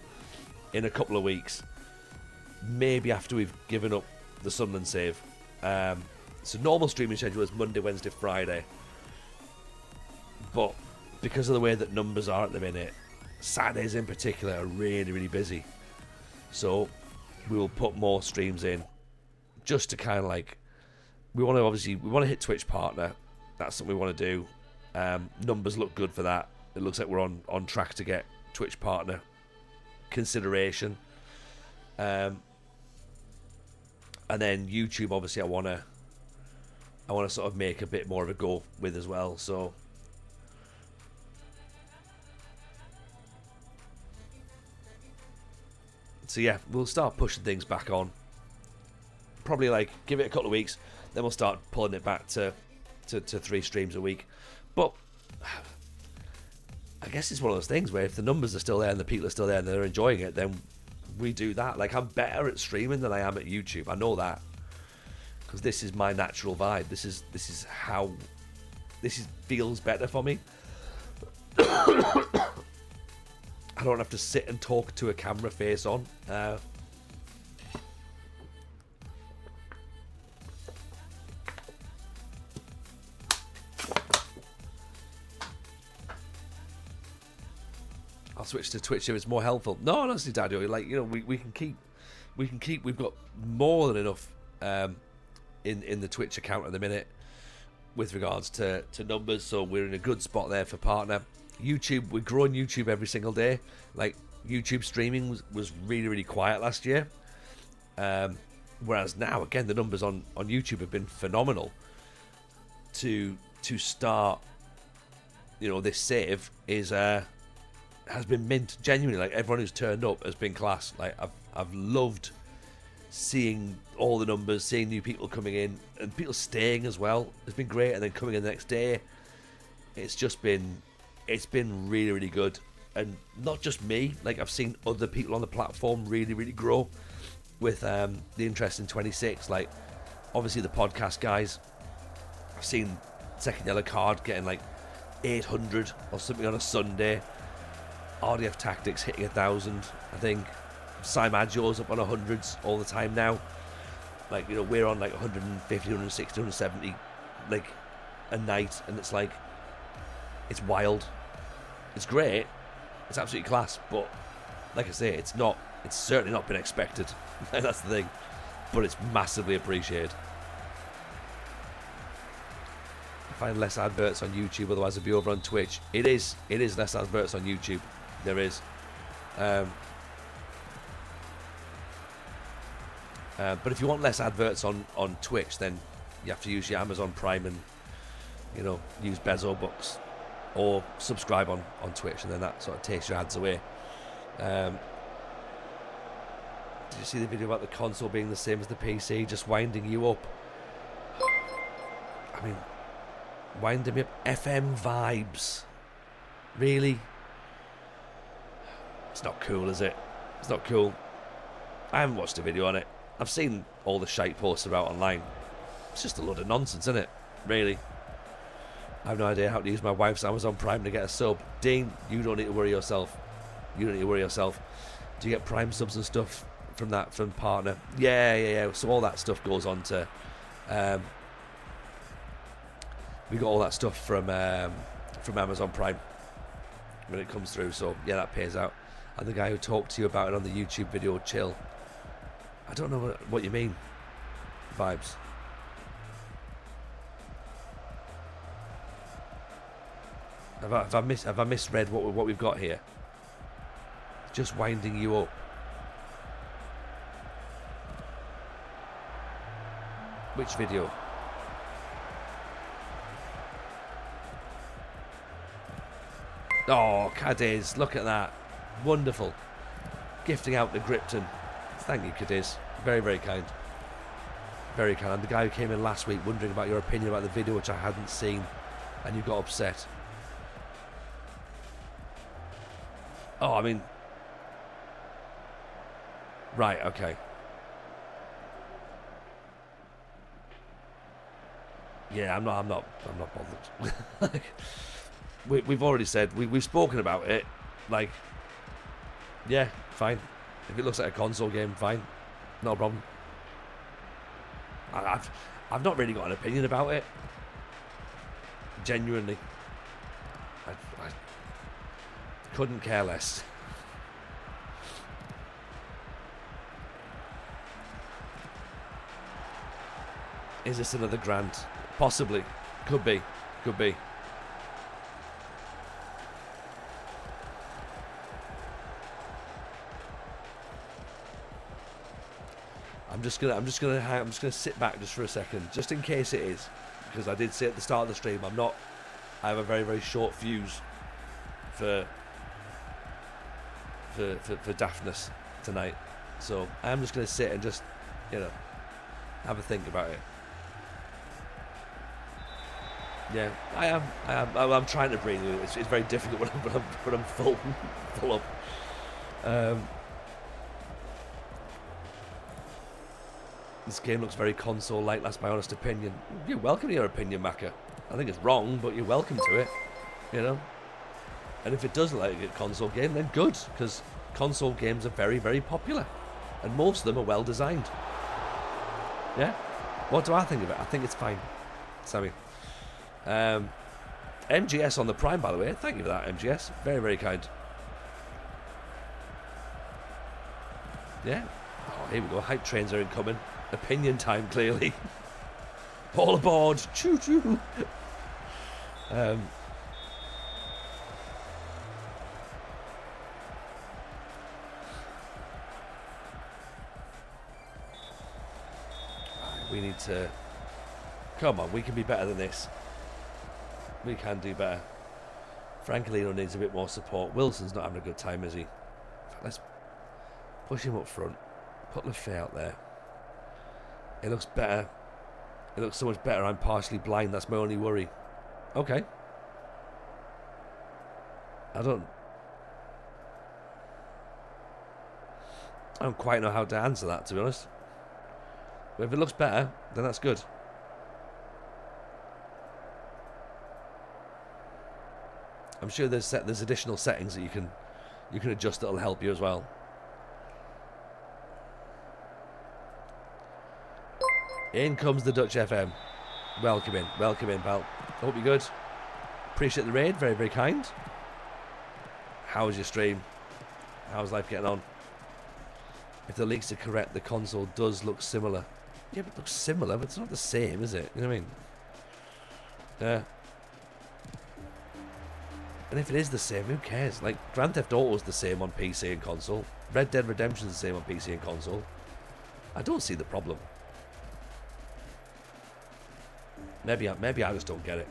in a couple of weeks. Maybe after we've given up the Sunderland save. So normal streaming schedule is Monday, Wednesday, Friday. But because of the way that numbers are at the minute, Saturdays in particular are really, really busy. So we will put more streams in just to kind of like, we want to hit Twitch partner. That's something we want to do. Numbers look good for that. It looks like we're on track to get Twitch partner consideration. And then YouTube, obviously, I want to sort of make a bit more of a go with as well. So yeah, we'll start pushing things back on. Probably like give it a couple of weeks, then we'll start pulling it back to 3 streams a week. But I guess it's one of those things where if the numbers are still there and the people are still there and they're enjoying it, then we do that. Like, I'm better at streaming than I am at YouTube. I know that, because this is my natural vibe. This is how feels better for me. I don't have to sit and talk to a camera face on. I'll switch to Twitch if it's more helpful. No, honestly, Daddy, like, you know, we can keep. We've got more than enough in the Twitch account at the minute with regards to numbers, so we're in a good spot there for partner. YouTube, we're growing YouTube every single day. Like, YouTube streaming was really, really quiet last year. Whereas now, again, the numbers on YouTube have been phenomenal. To start, you know, this save is has been mint. Genuinely, like, everyone who's turned up has been class. Like, I've loved seeing all the numbers, seeing new people coming in, and people staying as well. It's been great, and then coming in the next day, it's been really, really good. And not just me, like, I've seen other people on the platform really, really grow with the interest in 26. Like, obviously the podcast guys, I've seen Second Yellow Card getting like 800 or something on a Sunday. RDF Tactics hitting 1,000, I think. Simagio's up on 100s all the time now. Like, you know, we're on like 150, 160, 170 like a night, and it's like, it's wild. It's great. It's absolutely class, but like I say, it's certainly not been expected. That's the thing. But it's massively appreciated. I find less adverts on YouTube, otherwise I'd be over on Twitch. It is less adverts on YouTube. There is. But if you want less adverts on Twitch, then you have to use your Amazon Prime and, you know, use Bezo Bucks, or subscribe on Twitch, and then that sort of takes your ads away. Did you see the video about the console being the same as the PC, just winding you up? I mean, winding me up. FM vibes. Really? It's not cool, is it? It's not cool. I haven't watched a video on it. I've seen all the shite posts about online. It's just a load of nonsense, isn't it? Really. I have no idea how to use my wife's Amazon Prime to get a sub. Dean, you don't need to worry yourself. You don't need to worry yourself. Do you get Prime subs and stuff from partner? Yeah. So all that stuff goes on to... we got all that stuff from Amazon Prime when it comes through. So, yeah, that pays out. And the guy who talked to you about it on the YouTube video, Chill. I don't know what you mean. Vibes. Have I misread what we've got here? Just winding you up. Which video? Oh, Cadiz, look at that. Wonderful. Gifting out to Gripton. Thank you, Cadiz. Very, very kind. Very kind. I'm the guy who came in last week wondering about your opinion about the video, which I hadn't seen, and you got upset. Oh, I mean... Right, okay. Yeah, I'm not bothered. We've already said, we've spoken about it. Like, yeah, fine. If it looks like a console game, fine. No problem. I've not really got an opinion about it. Genuinely. I couldn't care less. Is this another grant? Possibly. Could be. Could be. I'm just gonna sit back just for a second, just in case it is, because I did say at the start of the stream, I have a very, very short fuse for daftness tonight, so I am just gonna sit and just, have a think about it. Yeah, I am. I'm trying to breathe. It's very difficult when I'm full up. This game looks very console-like, that's my honest opinion. You're welcome to your opinion, Macca. I think it's wrong, but you're welcome to it, And if it does look like a console game, then good, because console games are very, very popular. And most of them are well designed. Yeah? What do I think of it? I think it's fine. Sammy. MGS on the Prime, by the way. Thank you for that, MGS. Very, very kind. Yeah. Oh, here we go. Hype trains are incoming. Opinion time, clearly. All aboard. Choo choo. We need to... Come on, we can be better than this. We can do better. Francolino needs a bit more support. Wilson's not having a good time, is he? In fact, let's push him up front. Put Lefay out there. It looks better. It looks so much better. I'm partially blind. That's my only worry. Okay. I don't quite know how to answer that, to be honest. But if it looks better, then that's good. I'm sure there's additional settings that you can adjust that'll help you as well. In comes the Dutch FM. Welcome in, pal. Hope you're good. Appreciate the raid, very, very kind. How's your stream? How's life getting on? If the leaks are correct, the console does look similar. Yeah, but it looks similar, but it's not the same, is it? You know what I mean? Yeah. And if it is the same, who cares? Like, Grand Theft Auto is the same on PC and console. Red Dead Redemption is the same on PC and console. I don't see the problem. Maybe I just don't get it.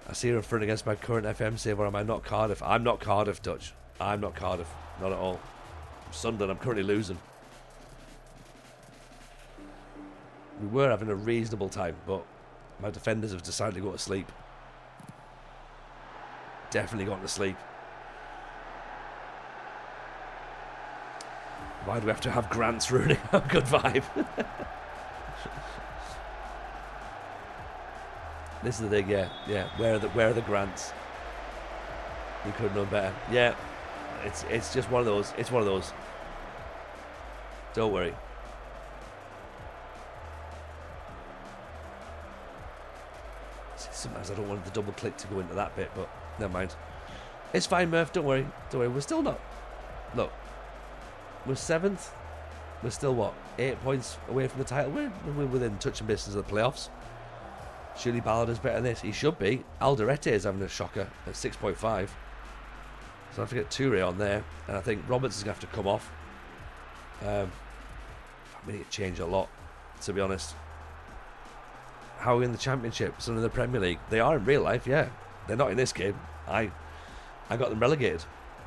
I see her in front against my current FM save, or am I not Cardiff? I'm not Cardiff, Dutch. I'm not Cardiff. Not at all. I'm Sunderland. I'm currently losing. We were having a reasonable time, but my defenders have decided to go to sleep. Definitely gone to sleep. Why do we have to have grants ruining our good vibe? This is the thing, yeah. Where are the grants? We could have known better. Yeah, it's just one of those. It's one of those. Don't worry. Sometimes I don't want the double click to go into that bit, but never mind. It's fine, Murph. Don't worry. We're still not. Look, we're 7th. We're still what? 8 points away from the title. We're within touching distance of the playoffs. Surely Ballard is better than this. He should be. Alderete is having a shocker at 6.5. So I have to get Toure on there. And I think Roberts is going to have to come off. We need to change a lot, to be honest. How are we in the Championship? Some in the Premier League. They are in real life, yeah. They're not in this game. I I got them relegated.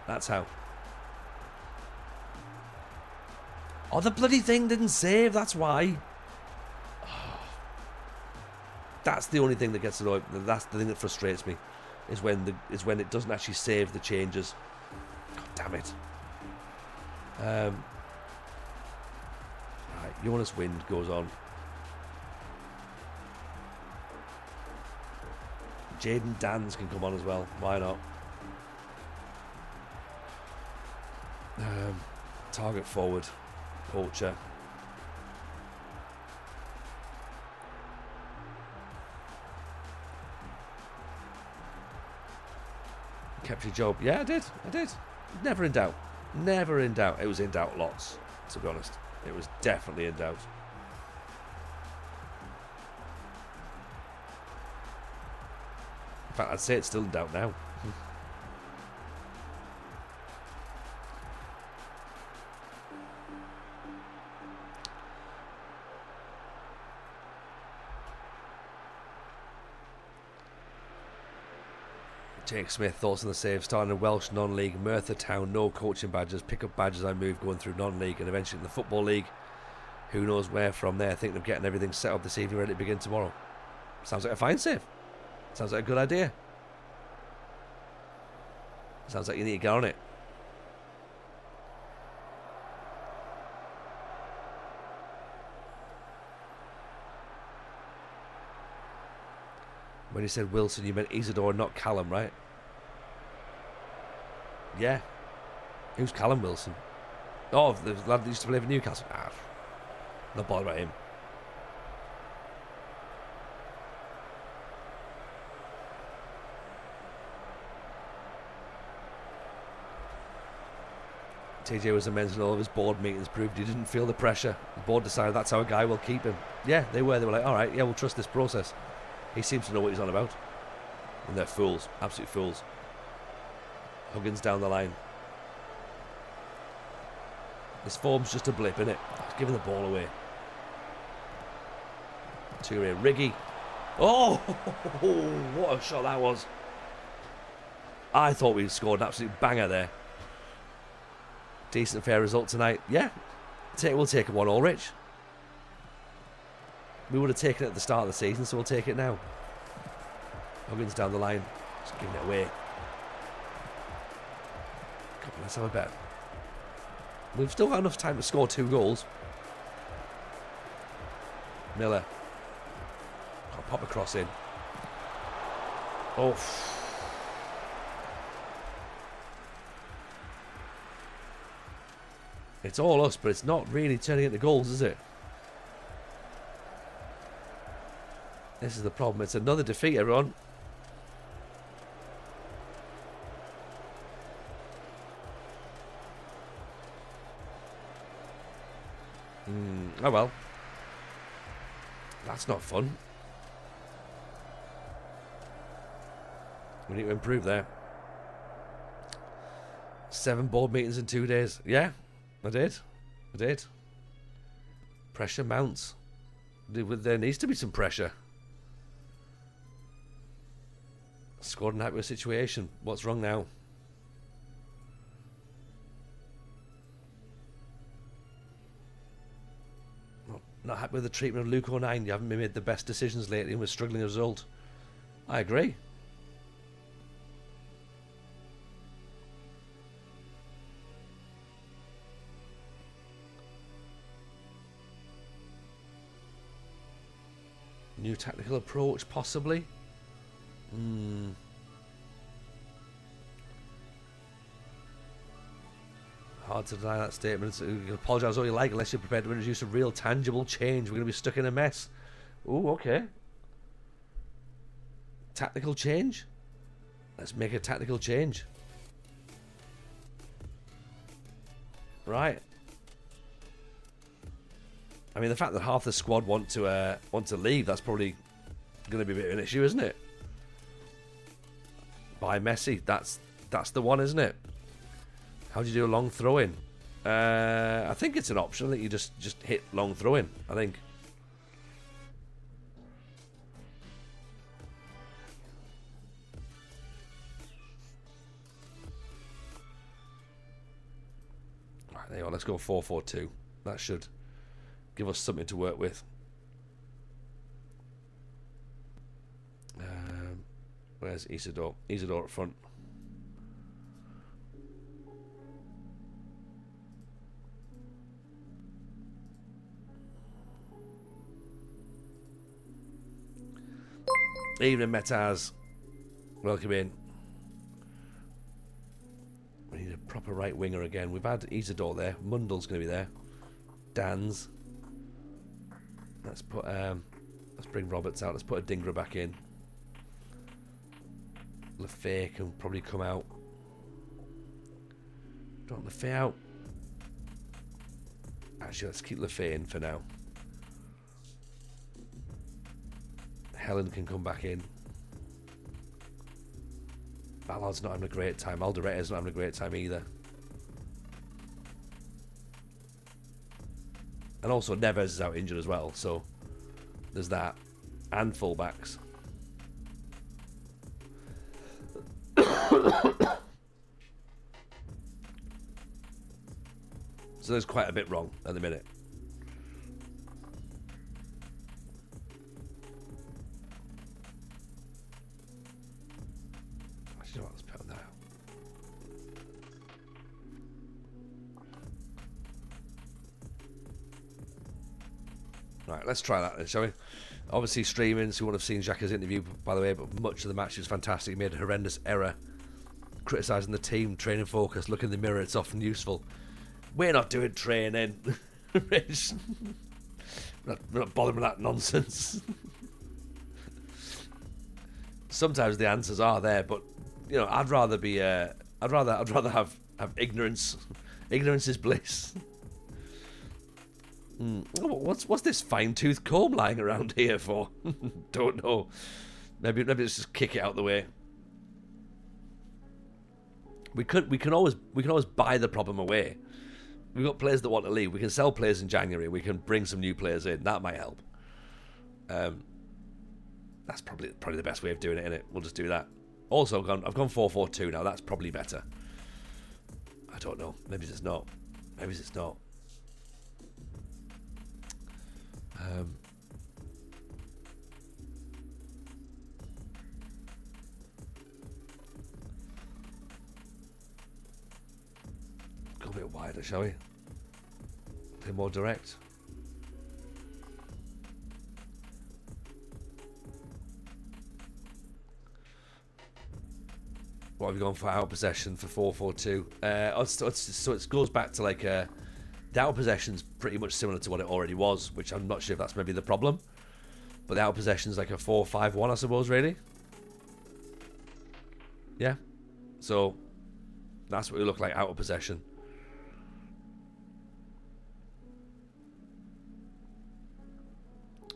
That's how. Oh, the bloody thing didn't save. That's why. That's the only thing that gets annoyed. That's the thing that frustrates me, is when it doesn't actually save the changes. God damn it. Right, Jonas Wind goes on. Jaden Dans can come on as well. Why not? Target forward. Poacher. Kept your job. Yeah, I did. Never in doubt. Never in doubt. It was in doubt lots, to be honest. It was definitely in doubt. In fact, I'd say it's still in doubt now. Jake Smith, thoughts on the save, starting in Welsh non-league, Merthyr Town, no coaching badges, pick up badges I move, going through non-league and eventually in the Football League. Who knows where from there, thinking of getting everything set up this evening, ready to begin tomorrow. Sounds like a fine save. Sounds like a good idea. Sounds like you need to get on it. When you said Wilson, you meant Isidore, not Callum, right? Yeah. Who's Callum Wilson? Oh, the lad that used to play for Newcastle. Ah, not bothered about him. TJ was amazing in all of his board meetings, proved he didn't feel the pressure. The board decided that's how a guy will keep him. Yeah, they were like, all right, yeah, we'll trust this process. He seems to know what he's on about. And they're fools. Absolute fools. Huggins down the line. This form's just a blip, innit? He's giving the ball away. Toure, Riggy. Oh, what a shot that was. I thought we'd scored an absolute banger there. Decent, fair result tonight. Yeah, we'll take a 1-1, Rich. We would have taken it at the start of the season, so we'll take it now. Huggins down the line. Just giving it away. Come on, let's have a bet. We've still got enough time to score 2 goals. Miller. I'll pop a cross in. Oh. It's all us, but it's not really turning into goals, is it? This is the problem. It's another defeat, everyone. Oh well. That's not fun. We need to improve there. 7 board meetings in 2 days. Yeah, I did. Pressure mounts. There needs to be some pressure. Scored in a situation. What's wrong now? Not happy with the treatment of Luke O'Nien. You haven't made the best decisions lately and we're struggling as a result. I agree. New tactical approach, possibly. Hard to deny that statement. You can apologise all you like unless you're prepared to introduce a real tangible change. We're going to be stuck in a mess. Ooh, okay. Tactical change? Let's make a tactical change. Right. I mean, the fact that half the squad want to leave, that's probably going to be a bit of an issue, isn't it? By Messi, that's the one, isn't it? How do you do a long throw-in? I think it's an option. I think you just hit long throw-in, I think. on, let's go 4-4-2. That should give us something to work with. Where's Isidore? Isidore up front. Evening, Metaz. Welcome in. We need a proper right winger again. We've had Isidore there. Mundell's going to be there. Dan's. Let's put. Let's bring Roberts out. Let's put a Dingra back in. Lefay can probably come out. Don't want Lefay out. Actually, let's keep Lefay in for now. Helen can come back in. Ballard's not having a great time. Alderetta's not having a great time either. And also Neves is out injured as well, so there's that. And fullbacks. So there's quite a bit wrong at the minute. Actually, let's put that out. Right, let's try that then, shall we? Obviously, streaming, so you would have seen Xhaka's interview, by the way, but much of the match was fantastic. He made a horrendous error criticising the team, training focus, look in the mirror, it's often useful. We're not doing training. we're not bothering with that nonsense. Sometimes the answers are there, but you know, I'd rather have ignorance. Ignorance is bliss. What's this fine-tooth comb lying around here for? Don't know. Maybe let's just kick it out the way. We can always buy the problem away. We've got players that want to leave. We can sell players in January. We can bring some new players in. That might help. That's probably the best way of doing it, isn't it? We'll just do that. Also, I've gone 4-4-2 now. That's probably better. I don't know. Maybe it's not. Maybe it's not. Go a bit wider, shall we? Play more direct. What have you gone for out possession for 4-4-2? So it goes back to like the out possession's pretty much similar to what it already was, which I'm not sure if that's maybe the problem. But the out possession's like a 4-5-1, I suppose, really. Yeah. So that's what we look like out of possession.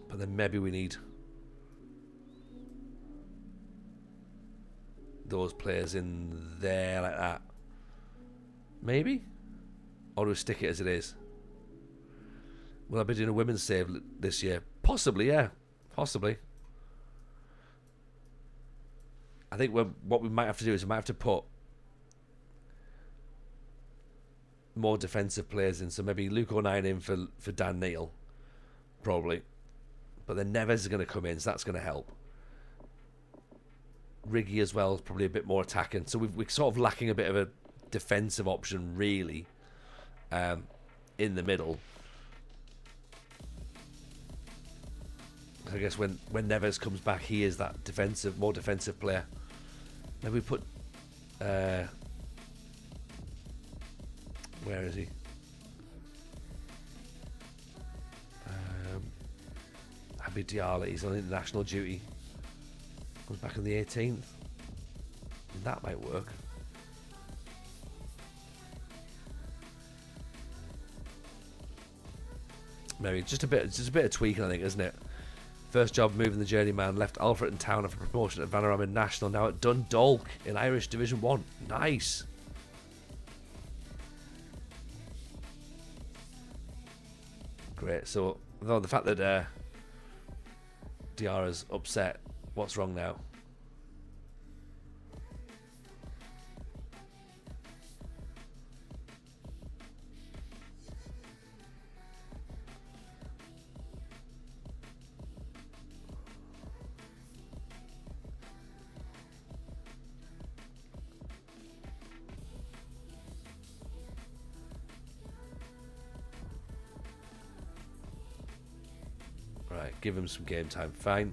But then maybe we need those players in there like that. Maybe? Or do we stick it as it is? Will I be doing a women's save this year? Possibly, yeah. Possibly. I think what we might have to do is we might have to put more defensive players in. So maybe Luke O'Nien in for Dan Neal. Probably. But then Neves is going to come in, so that's going to help. Riggy as well is probably a bit more attacking. So we're sort of lacking a bit of a defensive option, really, in the middle. I guess when Neves comes back, he is that more defensive player. Maybe we put... where is he? Abid Diallo, he's on international duty. Comes back on the 18th. That might work. Maybe just a bit of tweaking, I think, isn't it? First job moving the journeyman, left Alfred in town after promotion at Vanarama National, now at Dundalk in Irish Division 1. Nice. Great. So, though the fact that Diarra's upset, what's wrong now? give him some game time. Fine.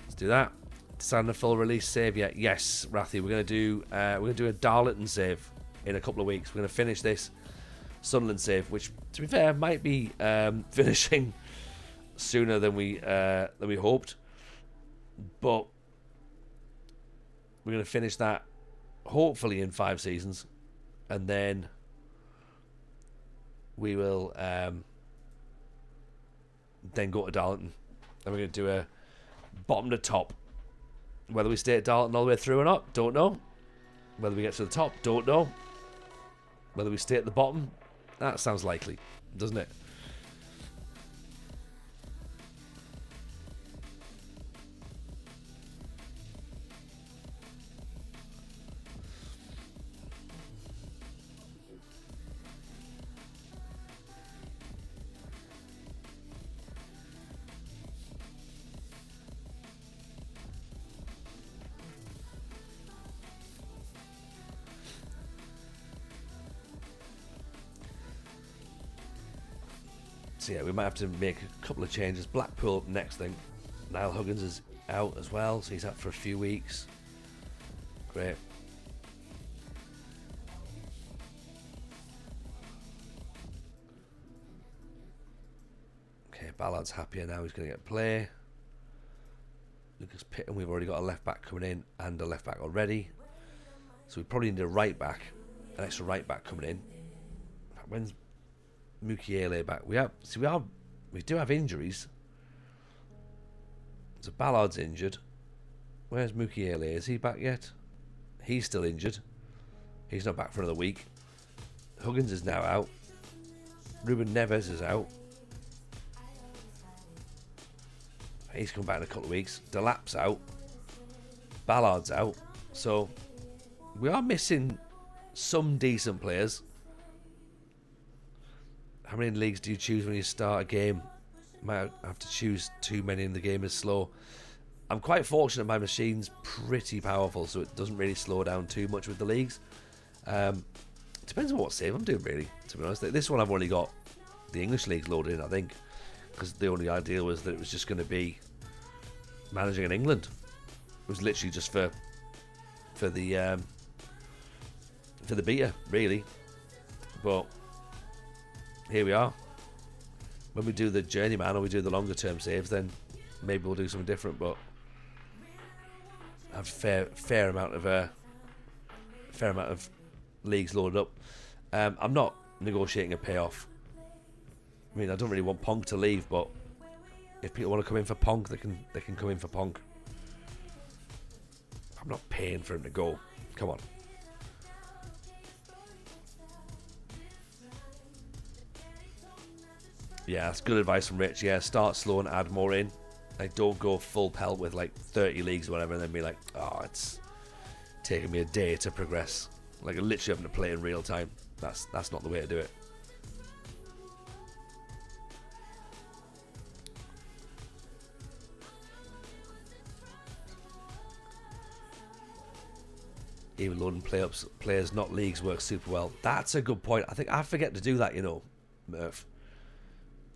Let's do that. Deciding a full release save yet? Yes, Rathy. We're gonna do a Darlington save in a couple of weeks. We're gonna finish this Sunderland save, which, to be fair, might be finishing sooner than we hoped, but we're gonna finish that hopefully in 5 seasons, and then we will then go to Darlington, and we're gonna do a bottom to top. Whether we stay at Darlington all the way through or not, don't know. Whether we get to the top, don't know. Whether we stay at the bottom, that sounds likely, doesn't it? So yeah, we might have to make a couple of changes. Blackpool next thing. Niall Huggins is out as well, so he's out for a few weeks. Great. Okay, Ballard's happier now. He's going to get play. Lucas Pitton, we've already got a left back coming in and a left back already. So we probably need a right back, an extra right back coming in. When's Mukiele back? We do have injuries. So Ballard's injured. Where's Mukiele? Is he back yet? He's still injured. He's not back for another week. Huggins is now out. Ruben Neves is out. He's coming back in a couple of weeks. Delap's out. Ballard's out. So we are missing some decent players. How many leagues do you choose when you start a game? Might have to choose too many and the game is slow. I'm quite fortunate my machine's pretty powerful, so it doesn't really slow down too much with the leagues. Depends on what save I'm doing, really, to be honest. This one I've only got the English leagues loaded in, I think, because the only idea was that it was just going to be managing in England. It was literally just for the beta, really. But here we are. When we do the journeyman or we do the longer term saves, then maybe we'll do something different. But I have a fair amount of leagues loaded up. I'm not negotiating a payoff. I mean, I don't really want Ponk to leave, but if people want to come in for Ponk, they can come in for Ponk. I'm not paying for him to go. Come on. Yeah, that's good advice from Rich. Yeah, start slow and add more in. Like, don't go full pelt with like 30 leagues or whatever and then be like, oh, it's taking me a day to progress. Like, literally having to play in real time. That's not the way to do it. Even loading players, not leagues, works super well. That's a good point. I think I forget to do that, you know, Murph.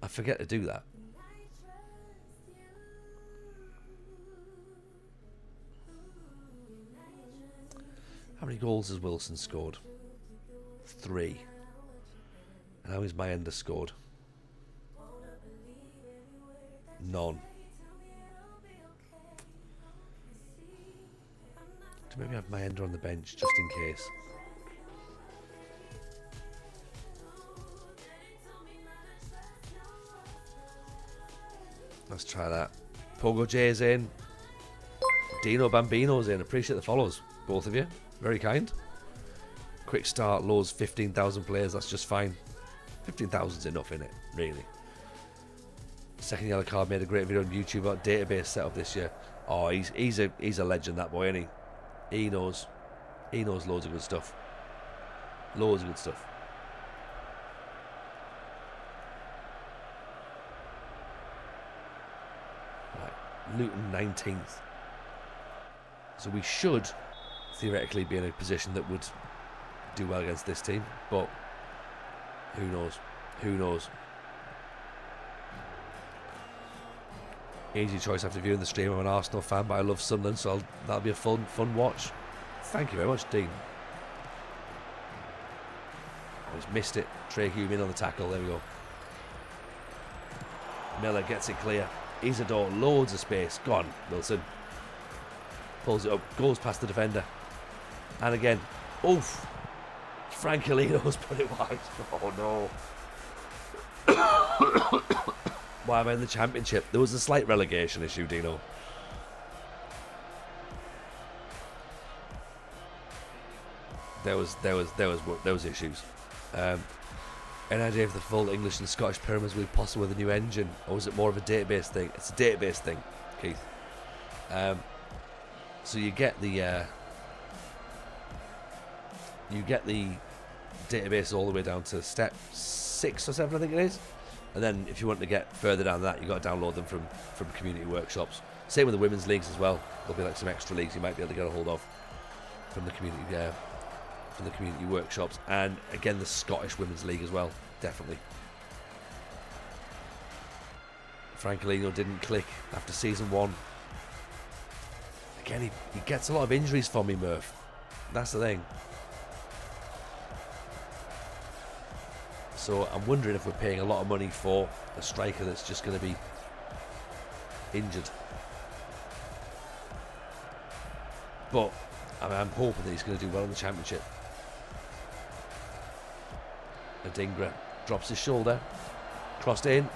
I forget to do that. How many goals has Wilson scored? 3. And how is Mayenda scored? None. Do maybe have Mayenda on the bench just in case? Let's try that. Pogo J's in. Dino Bambino's in. Appreciate the follows, both of you. Very kind. Quick start, lows 15,000 players. That's just fine. 15,000's enough, innit? Really. Second yellow card made a great video on YouTube about database setup this year. Oh, he's a legend, that boy, isn't he? He knows loads of good stuff. Loads of good stuff. Luton 19th. So we should theoretically be in a position that would do well against this team, but who knows? Who knows? Easy choice after viewing the stream. I'm an Arsenal fan, but I love Sunderland, so that'll be a fun watch. Thank you very much, Dean. Oh, he's missed it. Trey Hume in on the tackle. There we go. Miller gets it clear. Isidore, loads of space. Gone. Wilson pulls it up, goes past the defender, and again, oof. Francolino's put it wide. Oh no. Why am I in the Championship? There was a slight relegation issue, Dino. There was issues. Any idea if the full English and Scottish pyramids will be possible with a new engine, or is it more of a database thing? It's a database thing, Keith. So you get the database all the way down to step 6 or 7, I think it is. And then if you want to get further down that, you've got to download them from community workshops. Same with the women's leagues as well. There'll be like some extra leagues you might be able to get a hold of from the community workshops. And again, the Scottish Women's League as well, definitely. Francolino didn't click after season 1. Again, he gets a lot of injuries from me, Murph. That's the thing. So I'm wondering if we're paying a lot of money for a striker that's just going to be injured. But I'm hoping that he's going to do well in the Championship. Adingra drops his shoulder. Crossed in.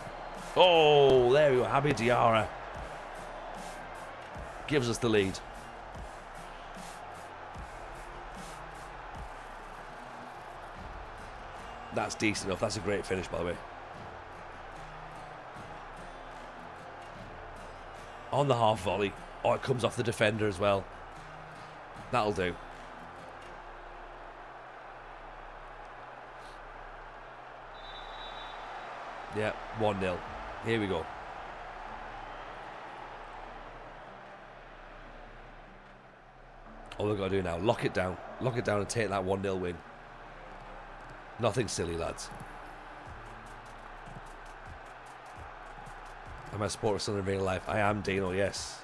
Oh, there we go. Habi Diarra gives us the lead. That's decent enough. That's a great finish, by the way. On the half volley. Oh, it comes off the defender as well. That'll do. Yeah, 1-0. Here we go. All we've got to do now, lock it down and take that 1-0 win. Nothing silly, lads. Am I a sport of Sunderland in real life? I am, Dino, yes.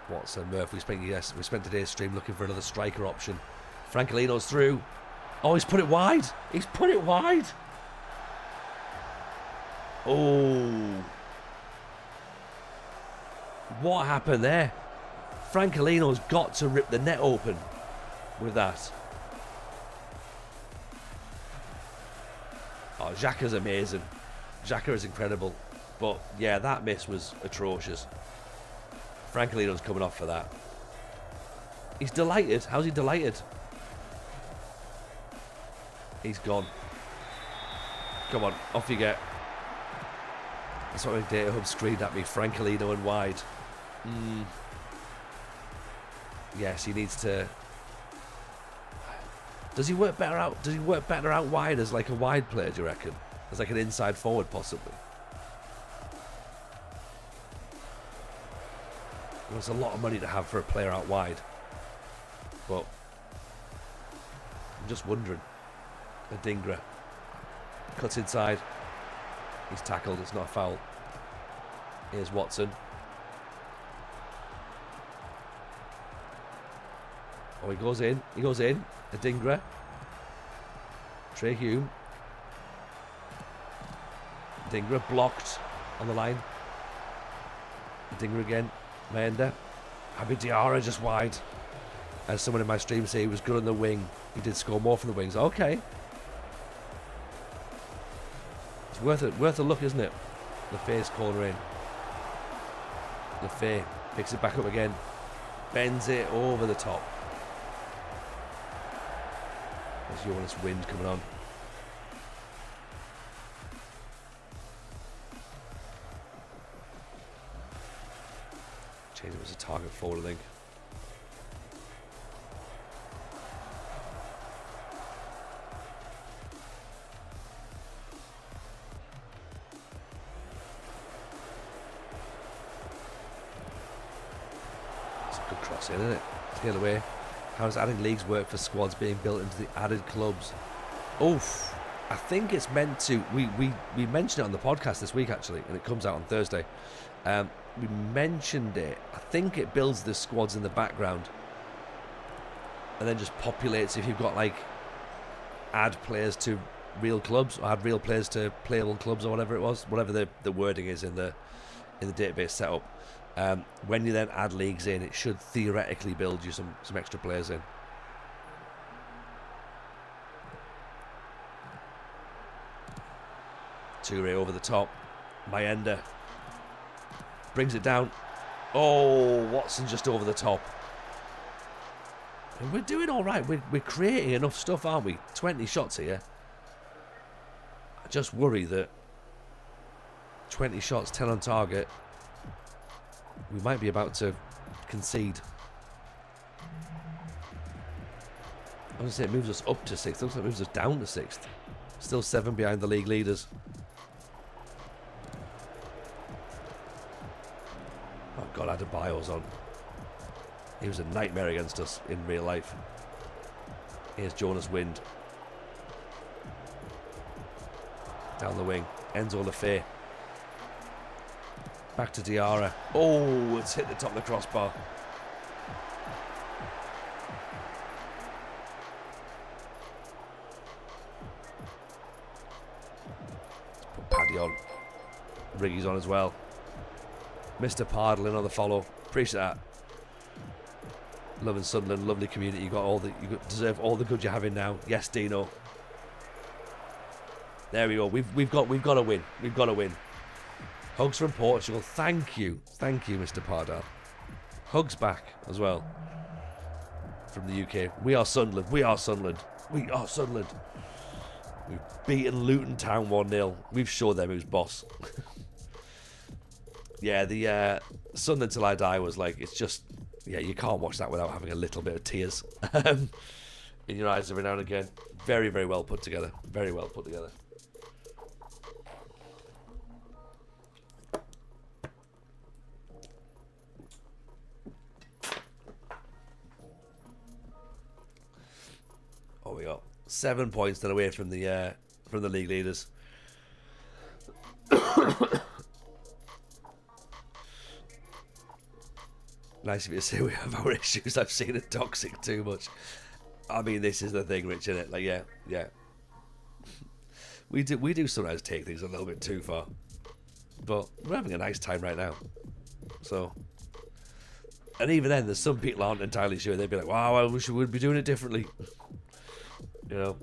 Watson, Murphy, we spent today's stream looking for another striker option. Francolino's through. Oh, he's put it wide. He's put it wide. Oh. What happened there? Francolino's got to rip the net open with that. Oh, Xhaka's amazing. Xhaka is incredible. But, yeah, that miss was atrocious. Francolino's coming off for that. He's delighted. How's he delighted? He's gone. Come on, off you get. That's what my data hub screamed at me. Francolino and wide. Yes, he needs to. Does he work better out? Does he work better out wide as like a wide player? Do you reckon? As like an inside forward, possibly. There's a lot of money to have for a player out wide, but I'm just wondering. Adingra cuts inside. He's tackled. It's not a foul. Here's Watson. Oh, he goes in. He goes in. Adingra. Trey Hume. Adingra blocked on the line. Adingra again. Maenda. Habi Diarra just wide. As someone in my stream said, he was good on the wing. He did score more from the wings. Okay. It's worth a look, isn't it? Lefay's corner in. Lefay picks it back up again. Bends it over the top. There's Jonas Wind coming on. Change it was a target forward, I think. It's a good cross in, isn't it? Tail away. How does adding leagues work for squads being built into the added clubs? Oof. I think it's meant to. We mentioned it on the podcast this week actually, and it comes out on Thursday. We mentioned it. I think it builds the squads in the background, and then just populates if you've got like add players to real clubs or add real players to playable clubs or whatever it was, whatever the wording is in the database setup. When you then add leagues in, it should theoretically build you some extra players in. Toure over the top. Mayenda brings it down. Oh, Watson just over the top. And we're doing all right. We're creating enough stuff, aren't we? 20 shots here. I just worry that 20 shots, 10 on target, we might be about to concede. I was going to say it moves us up to 6th. It looks like it moves us down to 6th. Still 7 behind the league leaders. Oh God, Adebayo's on. He was a nightmare against us in real life. Here's Jonas Wind. Down the wing. Enzo Lefebvre. Back to Diarra. Oh, it's hit the top of the crossbar. Let's put Paddy on. Riggy's on as well. Mr. Pardlin on the follow. Appreciate that. Loving Sunderland, lovely community. You deserve all the good you're having now. Yes, Dino. There we go. We've got to win. We've got to win. Hugs from Portugal. Thank you, Mr. Pardal. Hugs back as well from the UK. We are Sunderland. We are Sunderland. We are Sunderland. We've beaten Luton Town 1-0. We've showed them who's boss. Yeah, the Sunderland Till I Die was like, it's just, yeah, you can't watch that without having a little bit of tears in your eyes every now and again. Very, very well put together. Very well put together. Oh, we got 7 points then away from the league leaders. Nice of you to say we have our issues. I've seen it toxic too much. I mean, this is the thing, Rich, isn't it? Like, yeah. We do sometimes take things a little bit too far. But we're having a nice time right now. So, and even then, there's some people aren't entirely sure. They'd be like, wow, I wish we would be doing it differently. You know,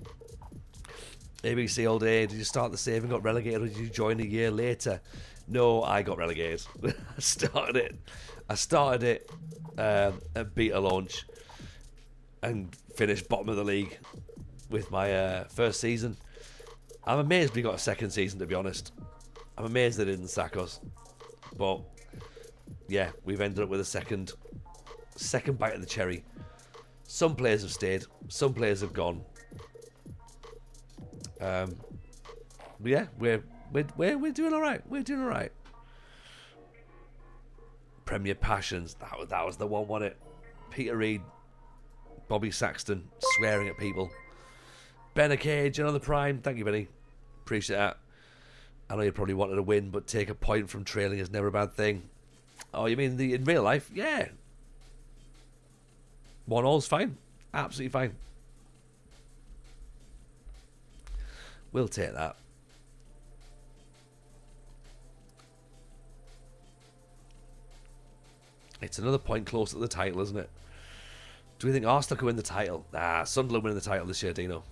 ABC all day. Did you start the save and got relegated, or did you join a year later? No, I got relegated. I started it at beta launch and finished bottom of the league with my first season. I'm amazed we got a second season, to be honest. I'm amazed they didn't sack us. But yeah, we've ended up with a second bite of the cherry. Some players have stayed, some players have gone. But yeah, we're doing all right. We're doing all right. Premier Passions, that was the one, wasn't it? Peter Reid, Bobby Saxton swearing at people. Ben Cage, another prime. Thank you, Benny. Appreciate that. I know you probably wanted a win, but take a point from trailing is never a bad thing. Oh, you mean in real life? Yeah. 1-all's fine. Absolutely fine. We'll take that. It's another point close to the title, isn't it? Do we think Arsenal can win the title? Sunderland winning the title this year, Dino.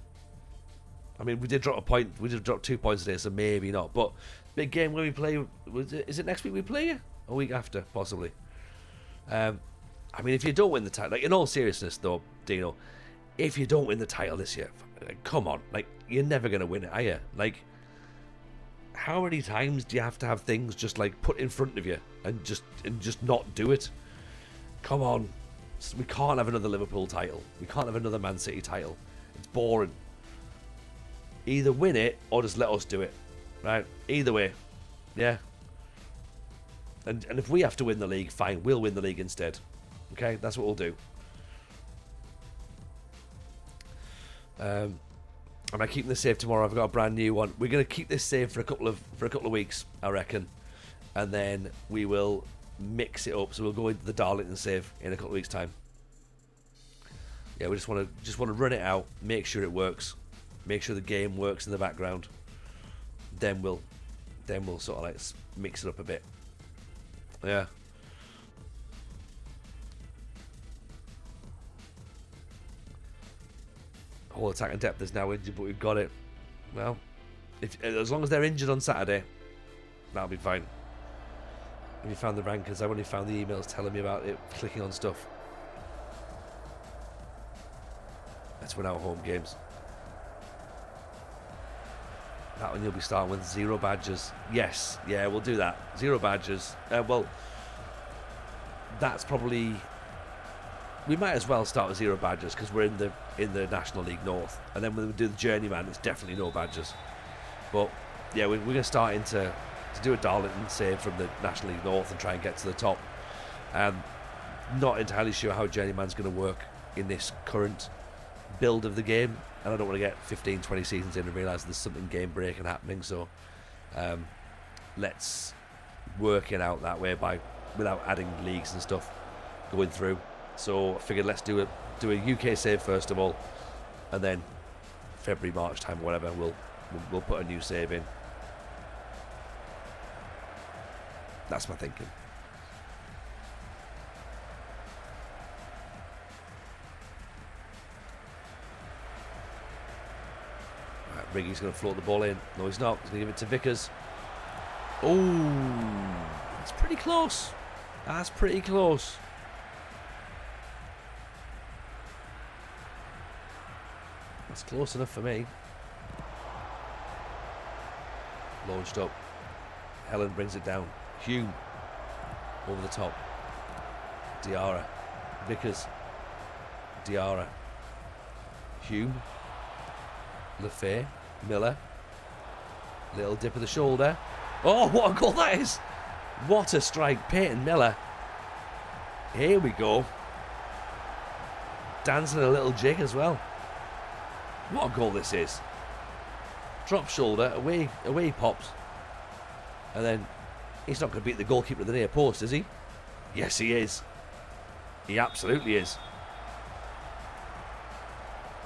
I mean, we did drop a point. We did drop 2 points today, so maybe not. But big game where we play. Is it next week we play? A week after, possibly. I mean, if you don't win the title, like in all seriousness, though, Dino, if you don't win the title this year, come on, like you're never gonna win it, are you? Like, how many times do you have to have things just like put in front of you and just not do it? Come on, we can't have another Liverpool title. We can't have another Man City title. It's boring. Either win it or just let us do it, right? Either way, yeah. And if we have to win the league, fine, we'll win the league instead. Okay, that's what we'll do. Am I keeping this save tomorrow? I've got a brand new one. We're going to keep this save for a couple of weeks, I reckon, and then we will mix it up. So we'll go into the Darlington save in a couple of weeks' time. Yeah, we just want to run it out, make sure it works, make sure the game works in the background. Then we'll sort of like mix it up a bit. Yeah. Whole attack and depth is now injured, but we've got it. Well, as long as they're injured on Saturday, that'll be fine. Have you found the rankers? I've only found the emails telling me about it, clicking on stuff. Let's win our home games. That one you'll be starting with 0 badges. Yes, yeah, we'll do that. 0 badges. Well, that's probably... We might as well start with 0 badges because we're in the National League North, and then when we do the Journeyman, it's definitely no badges. But yeah, we're going to start to do a Darlington save from the National League North and try and get to the top. Not entirely sure how Journeyman's going to work in this current build of the game, and I don't want to get 15-20 seasons in and realise there's something game breaking happening. So let's work it out that way without adding leagues and stuff going through. So I figured let's do a UK save first of all, and then February, March time, or whatever, we'll put a new save in. That's my thinking. Right, Riggy's going to float the ball in. No, he's not. He's going to give it to Vickers. Oh, that's pretty close. That's pretty close. That's close enough for me. Launched up. Helen brings it down. Hume over the top. Diarra. Vickers. Diarra. Hume. Lefay. Miller. Little dip of the shoulder. Oh, what a goal that is! What a strike. Peyton Miller. Here we go. Dancing a little jig as well. What a goal this is. Drop shoulder, away he pops. And then he's not going to beat the goalkeeper at the near post, is he? Yes, he is. He absolutely is.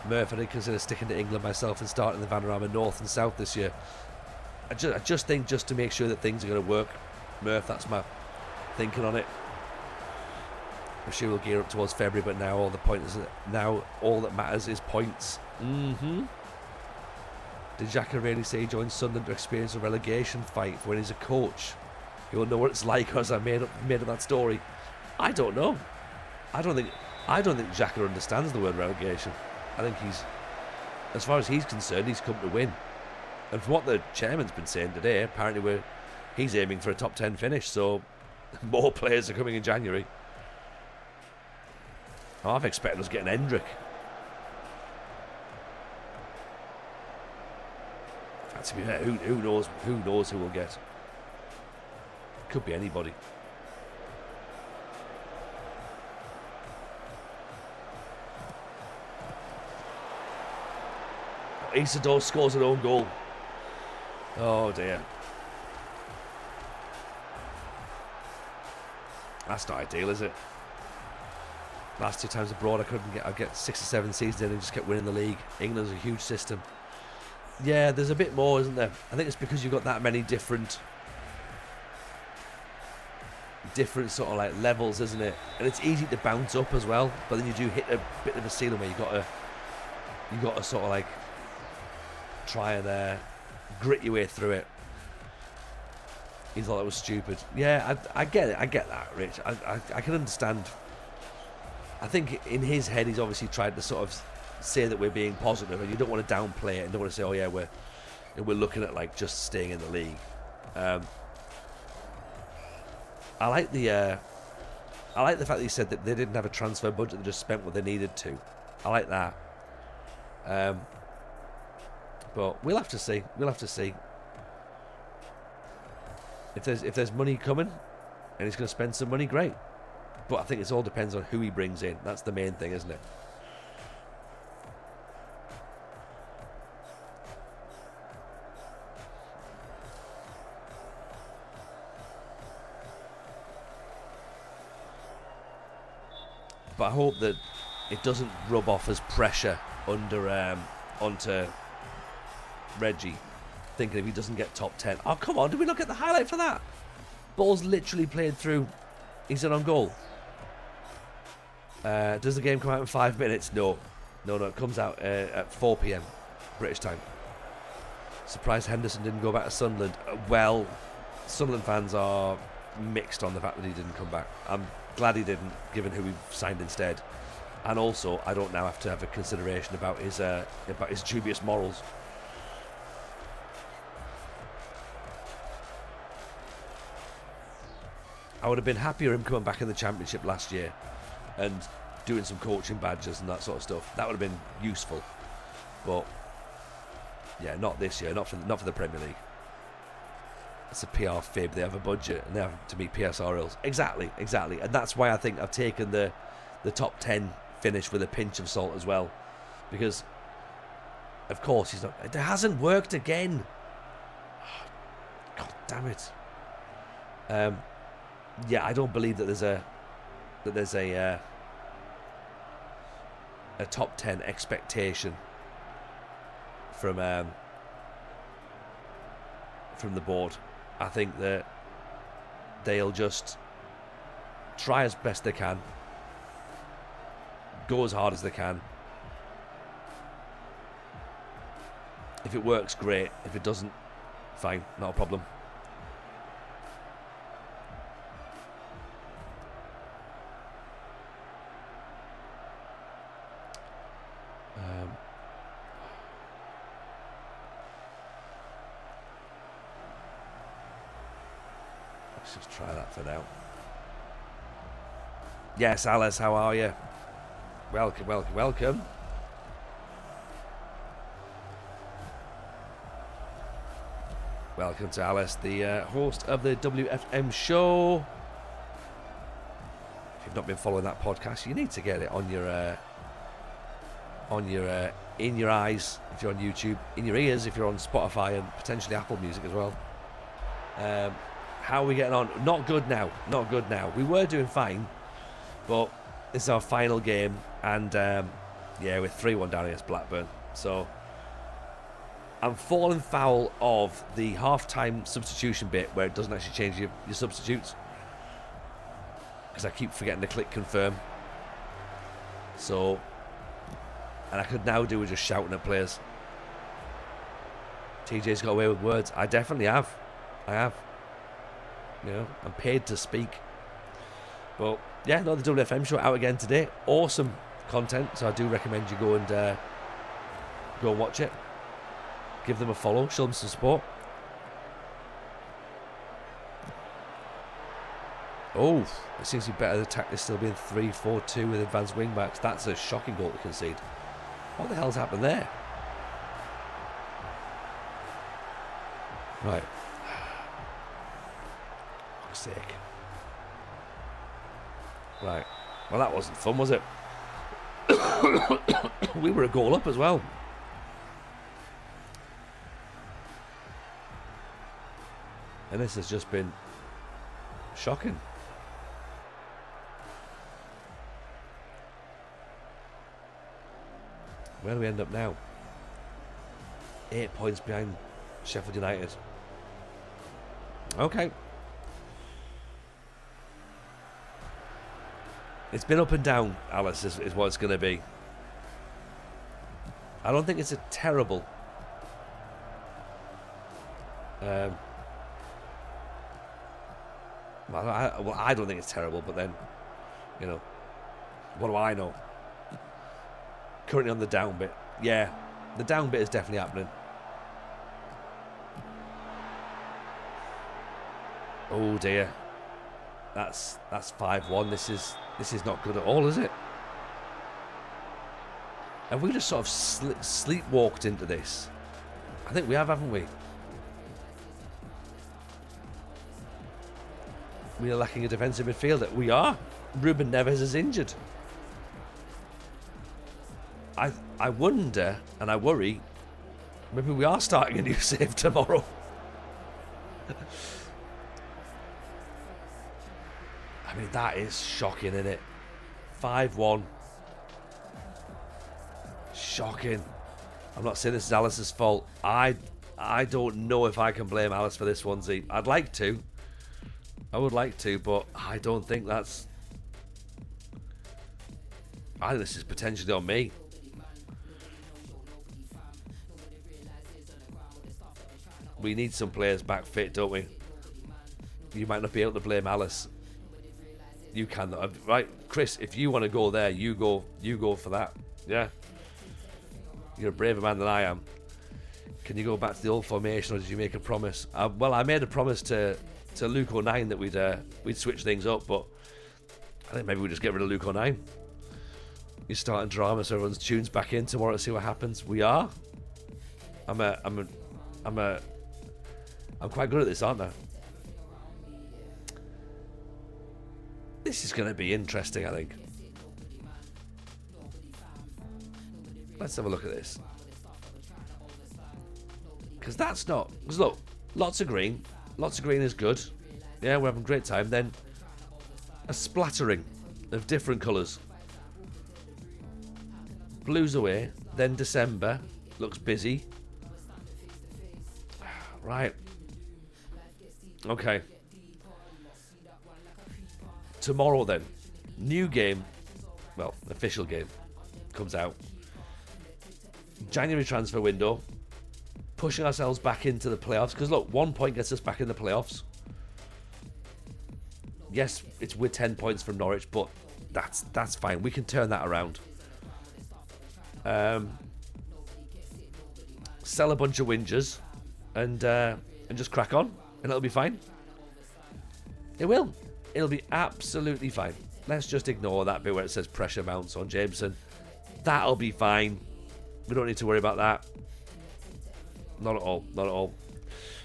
Murph, I did consider sticking to England myself and starting the Vanarama North and South this year. I just think just to make sure that things are going to work. Murph, that's my thinking on it. I'm sure we'll gear up towards February, but now all that matters is points. Did Xhaka really say he joined Sunderland to experience a relegation fight for when he's a coach? He will know what it's like, or as I made up that story. I don't know. I don't think Xhaka understands the word relegation. I think as far as he's concerned, he's come to win. And from what the chairman's been saying today, apparently he's aiming for a top 10 finish. So more players are coming in January. I've expected us getting Hendrick. To be fair, who knows who we'll get. Could be anybody. Isidore scores an own goal. Oh dear. That's not ideal, is it? Last 2 times abroad, I get 6 or 7 seasons in and just kept winning the league. England's a huge system. Yeah, there's a bit more, isn't there? I think it's because you've got that many different sort of like levels, isn't it? And it's easy to bounce up as well, but then you do hit a bit of a ceiling where you got to sort of like try and grit your way through it. He thought that was stupid. Yeah, I get it. I get that, Rich. I can understand. I think in his head, he's obviously tried to sort of say that we're being positive, and you don't want to downplay it and don't want to say, oh yeah, we're looking at like just staying in the league. I like the fact that he said that they didn't have a transfer budget, they just spent what they needed to. I like that. But we'll have to see. If there's money coming and he's going to spend some money, great. But I think it all depends on who he brings in. That's the main thing, isn't it? But I hope that it doesn't rub off as pressure onto Reggie, thinking if he doesn't get top 10. Oh, come on, did we not get the highlight for that? Ball's literally played through. He's in on goal. Does the game come out in 5 minutes? No. It comes out at 4 p.m. British time. Surprised Henderson didn't go back to Sunderland. Well, Sunderland fans are mixed on the fact that he didn't come back. I'm glad he didn't, given who we've signed instead. And also, I don't now have to have a consideration about his dubious morals. I would have been happier him coming back in the Championship last year and doing some coaching badges and that sort of stuff. That would have been useful. But yeah, not this year, not for the Premier League. It's a PR fib. They have a budget and they have to meet PSRLs. Exactly. And that's why I think I've taken the top 10 finish with a pinch of salt as well. Because, of course, it hasn't worked again. God damn it. Yeah, I don't believe that there's a top 10 expectation from the board. I think that they'll just try as best they can, go as hard as they can. If it works, great. If it doesn't, fine, not a problem. Let's just try that for now. Yes, Alice, how are you? Welcome. Welcome to Alice, the host of the WFM show. If you've not been following that podcast, you need to get it on your in your eyes if you're on YouTube, in your ears if you're on Spotify and potentially Apple Music as well. How are we getting on? Not good now. We were doing fine, but this is our final game, and yeah, we're 3-1 down against Blackburn. So I'm falling foul of the half-time substitution bit where it doesn't actually change your substitutes, because I keep forgetting to click confirm. So, and I could now do with just shouting at players. TJ's got away with words. I definitely have. I have. You know, I'm paid to speak. But yeah, no, the WFM show out again today. Awesome content, so I do recommend you go and watch it. Give them a follow, show them some support. Oh, it seems to be better. The tactic still being 3-4-2 with advanced wing backs. That's a shocking goal to concede. What the hell's happened there? Right. Fuck's sake. Right. Well, that wasn't fun, was it? We were a goal up as well. And this has just been shocking. Where do we end up now? 8 points behind Sheffield United. Okay. It's been up and down, Alice, is what it's going to be. I don't think it's a terrible... Well, I don't think it's terrible, but then, you know, what do I know? Currently on the down bit. Yeah, the down bit is definitely happening. Oh dear. That's 5-1. This is not good at all, is it? Have we just sort of sleepwalked into this? I think we have, haven't we? We are lacking a defensive midfielder. We are. Ruben Neves is injured. I wonder and I worry, maybe we are starting a new save tomorrow. I mean, that is shocking, isn't it? 5-1. Shocking. I'm not saying this is Alice's fault. I don't know if I can blame Alice for this one, Z. I'd like to. I would like to, but I don't think that's... I think this is potentially on me. We need some players back fit, don't we? You might not be able to blame Alice. You can, right? Chris, if you want to go there, you go for that. Yeah. You're a braver man than I am. Can you go back to the old formation, or did you make a promise? Well, I made a promise to Luke 09 that we'd switch things up, but I think maybe we just get rid of Luke 09. You're starting drama, so everyone's tunes back in tomorrow to see what happens. We are. I'm quite good at this, aren't I? This is going to be interesting, I think. Let's have a look at this. Because that's not... Because look, lots of green. Lots of green is good. Yeah, we're having a great time. Then a splattering of different colours. Blues away. Then December. Looks busy. Right. Okay. Tomorrow then. New game. Well, official game. Comes out. January transfer window. Pushing ourselves back into the playoffs. Because look, 1 point gets us back in the playoffs. Yes, it's with 10 points from Norwich, but that's fine. We can turn that around. Sell a bunch of whingers and just crack on, and it'll be fine. It will. It'll be absolutely fine. Let's just ignore that bit where it says pressure mounts on Jameson. That'll be fine. We don't need to worry about that. Not at all. Not at all.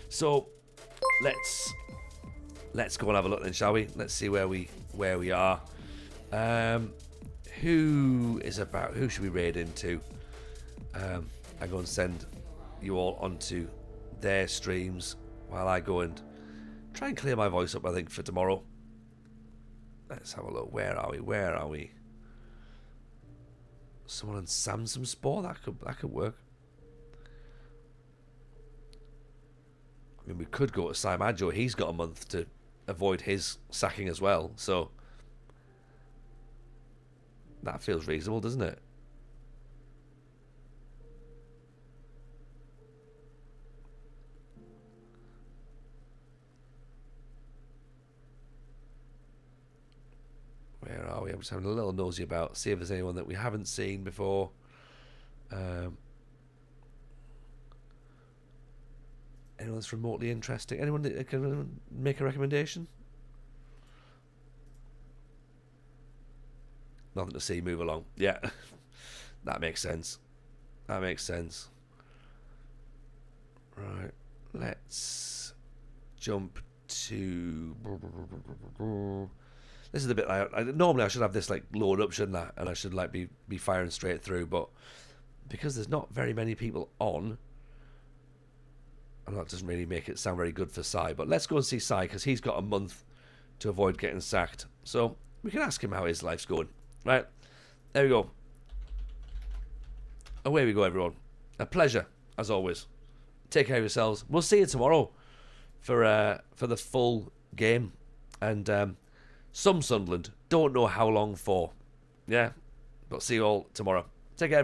So let's go and have a look then, shall we? Let's see where we are. Who should we raid into? I go and send you all onto their streams while I go and try and clear my voice up, I think, for tomorrow. Let's have a look. Where are we? Someone on Samsung Sport? That could work. I mean, we could go to Simajo. He's got a month to avoid his sacking as well, so that feels reasonable, doesn't it? Where are we? I'm just having a little nosy about, see if there's anyone that we haven't seen before. Anyone that's remotely interesting? Anyone that can make a recommendation? Nothing to see. Move along. Yeah, that makes sense. That makes sense. Right. Let's jump to... This is the bit normally I should have this like load up, shouldn't I? And I should like be firing straight through, but because there's not very many people on, and that doesn't really make it sound very good for Sai. But let's go and see Sai, because he's got a month to avoid getting sacked. So we can ask him how his life's going. Right, there we go. Away we go, everyone. A pleasure as always. Take care of yourselves. We'll see you tomorrow for the full game, and some Sunderland. Don't know how long for. Yeah, but see you all tomorrow.